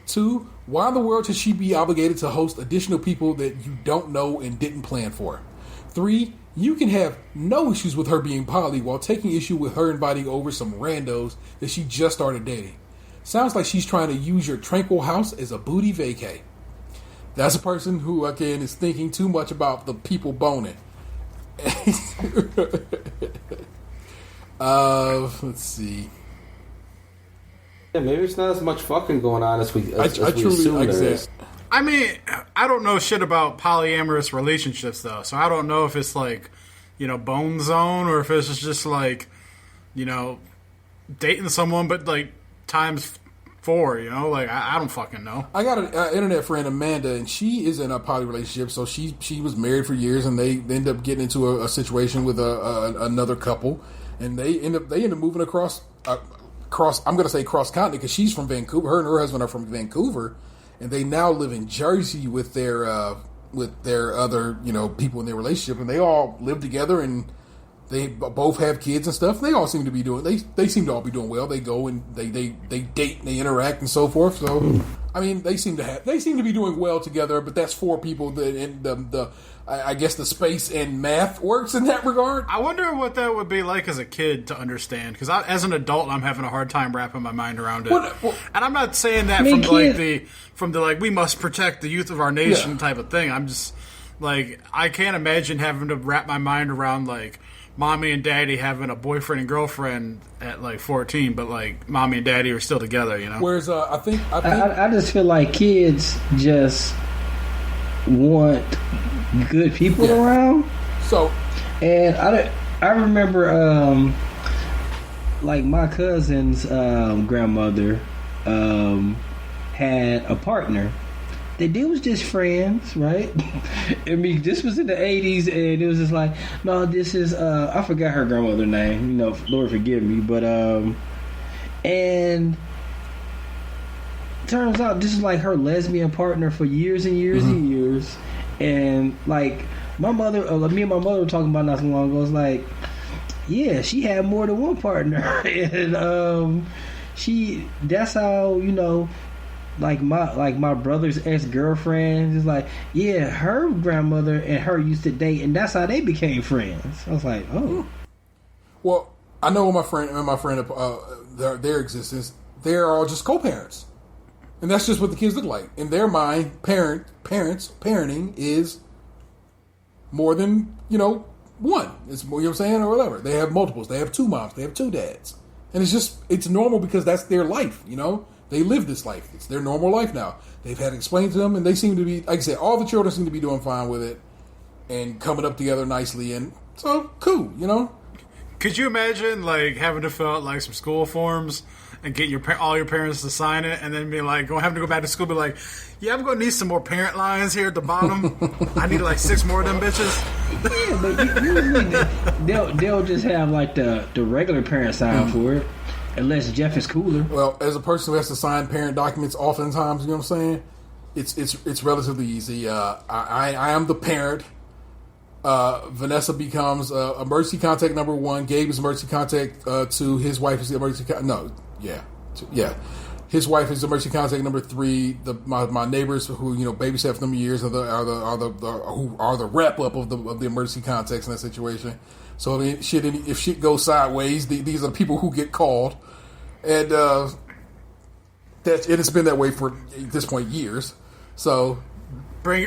2, why in the world should she be obligated to host additional people that you don't know and didn't plan for? 3, you can have no issues with her being poly while taking issue with her inviting over some randos that she just started dating. Sounds like she's trying to use your tranquil house as a booty vacay. That's a person who, again, is thinking too much about the people boning. Let's see. Yeah, maybe it's not as much fucking going on as we truly assume there is. I mean, I don't know shit about polyamorous relationships, though, so I don't know if it's like, Bone Zone, or if it's just like, dating someone, but like times 4, like I don't fucking know. I got an internet friend, Amanda, and she is in a poly relationship. So she was married for years, and they end up getting into a situation with another couple, and they end up moving across. I'm going to say cross continent because she's from Vancouver. Her and her husband are from Vancouver, and they now live in Jersey with their other people in their relationship, and they all live together, and they both have kids and stuff. They all seem to be doing. They seem to all be doing well. They go and they date and they interact and so forth. So I mean, they seem to be doing well together. But that's 4 people that I guess the space and math works in that regard. I wonder what that would be like as a kid to understand, because as an adult, I'm having a hard time wrapping my mind around it. And I'm not saying that from the we must protect the youth of our nation type of thing. I'm just like, I can't imagine having to wrap my mind around like mommy and daddy having a boyfriend and girlfriend at like 14, but like mommy and daddy are still together. Whereas I think I just feel like kids just want good people around. So, and I remember like my cousin's grandmother had a partner. They was just friends, right? I mean, this was in the 80s, and it was just like, no, this is I forgot her grandmother's name. Lord forgive me, but and turns out this is like her lesbian partner for years and years and years. And like my mother, me and my mother were talking about not so long ago. It's like, yeah, she had more than one partner, and that's how like my brother's ex-girlfriend is like, yeah, her grandmother and her used to date, and that's how they became friends. I was like, oh. Well, I know my friend, their existence, they're all just co-parents. And that's just what the kids look like. In their mind, parenting is more than, one. It's, you know what I'm saying, or whatever. They have multiples. They have 2 moms. They have 2 dads. And it's normal because that's their life, They live this life. It's their normal life now. They've had it explained to them, and they seem to be, like I said, all the children seem to be doing fine with it and coming up together nicely. And so, cool, Could you imagine, like, having to fill out, like, some school forms and get all your parents to sign it, and then be like, having to go back to school, be like, yeah, I'm going to need some more parent lines here at the bottom. I need, like, 6 more of them bitches. Yeah, but usually they'll just have, like, the regular parent sign for it. Unless Jeff is cooler. Well, as a person who has to sign parent documents oftentimes, you know what I'm saying? It's relatively easy. I am the parent. Vanessa becomes emergency contact number 1. Gabe is emergency contact 2. His wife is the emergency His wife is emergency contact number 3. My neighbors who babysat for them years are the wrap up of the emergency contacts in that situation. So I mean, if shit goes sideways, these are the people who get called, and it's been that way for at this point years. So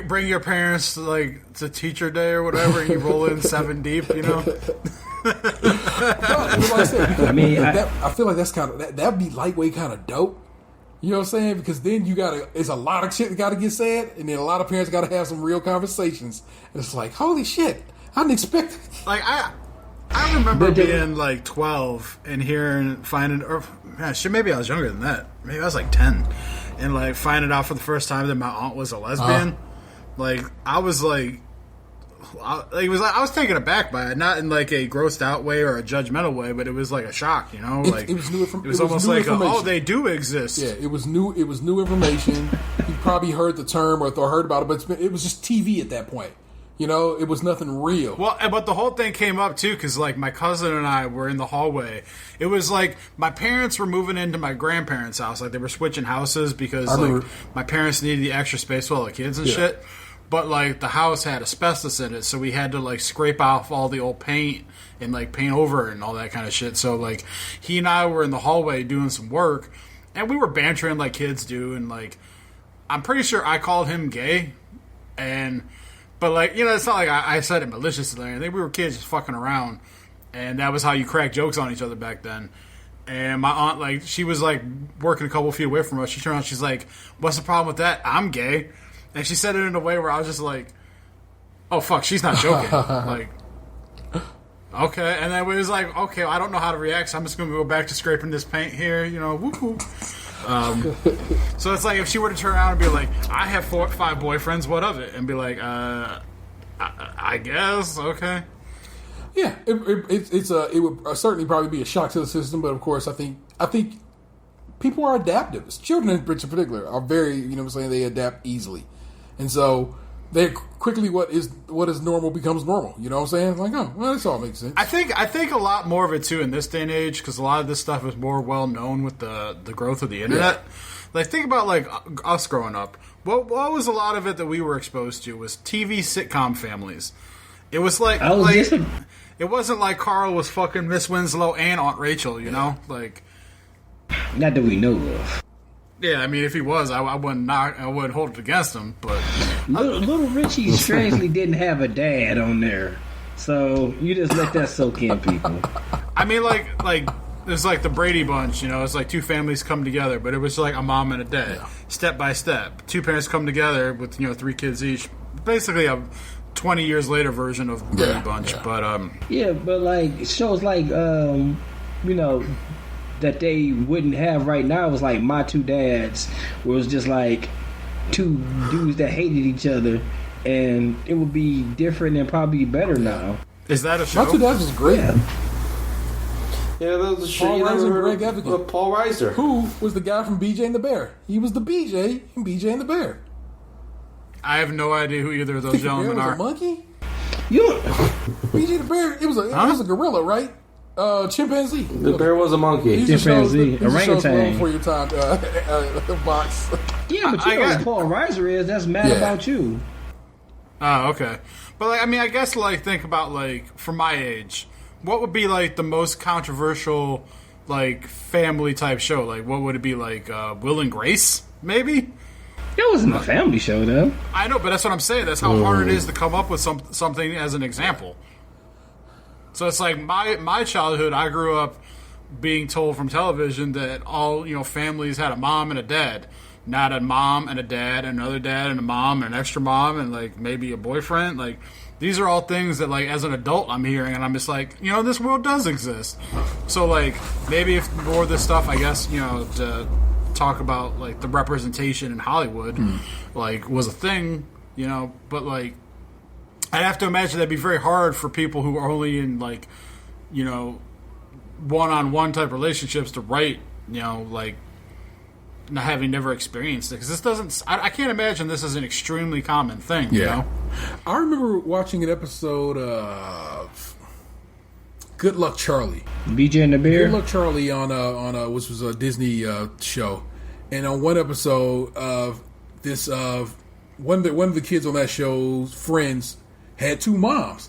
bring your parents to, like, to teacher day or whatever, and you roll in 7 deep, you know. Like I said, I mean, I feel like that's kind of that'd be lightweight, kind of dope. You know what I'm saying? Because then it's a lot of shit that got to get said, and then a lot of parents got to have some real conversations. And it's like, holy shit, I didn't expect it. Like, I remember being like 12 and finding, or shit, maybe I was younger than that. Maybe I was like 10, and like finding out for the first time that my aunt was a lesbian. Like, I was like, I was taken aback by it, not in like a grossed out way or a judgmental way, but it was like a shock, you know. Like it was new. It was almost like, oh, they do exist. Yeah, it was new. It was new information. You probably heard the term or heard about it, but it was just TV at that point. You know, it was nothing real. Well, but the whole thing came up too because like my cousin and I were in the hallway. It was like my parents were moving into my grandparents' house, like they were switching houses because like my parents needed the extra space for all the kids and shit. But, like, the house had asbestos in it, so we had to, like, scrape off all the old paint and, like, paint over it and all that kind of shit. So, like, he and I were in the hallway doing some work, and we were bantering like kids do, and, like, I'm pretty sure I called him gay, but, like, you know, it's not like I said it maliciously. I think we were kids just fucking around, and that was how you crack jokes on each other back then. And my aunt, like, she was, like, working a couple feet away from us. She turned around, she's like, what's the problem with that? I'm gay. And she said it in a way where I was just like, oh, fuck, she's not joking. Like, okay. And then it was like, okay, I don't know how to react, so I'm just going to go back to scraping this paint here, you know, woo-hoo. So it's like if she were to turn around and be like, I have 4 or 5 boyfriends, what of it? And be like, I guess, okay. Yeah, it would certainly probably be a shock to the system, but of course, I think people are adaptive. Children in particular are very, you know what I'm saying, they adapt easily. And so they quickly what is normal becomes normal. You know what I'm saying? Like, oh, well, this all makes sense. I think a lot more of it too in this day and age because a lot of this stuff is more well known with the growth of the internet. Yeah. Like, think about like us growing up. What was a lot of it that we were exposed to was TV sitcom families. It was like it wasn't like Carl was fucking Miss Winslow and Aunt Rachel. You know, like not that we know of. Yeah, I mean, if he was, I wouldn't hold it against him. But Little Richie strangely didn't have a dad on there, so you just let that soak in, people. I mean, like there's like the Brady Bunch, you know. It's like 2 families come together, but it was like a mom and a dad, step by step. 2 parents come together with 3 kids each. Basically, a 20 years later version of Brady Bunch. Yeah. But but like shows like that they wouldn't have right now was like My Two Dads, where it was just like 2 dudes that hated each other, and it would be different and probably better now. Is that a show? My Two Dads was great. Yeah, that was a show. Paul Reiser and Greg Evigan. Paul Reiser. Who was the guy from BJ and the Bear? He was the BJ in BJ and the Bear. I have no idea who either of those gentlemen are. A monkey? You BJ the Bear. It was a gorilla, right? Chimpanzee. The bear was a monkey. Chimpanzee. Orangutan. For your time box. Yeah, but you know what Paul Reiser is. That's mad about you. Oh, okay. But like, I mean, I guess like think about like for my age, what would be like the most controversial like family type show? Like, what would it be like? Will and Grace, maybe. It wasn't a family show though. I know, but that's what I'm saying. That's how hard it is to come up with something as an example. So it's like my childhood, I grew up being told from television that all, families had a mom and a dad. Not a mom and a dad, another dad and a mom and an extra mom and like maybe a boyfriend. Like, these are all things that like as an adult I'm hearing and I'm just like, this world does exist. So like maybe if more of this stuff, I guess, to talk about like the representation in Hollywood like was a thing, but like I'd have to imagine that'd be very hard for people who are only in like, one-on-one type relationships to write, like not having never experienced it. Because this doesn't, I can't imagine this is an extremely common thing, you know? I remember watching an episode of Good Luck Charlie. BJ and the Bear? Good Luck Charlie on which was a Disney show. And on one episode of this, one of the kids on that show's friends had 2 moms,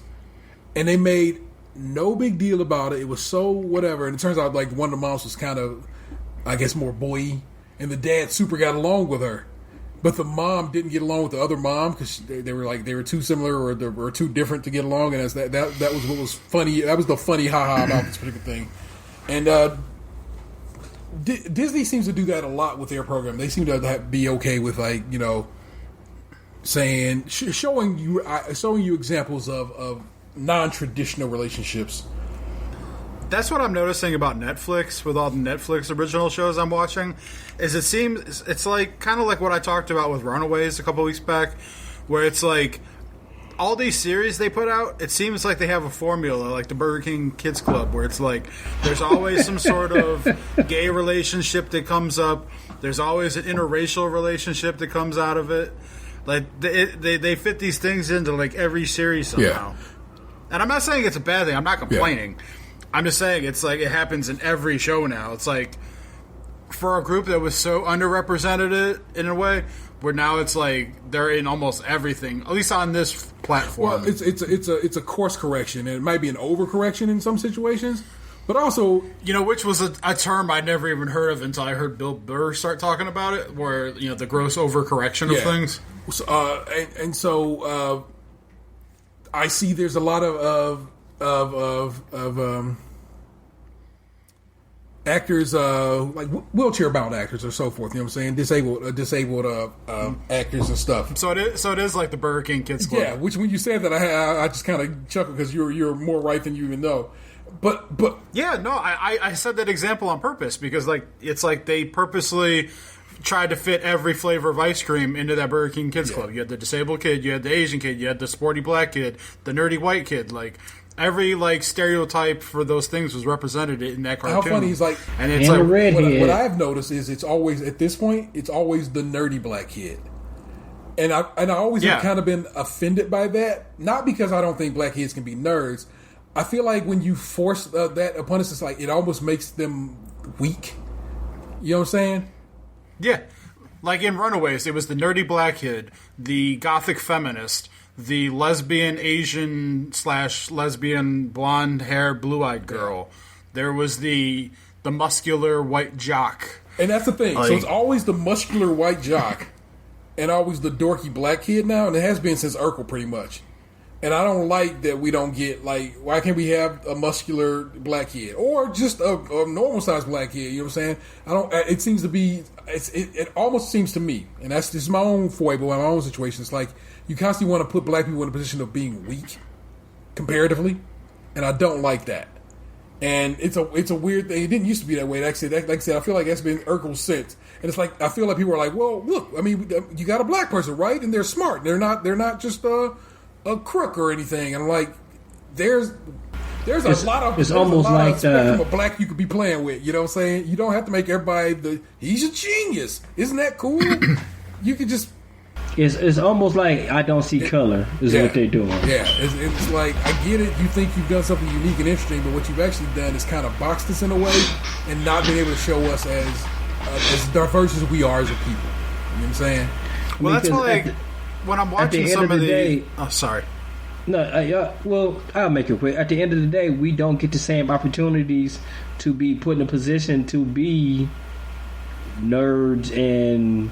and they made no big deal about it. It was so whatever, and it turns out like one of the moms was kind of, I guess, more boy-y, and the dad super got along with her. but the mom didn't get along with the other mom because they were too similar or too different to get along, and that was what was funny. That was the funny haha about this particular thing, and Disney seems to do that a lot with their program. They seem to be okay with saying showing you examples of non-traditional relationships. That's what I'm noticing about Netflix with all the Netflix original shows I'm watching. Is it seems it's like kind of like what I talked about with Runaways a couple weeks back, where it's like all these series they put out. It seems like they have a formula, like the Burger King Kids Club, where it's like there's always some sort of gay relationship that comes up. There's always an interracial relationship that comes out of it. Like they fit these things into like every series somehow. Yeah. And I'm not saying it's a bad thing. I'm not complaining. Yeah. I'm just saying it's like it happens in every show now. It's like for a group that was so underrepresented in a way, where now it's like they're in almost everything, at least on this platform. Well, it's a course correction, and it might be an overcorrection in some situations, but also which was a term I'd never even heard of until I heard Bill Burr start talking about it, where the gross overcorrection of things. So I see there's a lot of actors, like wheelchair-bound actors or so forth. You know what I'm saying? Disabled actors and stuff. So it is like the Burger King Kids Club. Yeah, which when you said that, I just kind of chuckled because you're more right than you even know. But yeah, no, I said that example on purpose because like it's like they purposely tried to fit every flavor of ice cream into that Burger King Kids Club. You had the disabled kid, you had the Asian kid, you had the sporty black kid, the nerdy white kid, like. Every stereotype for those things was represented in that cartoon. How funny is like, and it's and like what I've noticed is it's always at this point it's always the nerdy black kid, and I always have kind of been offended by that. Not because I don't think black kids can be nerds. I feel like when you force that upon us, it's like it almost makes them weak. You know what I'm saying? Yeah, like in Runaways, it was the nerdy black kid, the gothic feminist, the lesbian Asian / lesbian blonde hair blue-eyed girl. There was the muscular white jock. And that's the thing. So it's always the muscular white jock and always the dorky black kid now, and it has been since Urkel pretty much. And I don't like that we don't get why can't we have a muscular black kid or just a normal sized black kid? You know what I'm saying? I don't. It seems to be. It almost seems to me, and that's just my own foible, my own situation. It's like you constantly want to put black people in a position of being weak, comparatively, and I don't like that. And it's a weird thing. It didn't used to be that way. Like I said, I feel like that's been Urkel since. And it's like I feel like people are like, well, look, I mean, you got a black person, right? And they're smart. They're not just a crook or anything. And I'm like, there's a lot of spectrum of black you could be playing with. You know what I'm saying? You don't have to make everybody he's a genius. Isn't that cool? You could just. It's almost like I don't see color is what they're doing. Yeah, it's like I get it. You think you've done something unique and interesting, but what you've actually done is kind of boxed us in a way and not been able to show us as diverse as we are as a people. You know what I'm saying? Well, that's why when I'm watching some of the day, oh, sorry. No, well, I'll make it quick. At the end of the day, we don't get the same opportunities to be put in a position to be nerds and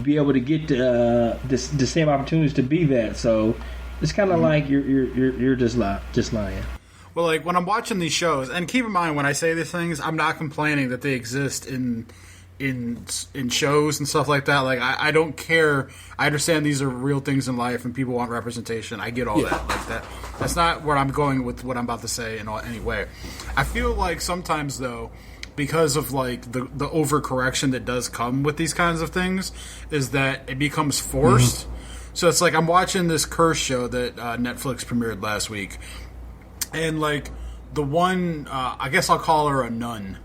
be able to get the same opportunities to be that. So it's kind of like you're just lying. Well, like when I'm watching these shows, and keep in mind when I say these things, I'm not complaining that they exist in shows and stuff like that. Like I don't care. I understand these are real things in life, and people want representation. I get all that. Like that. That's not where I'm going with what I'm about to say in any way. I feel like sometimes though, because of like the overcorrection that does come with these kinds of things, is that it becomes forced. Mm-hmm. So it's like I'm watching this curse show that Netflix premiered last week, and like the one, I guess I'll call her a nun.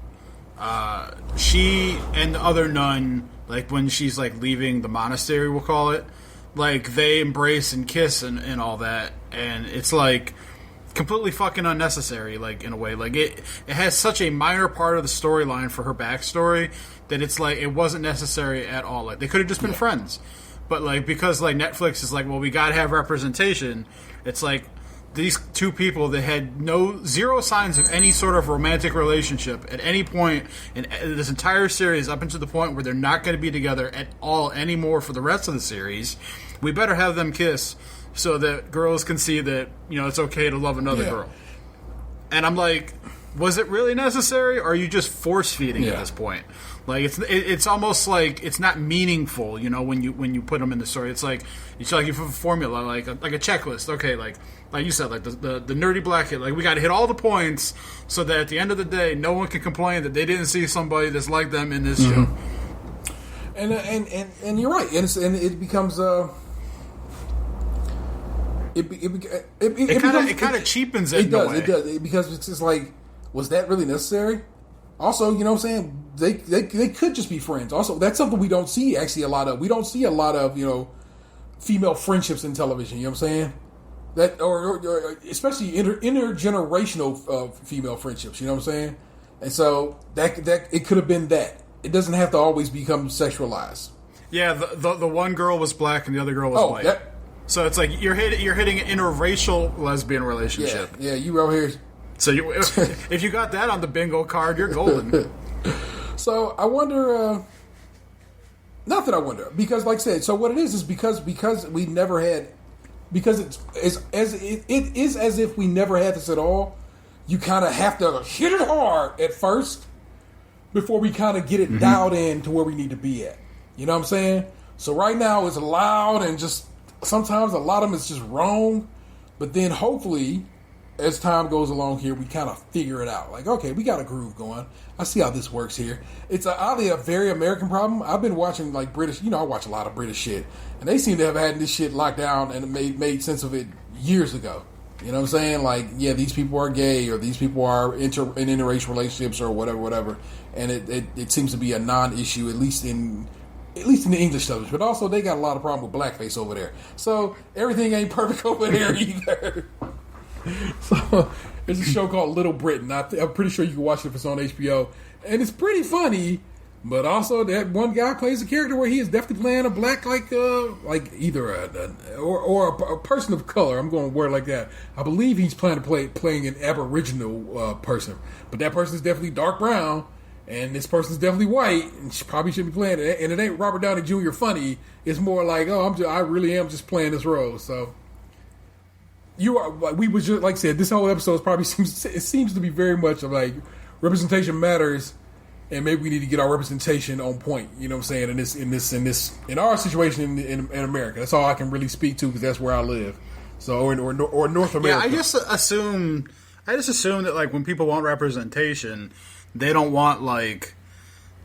She and the other nun, like when she's like leaving the monastery, we'll call it, like they embrace and kiss and all that, and it's like completely fucking unnecessary, like in a way. Like it has such a minor part of the storyline for her backstory that it's like it wasn't necessary at all. Like they could have just been friends, but like because like Netflix is like, well, we gotta have representation. It's like these two people that had zero signs of any sort of romantic relationship at any point in this entire series, up until the point where they're not going to be together at all anymore for the rest of the series. We better have them kiss so that girls can see that, you know, it's okay to love another girl. And I'm like, was it really necessary, or are you just force feeding at this point? Like it's almost like it's not meaningful, you know, when you put them in the story. It's like you have a formula, like a checklist. Okay, like you said, like the nerdy black kid. Like we got to hit all the points so that at the end of the day, no one can complain that they didn't see somebody that's like them in this show. And you're right, and it becomes it kind of cheapens it. It does because it's just like, was that really necessary? Also, you know what I'm saying? They could just be friends. Also, that's something we don't see actually a lot of. We don't see a lot of, you know, female friendships in television. You know what I'm saying? That or especially intergenerational female friendships. You know what I'm saying? And so that it could have been that. It doesn't have to always become sexualized. Yeah, the one girl was black and the other girl was white. So it's like you're hitting an interracial lesbian relationship. Yeah, you over here. So if you got that on the bingo card, you're golden. So I wonder. Not that I wonder, because like I said, so what it is because we never had, because it is as if we never had this at all. You kind of have to hit it hard at first before we kind of get it dialed in to where we need to be at. You know what I'm saying? So right now it's loud and just sometimes a lot of them is just wrong, but then hopefully, as time goes along here, we kind of figure it out. Like, okay, we got a groove going. I see how this works here. It's oddly a very American problem. I've been watching like British, you know, I watch a lot of British shit, and they seem to have had this shit locked down and made sense of it years ago. You know what I'm saying? Like, yeah, these people are gay, or these people are in interracial relationships, or whatever. And it seems to be a non-issue, at least in the English stuff. But also, they got a lot of problem with blackface over there. So everything ain't perfect over there either. So there's a show called Little Britain. I'm pretty sure you can watch it if it's on HBO, and it's pretty funny. But also, that one guy plays a character where he is definitely playing a black, like either a person of color. I'm going to word like that. I believe he's playing an Aboriginal person, but that person is definitely dark brown, and this person is definitely white, and she probably shouldn't be playing it. And it ain't Robert Downey Jr. funny. It's more like, I really am just playing this role. So. We was just like I said. This whole episode probably seems to be very much of like representation matters, and maybe we need to get our representation on point. You know what I'm saying? In our situation in America, that's all I can really speak to because that's where I live. So or North America. Yeah, I just assume that like when people want representation, they don't want like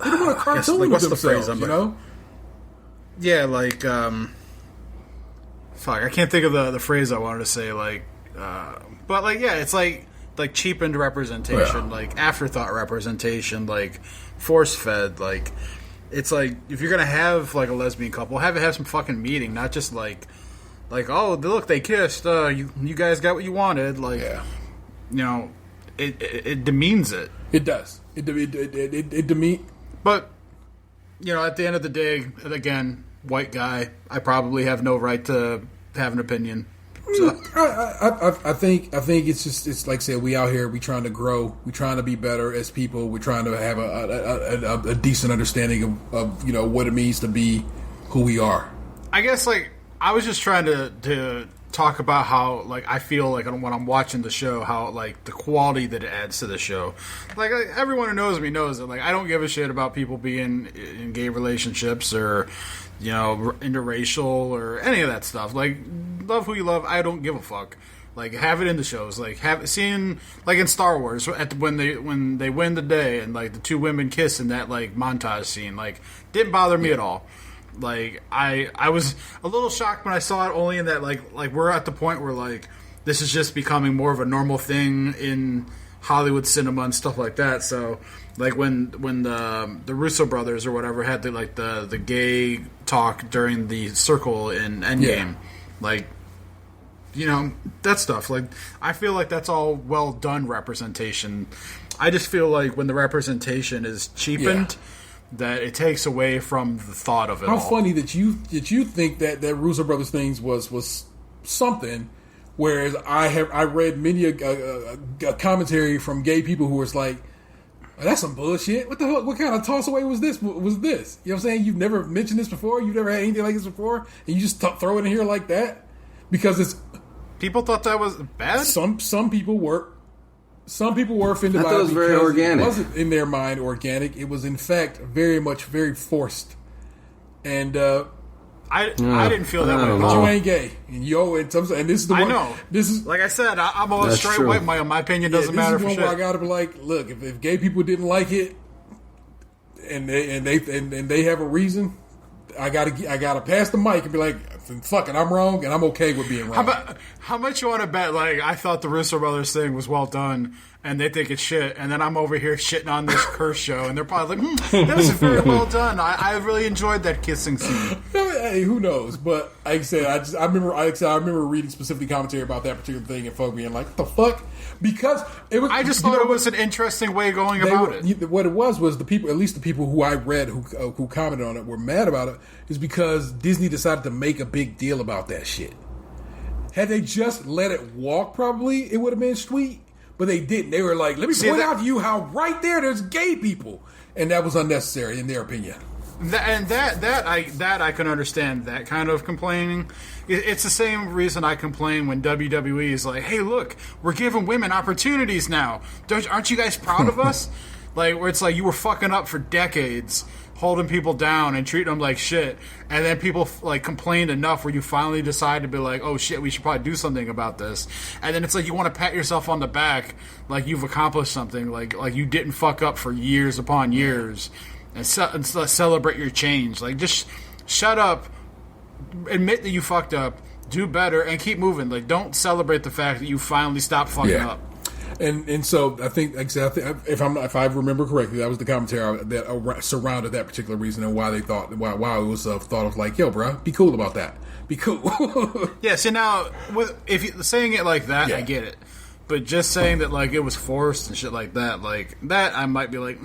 they don't want a cartoon with what's themselves, the phrase? You know? Yeah, like. Fuck, I can't think of the phrase I wanted to say, like, but, like, yeah, it's, like cheapened representation, like, afterthought representation, like, force-fed, like, it's, like, if you're gonna have, like, a lesbian couple, have it have some fucking meaning, not just, like, oh, look, they kissed, you guys got what you wanted, like, you know, it demeans it. It does. It demeans. But, you know, at the end of the day, again, white guy, I probably have no right to have an opinion. So. I think it's like I said, we out here, we trying to grow, we trying to be better as people, we're trying to have a decent understanding of you know what it means to be who we are. I guess like I was just trying to talk about how like I feel like when I'm watching the show, how like the quality that it adds to the show. Like everyone who knows me knows that like I don't give a shit about people being in gay relationships or, you know, interracial or any of that stuff. Like, love who you love. I don't give a fuck. Like, have it in the shows. Like, seeing like in Star Wars when they win the day and like the two women kiss in that like montage scene. Like, didn't bother me at all. Like, I was a little shocked when I saw it, only in that like we're at the point where like this is just becoming more of a normal thing in Hollywood cinema and stuff like that. So like when the Russo brothers or whatever had the gay talk during the circle in Endgame, like, you know, that stuff, like I feel like that's all well done representation. I just feel like when the representation is cheapened, that it takes away from the thought of it. How funny that you think that Russo brothers things was something Whereas I read many a commentary from gay people who was like, oh, that's some bullshit. What the hell? What kind of toss away was this? You know what I'm saying? You've never mentioned this before. You've never had anything like this before, and you just throw it in here like that because it's. People thought that was bad. Some people were. Some people were offended I by thought it it was very because organic. It wasn't in their mind organic. It was in fact very forced. And I didn't feel that way at but all. you ain't gay, and and this is the one. I know. This is Like I said, I'm a That's straight true. white male. My opinion doesn't matter for this is one shit. where I gotta be like, look, if gay people didn't like it, and they have a reason, I gotta pass the mic and be like, fuck it, I'm wrong, and I'm okay with being wrong. How much you want to bet? Like, I thought the Russo brothers thing was well done, and they think it's shit, and then I'm over here shitting on this curse show, and they're probably like, that was very well done. I really enjoyed that kissing scene. Hey, who knows? But like I said, I remember reading specifically commentary about that particular thing and folk being like, "What the fuck?" Because it was. I just thought it was an interesting way going about it. What it was the people, at least the people who I read who commented on it, were mad about it. Is because Disney decided to make a big deal about that shit. Had they just let it walk, probably it would have been sweet. But they didn't. They were like, "Let me point out to you how right there's gay people," and that was unnecessary in their opinion. That I can understand that kind of complaining. It's the same reason I complain when WWE is like, "Hey, look, we're giving women opportunities now. Aren't you guys proud of us?" Like, where it's like you were fucking up for decades, holding people down and treating them like shit, and then people like complained enough where you finally decide to be like, "Oh shit, we should probably do something about this." And then it's like you want to pat yourself on the back, like you've accomplished something, like you didn't fuck up for years upon years. And celebrate your change. Like, just shut up, admit that you fucked up, do better, and keep moving. Like, don't celebrate the fact that you finally stopped fucking up. And so I think, like I said, if I remember correctly, that was the commentary that surrounded that particular reason and why they thought why it was thought of like, yo, bro, be cool about that, be cool. Yeah. So now, if you saying it like that, I get it, but just saying that like it was forced and shit like that, I might be like,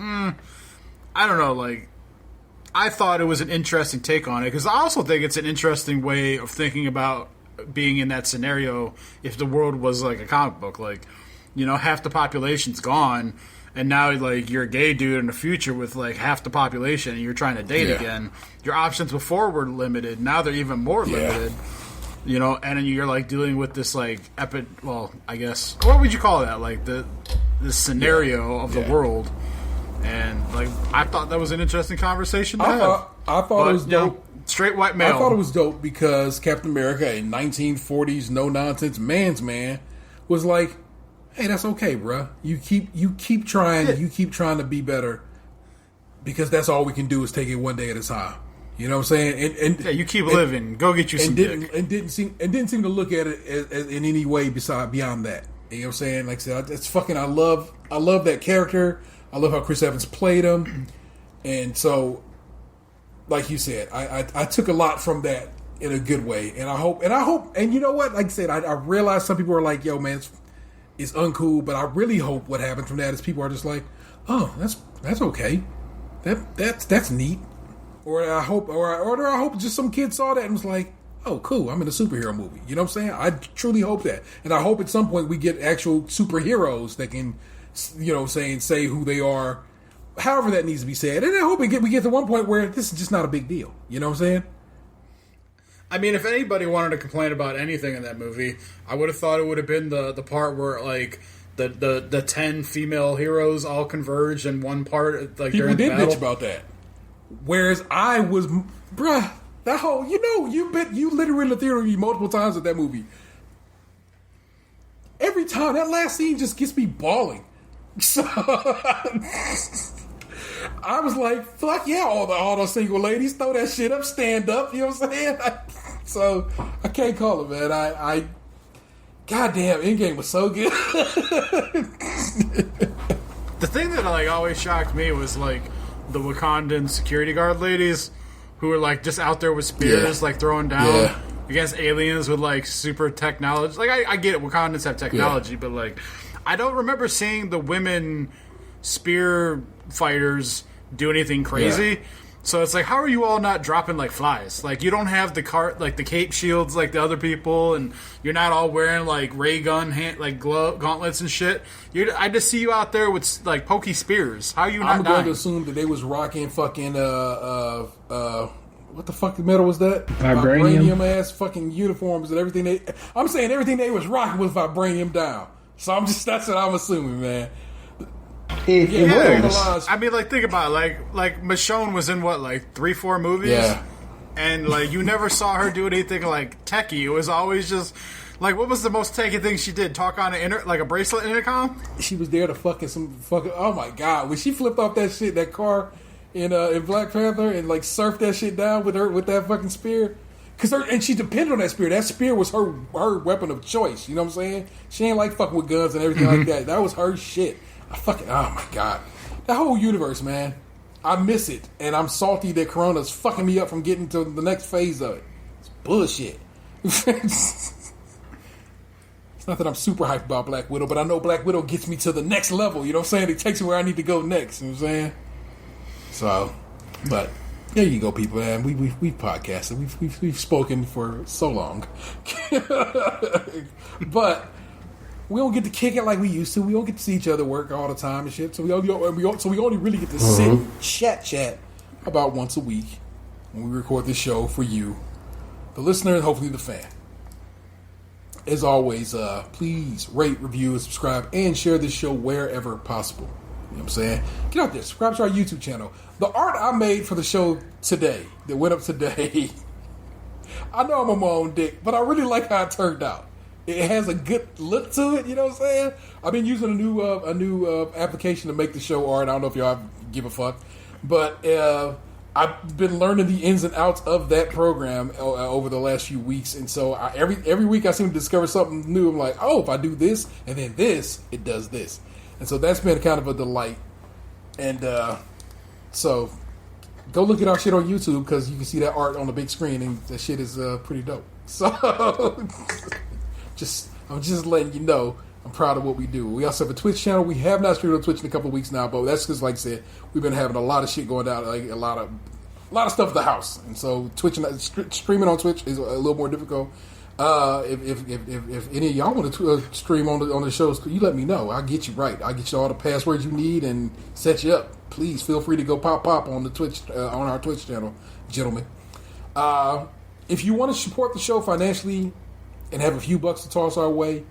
I don't know, like, I thought it was an interesting take on it, because I also think it's an interesting way of thinking about being in that scenario if the world was, like, a comic book. Like, you know, half the population's gone, and now, like, you're a gay dude in the future with, like, half the population, and you're trying to date again. Your options before were limited. Now they're even more limited. You know, and then you're, like, dealing with this, like, well, I guess, what would you call that? Like, the scenario of the world. And like, I thought that was an interesting conversation to have. I thought it was dope. You know, straight white male. I thought it was dope because Captain America, a 1940s no nonsense man's man, was like, "Hey, that's okay, bro. You keep trying. You keep trying to be better, because that's all we can do is take it one day at a time." You know what I'm saying? And you keep living. Go get you some dick. And didn't seem to look at it as in any way beyond that. You know what I'm saying? Like I said, it's fucking. I love that character. I love how Chris Evans played him, and so, like you said, I took a lot from that in a good way, and I hope, and you know what? Like I said, I realize some people are like, "Yo, man, it's uncool," but I really hope what happens from that is people are just like, "Oh, that's okay, that's neat," or I hope just some kid saw that and was like, "Oh, cool, I'm in a superhero movie." You know what I'm saying? I truly hope that, and I hope at some point we get actual superheroes that can, you know, say who they are, however that needs to be said. And I hope we get to one point where this is just not a big deal. You know what I'm saying? I mean, if anybody wanted to complain about anything in that movie, I would have thought it would have been the part where like the 10 female heroes all converge in one part. Like people during the did battle. bitch about that. Whereas I was, bruh, that whole, you know, you literally in the theater with me multiple times at that movie. Every time that last scene just gets me bawling. So I was like, fuck yeah, all those single ladies, throw that shit up, stand up, you know what I'm saying? So I can't call it, man. I goddamn, Endgame was so good. The thing that like always shocked me was like the Wakandan security guard ladies who were like just out there with spears, like throwing down against aliens with like super technology. Like I get it, Wakandans have technology, but like I don't remember seeing the women spear fighters do anything crazy. So it's like, how are you all not dropping like flies? Like, you don't have the the cape shields like the other people, and you're not all wearing like ray gun gauntlets and shit. I just see you out there with like pokey spears. How are you not I'm going dying? to assume that they was rocking fucking what the fuck metal was that? Vibranium ass fucking uniforms and everything. I'm saying everything they was rocking was vibranium down. So that's what I'm assuming, man. It was. I mean, like, think about it. Like Michonne was in what, like 3-4 movies? Yeah. And like you never saw her do anything like techie. It was always just like, what was the most techie thing she did? Talk on like a bracelet intercom? She was there to oh my god, when she flipped off that car in Black Panther and like surfed that shit down with that fucking spear. And she depended on that spear. That spear was her weapon of choice. You know what I'm saying? She ain't like fucking with guns and everything like that. That was her shit. Oh my god. That whole universe, man. I miss it. And I'm salty that Corona's fucking me up from getting to the next phase of it. It's bullshit. It's not that I'm super hyped about Black Widow, but I know Black Widow gets me to the next level. You know what I'm saying? It takes me where I need to go next. You know what I'm saying? So, but there you go, people. Man, we've podcasted. We've spoken for so long, but we don't get to kick it like we used to. We don't get to see each other work all the time and shit. So we only really get to sit and chat about once a week when we record this show for you, the listener, and hopefully the fan. As always, please rate, review, and subscribe, and share this show wherever possible. You know what I'm saying? Get out there. Subscribe to our YouTube channel. The art I made for the show today, that went up today, I know I'm on my own dick, but I really like how it turned out. It has a good look to it, you know what I'm saying? I've been using a new application to make the show art. I don't know if y'all give a fuck. But I've been learning the ins and outs of that program over the last few weeks. And so every week I seem to discover something new. I'm like, oh, if I do this and then this, it does this. And so that's been kind of a delight. And so go look at our shit on YouTube because you can see that art on the big screen. And that shit is pretty dope. So I'm just letting you know I'm proud of what we do. We also have a Twitch channel. We have not streamed on Twitch in a couple of weeks now, but that's because, like I said, we've been having a lot of shit going down, like a lot of stuff at the house, and so streaming on Twitch is a little more difficult. If any of y'all want to stream on the shows, you let me know. I'll get you right. I'll get you all the passwords you need and set you up. Please feel free to go pop on the Twitch on our Twitch channel, gentlemen. If you want to support the show financially and have a few bucks to toss our way,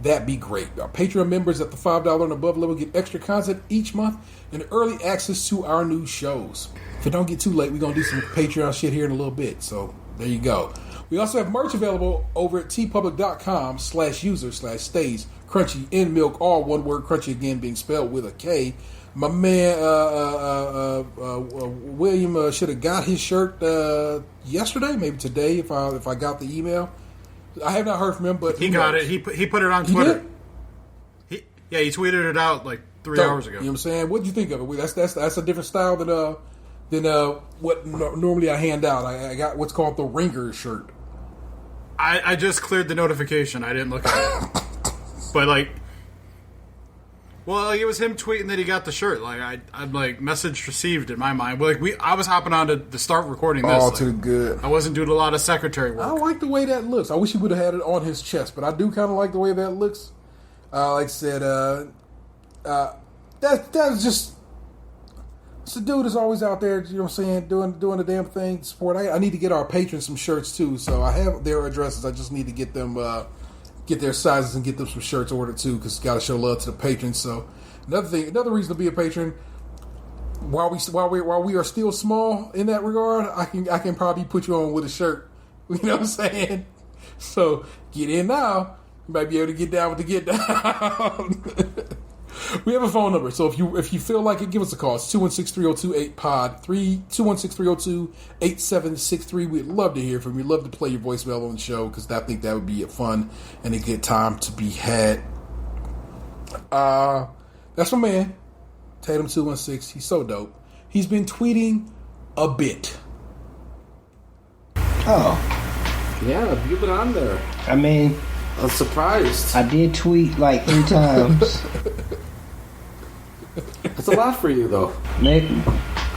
that'd be great. Our Patreon members at the $5 and above level get extra content each month and early access to our new shows. If it don't get too late, we're going to do some Patreon shit here in a little bit. So there you go. We also have merch available over at tpublic.com/user/stays Krunchy in milk, all one word, Krunchy again being spelled with a K. My man William should have got his shirt yesterday, maybe today if I got the email. I have not heard from him, but he got it. He put it on Twitter. He tweeted it out like 3 hours ago. You know what I'm saying? What do you think of it? That's a different style than what normally I hand out. I got what's called the Ringer shirt. I just cleared the notification. I didn't look at it, but like, well, it was him tweeting that he got the shirt. Like I'm like message received in my mind. Like I was hopping on to start recording this. Oh, like, too good. I wasn't doing a lot of secretary work. I like the way that looks. I wish he would have had it on his chest, but I do kind of like the way that looks. Like I said, that's just. So dude is always out there, you know what I'm saying, doing the damn thing, support. I need to get our patrons some shirts too, so I have their addresses. I just need to get them, get their sizes and get them some shirts ordered too, because got to show love to the patrons. So another reason to be a patron, while we are still small in that regard, I can probably put you on with a shirt. You know what I'm saying? So get in now. You might be able to get down with the get down. We have a phone number, so if you feel like it, give us a call. It's 216-302-8-POD, 216-302-8763. We'd love to hear from you. We'd love to play your voicemail on the show, because I think that would be a fun and a good time to be had. That's my man, Tatum216. He's so dope. He's been tweeting a bit. Oh. Yeah, you've been on there. I mean, I'm surprised. I did tweet like 3 times. That's a lot for you, though. Maybe.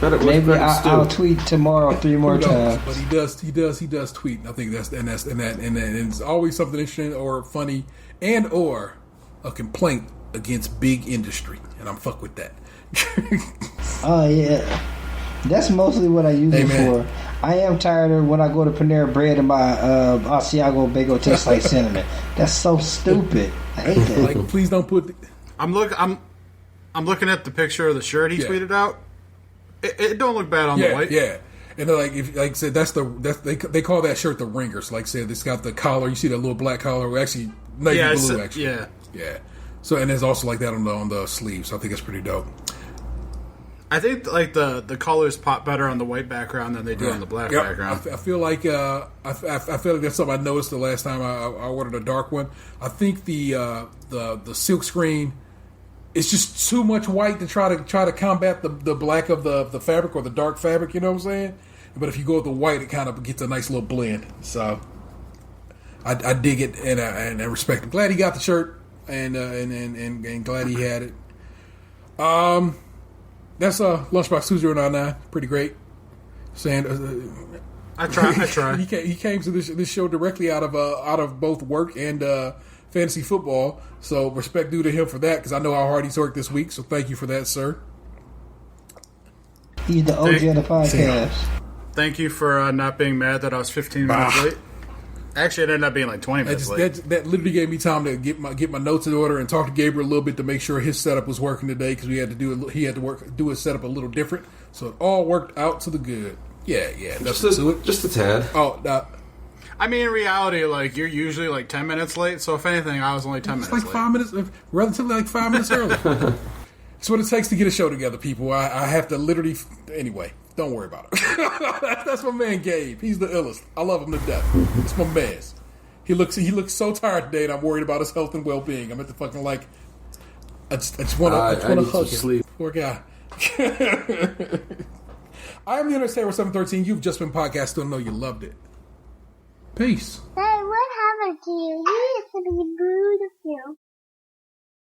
Maybe I'll tweet tomorrow 3 more times. But he does tweet. And I think and it's always something interesting or funny or a complaint against big industry, and I'm fuck with that. Oh yeah, that's mostly what I use it for. I am tired of when I go to Panera Bread and my Asiago bagel tastes like cinnamon. That's so stupid. I hate that. Like, please don't put. I'm looking at the picture of the shirt he tweeted out. It don't look bad on the white. Yeah, and like I said, they call that shirt the ringer. So like I said, it's got the collar. You see that little black collar? Actually, navy blue. Actually, yeah. So and there's also like that on the sleeves. So I think it's pretty dope. I think like the colors pop better on the white background than they do on the black background. I feel like I feel like that's something I noticed the last time I ordered a dark one. I think the silk screen. It's just too much white to try to combat the black of the fabric or the dark fabric. You know what I'm saying? But if you go with the white, it kind of gets a nice little blend. So I dig it and I respect it. Glad he got the shirt and glad he had it. That's Lunchbox 2099. Pretty great. Saying I try. He came to this show directly out of both work and fantasy football. So respect due to him for that, because I know how hard he's worked this week. So thank you for that, sir. He's the OG of the podcast. Thank you for not being mad that I was 15 minutes late. Actually, it ended up being like 20 minutes late. That literally gave me time to get my notes in order and talk to Gabriel a little bit to make sure his setup was working today, because he had to do his setup a little different. So it all worked out to the good. Yeah. Just a tad. Oh, I mean, in reality, like, you're usually like 10 minutes late. So if anything, I was only 10 minutes late. 5 minutes, relatively like 5 minutes early. It's what it takes to get a show together, people. I have to literally. Anyway, don't worry about it. That's my man Gabe. He's the illest. I love him to death. It's my man. He looks so tired today, and I'm worried about his health and well being. I'm at the fucking like. I just want to hug him. Sleep. Poor guy. I am the Understander 713. You've just been podcasting. I know you loved it. Peace. Hey, what happened to you? You used to be beautiful.